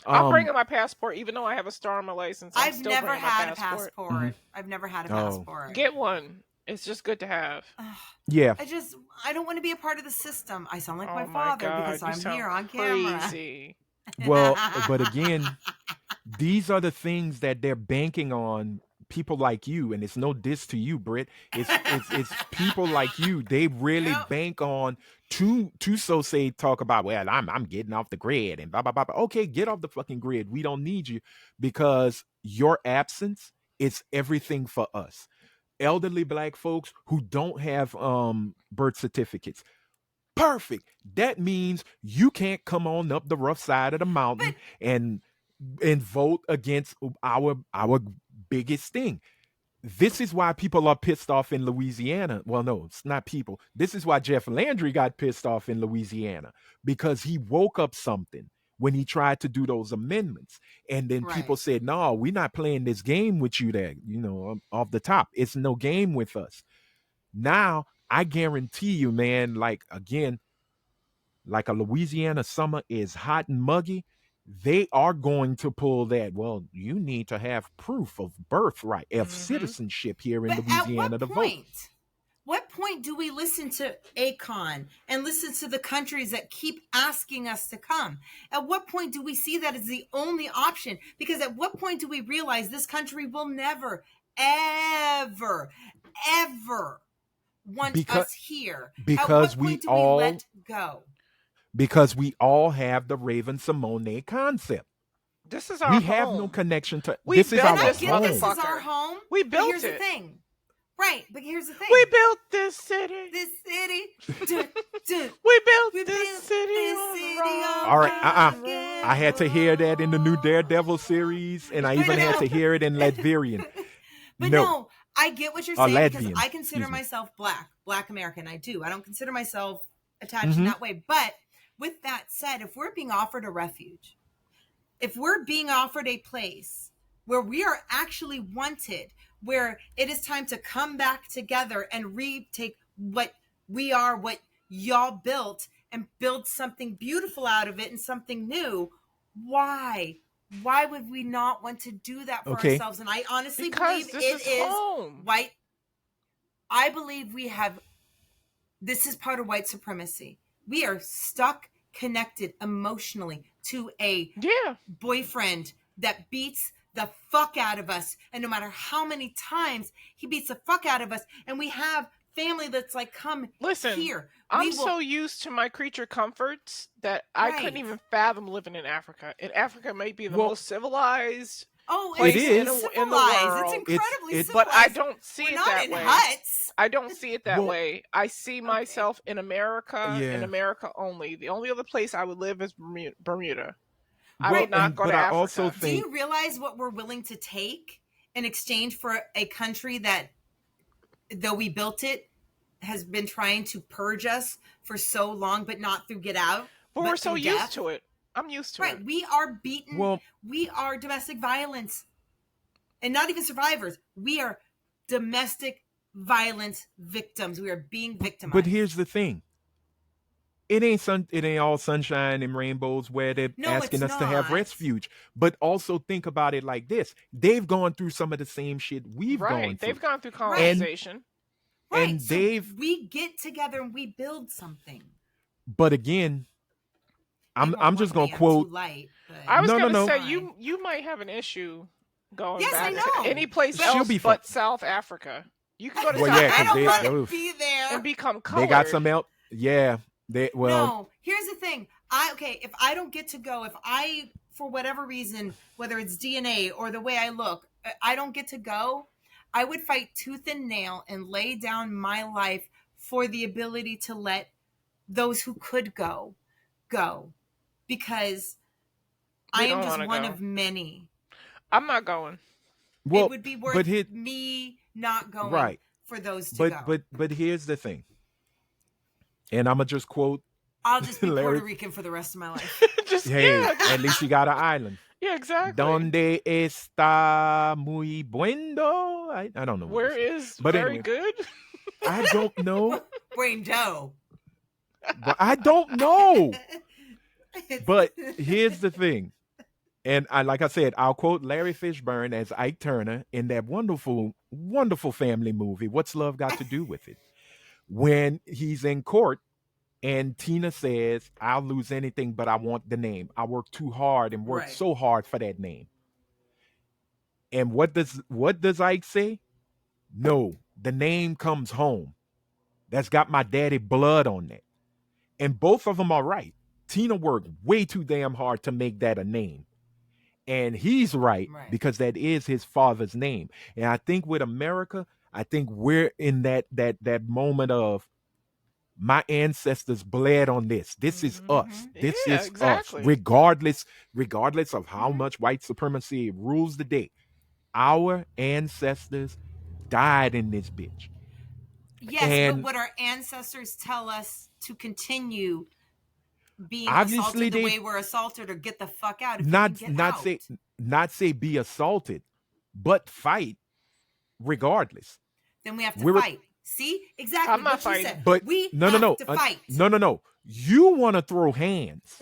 I'm bringing my passport, even though I have a star on my license. I'm I've still never bringing my had a passport. passport. I've never had a Oh. passport. Get one. It's just good to have. Ugh, Yeah, I don't want to be a part of the system. I sound like Oh my my father God, because you I'm sound here on camera. crazy. well, but again, these are the things that they're banking on people like you, and it's no diss to you, Britt. It's people like you. They really Yep. bank on to so say talk about, well, I'm getting off the grid and blah blah blah. Blah. Okay, get off the fucking grid. We don't need you because your absence is everything for us. Elderly black folks who don't have birth certificates. Perfect. That means you can't come on up the rough side of the mountain and vote against our biggest thing. This is why people are pissed off in Louisiana. Well, no, it's not people. This is why Jeff Landry got pissed off in Louisiana because he woke up something when he tried to do those amendments. And then people Right. said, no, we're not playing this game with you there, off the top. It's no game with us. Now, I guarantee you, man, like again, like a Louisiana summer is hot and muggy, they are going to pull that. Well, you need to have proof of birthright, of Mhm. citizenship here in But Louisiana at to what vote. point? What point do we listen to ACON and listen to the countries that keep asking us to come? At what point do we see that as the only option? Because at what point do we realize this country will never, ever, ever want Because- us here? because at what we point do all- we let go? Because we all have the Raven Symone concept. This is our We home. have no connection to We this is built our And I this get this home. is our home. We but built here's it. the thing. Right, but here's the thing. We built this city. this city. Dun, dun. We built We this built city this on the city rock. on All right, rock I had to hear that in the new Daredevil series, and I even had to hear it in Latvian. But No. no, I get what you're Or saying because Latvian, I consider excuse me. myself black American. I do. I don't consider myself attached Mhm. in that way. But with that said, if we're being offered a refuge, if we're being offered a place where we are actually wanted, where it is time to come back together and retake what we are, what y'all built, and build something beautiful out of it and something new, why would we not want to do that for Okay. ourselves? And I honestly Because believe this it is is home. white I believe this is part of white supremacy. We are stuck, connected emotionally to a Yeah. boyfriend that beats the fuck out of us. And no matter how many times he beats the fuck out of us, and we have family that's like, come Listen, here. I'm so used to my creature comforts that I couldn't Right. even fathom living in Africa. And Africa may be the Well, most civilized Oh, place It it's is. in the civilized. It's world. incredibly It's- civilized. But I don't see We're it not that in way. huts. I don't see it that Well, way. I see myself in America, Yeah. in America only. The only other place I would live is Bermuda. I Well, would not go but to I Africa. also Do think you realize what we're willing to take in exchange for a country that, though we built it, has been trying to purge us for so long, but not through get out? But we're so through used death? to it. I'm used to Right. it. We are beaten. Well- we are domestic violence. And not even survivors. We are domestic violence victims. We are being victimized. But here's the thing. It ain't all sunshine and rainbows where they're No, asking it's us to have not. refuge. But also think about it like this. They've gone through some of the same shit we've gone Right. through. They've gone through colonization. Right, and so they've- we get together and we build something. But again, They won't I'm just want gonna me, I'm quote too light, but- I was No, going to no. say Fine. you might have an issue going Yes, I back to know. any place She'll else be but fine. South Africa. You can go to Well, South yeah, 'cause I don't they- Africa want oof. to be there. and become colored. they got some else. Yeah. No, here's the thing. If I don't get to go, if I, for whatever reason, whether it's DNA or the way I look, I don't get to go, I would fight tooth and nail and lay down my life for the ability to let those who could go, because We I am don't just wanna one go. of many. I'm not going. well, It would be worth but here- me not going Right. for those to go. but here's the thing. And I'm gonna just quote, I'll just be Larry- Puerto Rican for the rest of my life. Just hey, yeah, at least you got an island. yeah, exactly. Donde está muy bueno? I don't know. what Where it is But very anyway. good? I don't know. Brain Joe. But I don't know. But here's the thing. And like I said, I'll quote Larry Fishburne as Ike Turner in that wonderful, wonderful family movie, What's Love Got to Do with It? When he's in court and Tina says, I'll lose anything, but I want the name. I worked too hard and worked Right. so hard for that name. And what does Ike say? No, the name comes home. That's got my daddy blood on that. And both of them are right. Tina worked way too damn hard to make that a name. And he's right, Right. because that is his father's name. And I think with America, I think we're in that moment of my ancestors bled on this. This is us. This Yeah, is exactly. us. Regardless of how Mhm. much white supremacy rules the day. Our ancestors died in this bitch. Yes, And- but would our ancestors tell us to continue being Obviously assaulted the they- way we're assaulted, or get the fuck out? If you Not can get not out? say be assaulted, but fight regardless. Then we have to we were- fight. See, exactly. I'm not what you fighting. said. But we no, have no, to fight. no. You want to throw hands.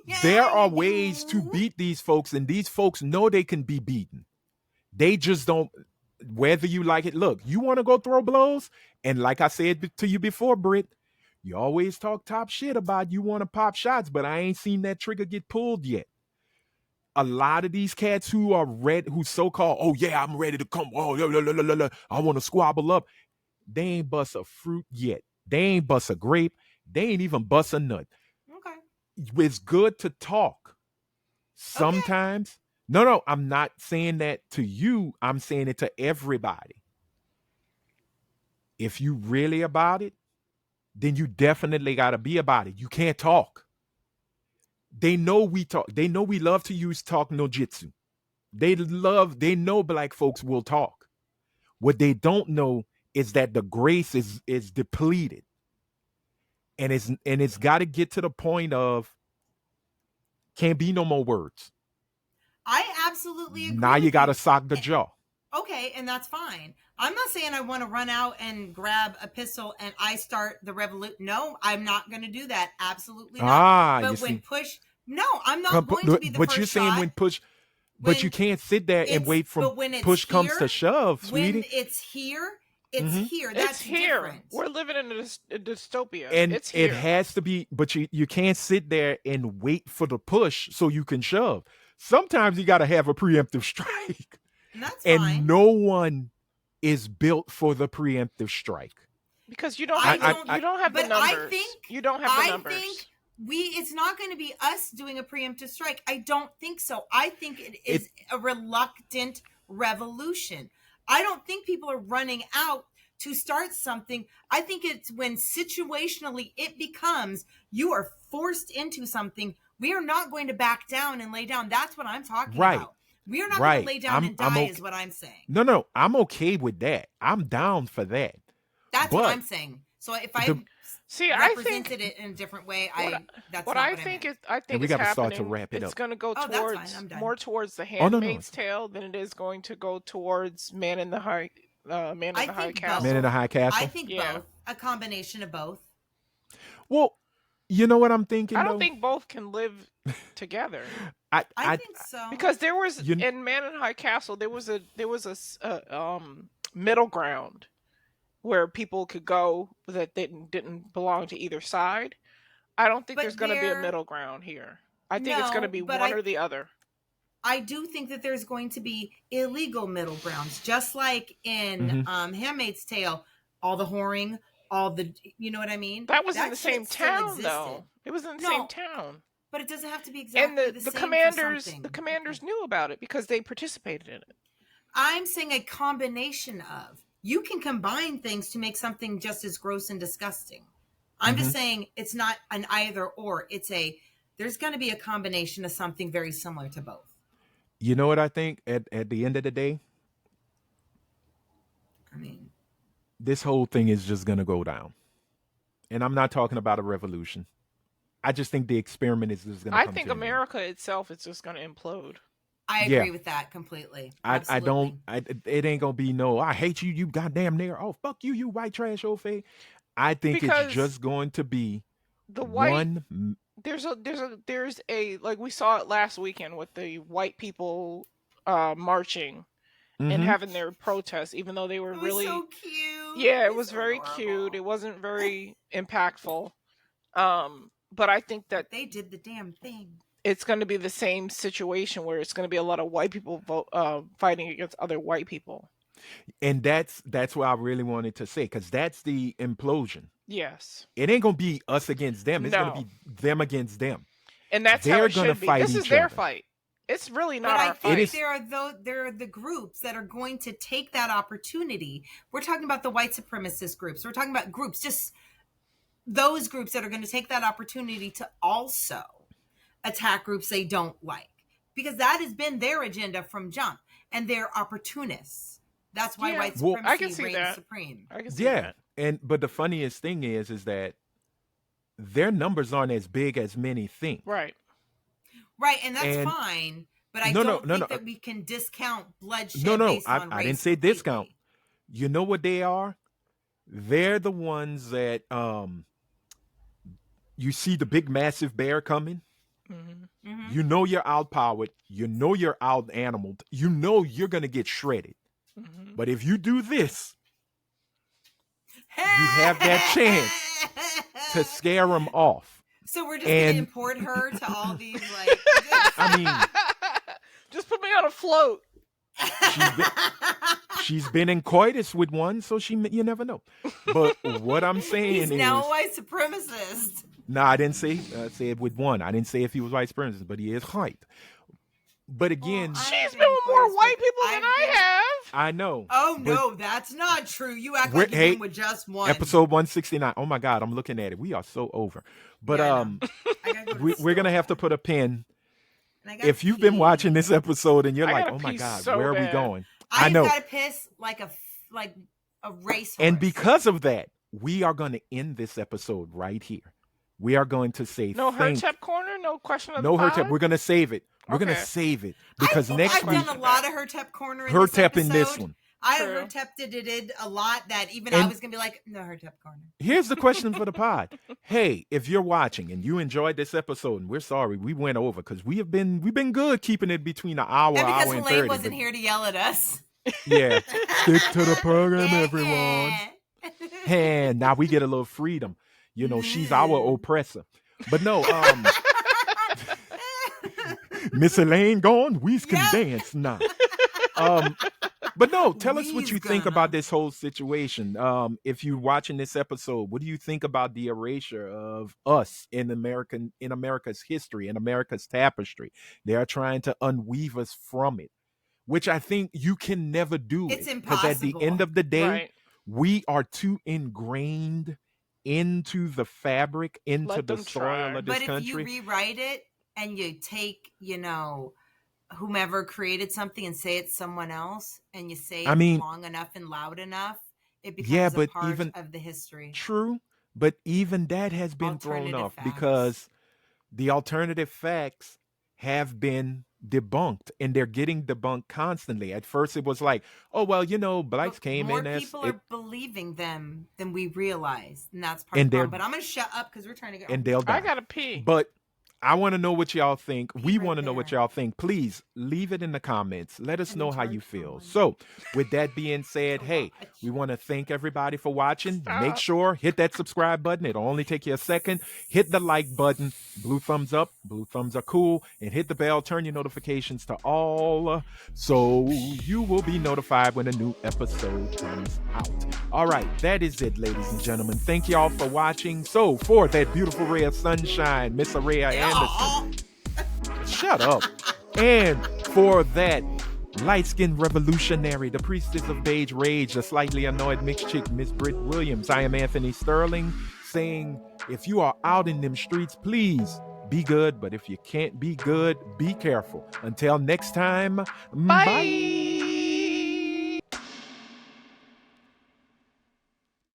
Yeah, There are you ways to do. beat these folks, and these folks know they can be beaten. They just don't. Whether you like it, look, you want to go throw blows, and like I said to you before, Britt, you always talk top shit about you want to pop shots, but I ain't seen that trigger get pulled yet. A lot of these cats who are who so-called, oh yeah, I'm ready to come. Oh, I want to squabble up. They ain't bust a fruit yet. They ain't bust a grape. They ain't even bust a nut. Okay. It's good to talk. Sometimes. No, I'm not saying that to you. I'm saying it to everybody. If you really about it, then you definitely got to be about it. You can't talk. They know we talk. They know we love to use talk no jitsu. They know black folks will talk. What they don't know is that the grace is depleted. And it's got to get to the point of can't be no more words. I absolutely agree. Now you with got to sock the jaw. Okay, and that's fine. I'm not saying I want to run out and grab a pistol and I start the revolution. No, I'm not going to do that. Absolutely not. You But when see. push, no, I'm not going to be the But first you're saying shot. when push, but When you can't sit there and it's- wait for but when it's push comes here, to shove, when sweetie. it's here It's Mhm. here. It's That's here. different. We're living in a dystopia. And It's here. it has to be, but you can't sit there and wait for the push so you can shove. Sometimes you got to have a preemptive strike. And that's And fine. no one is built for the preemptive strike. Because you don't I have don't- you don't have the but I numbers. think- You don't have the I numbers. think it's not going to be us doing a preemptive strike. I don't think so. I think it is a reluctant revolution. I don't think people are running out to start something. I think it's when situationally it becomes you are forced into something. We are not going to back down and lay down. That's what I'm talking Right. about. We are not Right. going to lay down and I'm die okay. is what I'm saying. No, I'm okay with that. I'm down for that. That's what But I'm saying. So if I the- See, I represented think it in a different way, what that's not I what think meant. is I think we it's gotta start happening. to wrap it It's up. going to go Oh, that's fine. towards I'm done. more towards the Oh, no. Handmaid's Tale than it is going to go towards Man in the High think Castle. Man in the High Castle. I think Yeah. both. A combination of both. Well, you know what I'm thinking. I don't though? think both can live together I think so. because there was You- in Man in the High Castle there was a middle ground where people could go that didn't belong to either side. I don't think But there's going to be a there- middle ground here. I think it's going to No, be but one or the other. I do think that there's going to be illegal middle grounds, just like in Handmaid's Tale, all the whoring, all the, you know what I mean? That was in the shit same still town, existed. though. It was in the No, same town, But it doesn't have to be and exactly the same for commanders something. the commanders knew about it because they participated in it. I'm saying a combination of. You can combine things to make something just as gross and disgusting. I'm just saying it's not an either or. There's going to be a combination of something very similar to both. You know what I think? At the end of the day, I mean, this whole thing is just gonna go down. And I'm not talking about a revolution. I just think the experiment is just gonna I come think to an end. America itself is just going to implode. I Yeah. agree with that completely. I Absolutely. don't. It ain't gonna be no. I hate you, you goddamn nigger. Oh fuck you, you white trash old face. I think Because it's just going to be The white one. there's a like we saw it last weekend with the white people marching and Mhm. having their protests, even though they were It was really so cute. yeah, it was was so very adorable. cute. It wasn't very impactful. But I think that They did the damn thing. it's going to be the same situation where it's going to be a lot of white people fighting against other white people. And that's what I really wanted to say, because that's the implosion. Yes, It ain't gonna be us against them. It's gonna No. be them against them. and that's how They're it gonna should be. fight This is each their other. fight. It's really But not I our think fight. is- there are the groups that are going to take that opportunity. We're talking about the white supremacist groups. We're talking about groups, just those groups that are going to take that opportunity to also attack groups they don't like, because that has been their agenda from jump, and they're opportunists. That's why Yeah. white Well, supremacy I can see reigns that. supreme. I can see Yeah, that. but the funniest thing is that their numbers aren't as big as many think. Right. Right, and that's And- fine. But I No, no, don't no, think no. that we can discount bloodshed. No, based on I race didn't say completely. discount. You know what they are? They're the ones that you see the big massive bear coming. Hmm. Mhm. You know you're outpowered. You know you're out animaled. You know you're gonna get shredded. Hmm. But if you do this, you have that chance to scare them off. So we're just And- gonna import her to all these like. I mean, Just put me on a float. she's been in coitus with one, so you never know. But what I'm saying He's is, now a white supremacist. no, I didn't say it with one. I didn't say if he was vice president, but he is white. But again, Well, She's been been in with more coitus white with- people than I I've been- have. I know. Oh but no, that's not true. You act We're- like you've hey, been with just one. Episode 169. Oh my God, I'm looking at it. We are so over. But Yeah, I know. I gotta go to the we're gonna store. have to put a pin. And I gotta If you've been pee. watching this episode and you're I like, gotta oh my pee God, so where are we bad. going? I I know. gotta piss like a racehorse. And because of that, we are going to end this episode right here. We are going to say No thank Hertep corner. No question of no the Hertep. pod? We're going to save it. We're going to Okay. save it I because think next I've week done a lot of Hertep corner in Hertep this in this episode. one. I True. Hertepted it a lot that even And- I was gonna be like, no Hertep corner. Here's the question for the pod. Hey, if you're watching and you enjoyed this episode, and we're sorry we went over because we've been good keeping it between an hour, And because hour and Helene 30. wasn't but here to yell at us. Yeah. Stick to the program, everyone. And now we get a little freedom. She's our oppressor. But no, Miss Elaine gone, we can Yeah. dance now. Um, but no, tell us what We's you think gonna. about this whole situation. If you're watching this episode, what do you think about the erasure of us in America's history, in America's tapestry? They are trying to unweave us from it, which I think you can never do It's it. Because at the end impossible. of the day, Right. we are too ingrained into the fabric, into Let the them soil try. of this But if you country. rewrite it and you take, whomever created something and say it's someone else, and you say I it mean, long enough and loud enough, it yeah, becomes a but part even of the history. true, but even that has been thrown Alternative off facts. because the alternative facts have been debunked and they're getting debunked constantly. At first, it was like, oh, well, blacks But came more in as people it, are believing them than we realize, and that's part of and the problem. they're But I'm gonna shut up because we're trying to get and home. they'll I die. gotta pee. But I want to know what y'all think. Pee We right want to know what there. y'all think. Please leave it in the comments. Let us And know then how you charge feel. someone So, with that being said, to hey, watch. we want to thank everybody for watching. Make Stop. sure hit that subscribe button. It'll only take you a second. Hit the like button. Blue thumbs up. Blue thumbs are cool. And hit the bell. Turn your notifications to all, so you will be notified when a new episode comes out. All right, that is it, ladies and gentlemen. Thank y'all for watching. So, for that beautiful ray of sunshine, Miss Araya Anderson. Shut up. And for that light skinned revolutionary, the priestess of beige rage, the slightly annoyed mixed chick, Miss Britt Williams, I am Anthony Sterling, saying, if you are out in them streets, please be good. But if you can't be good, be careful. Until next time, bye. Bye.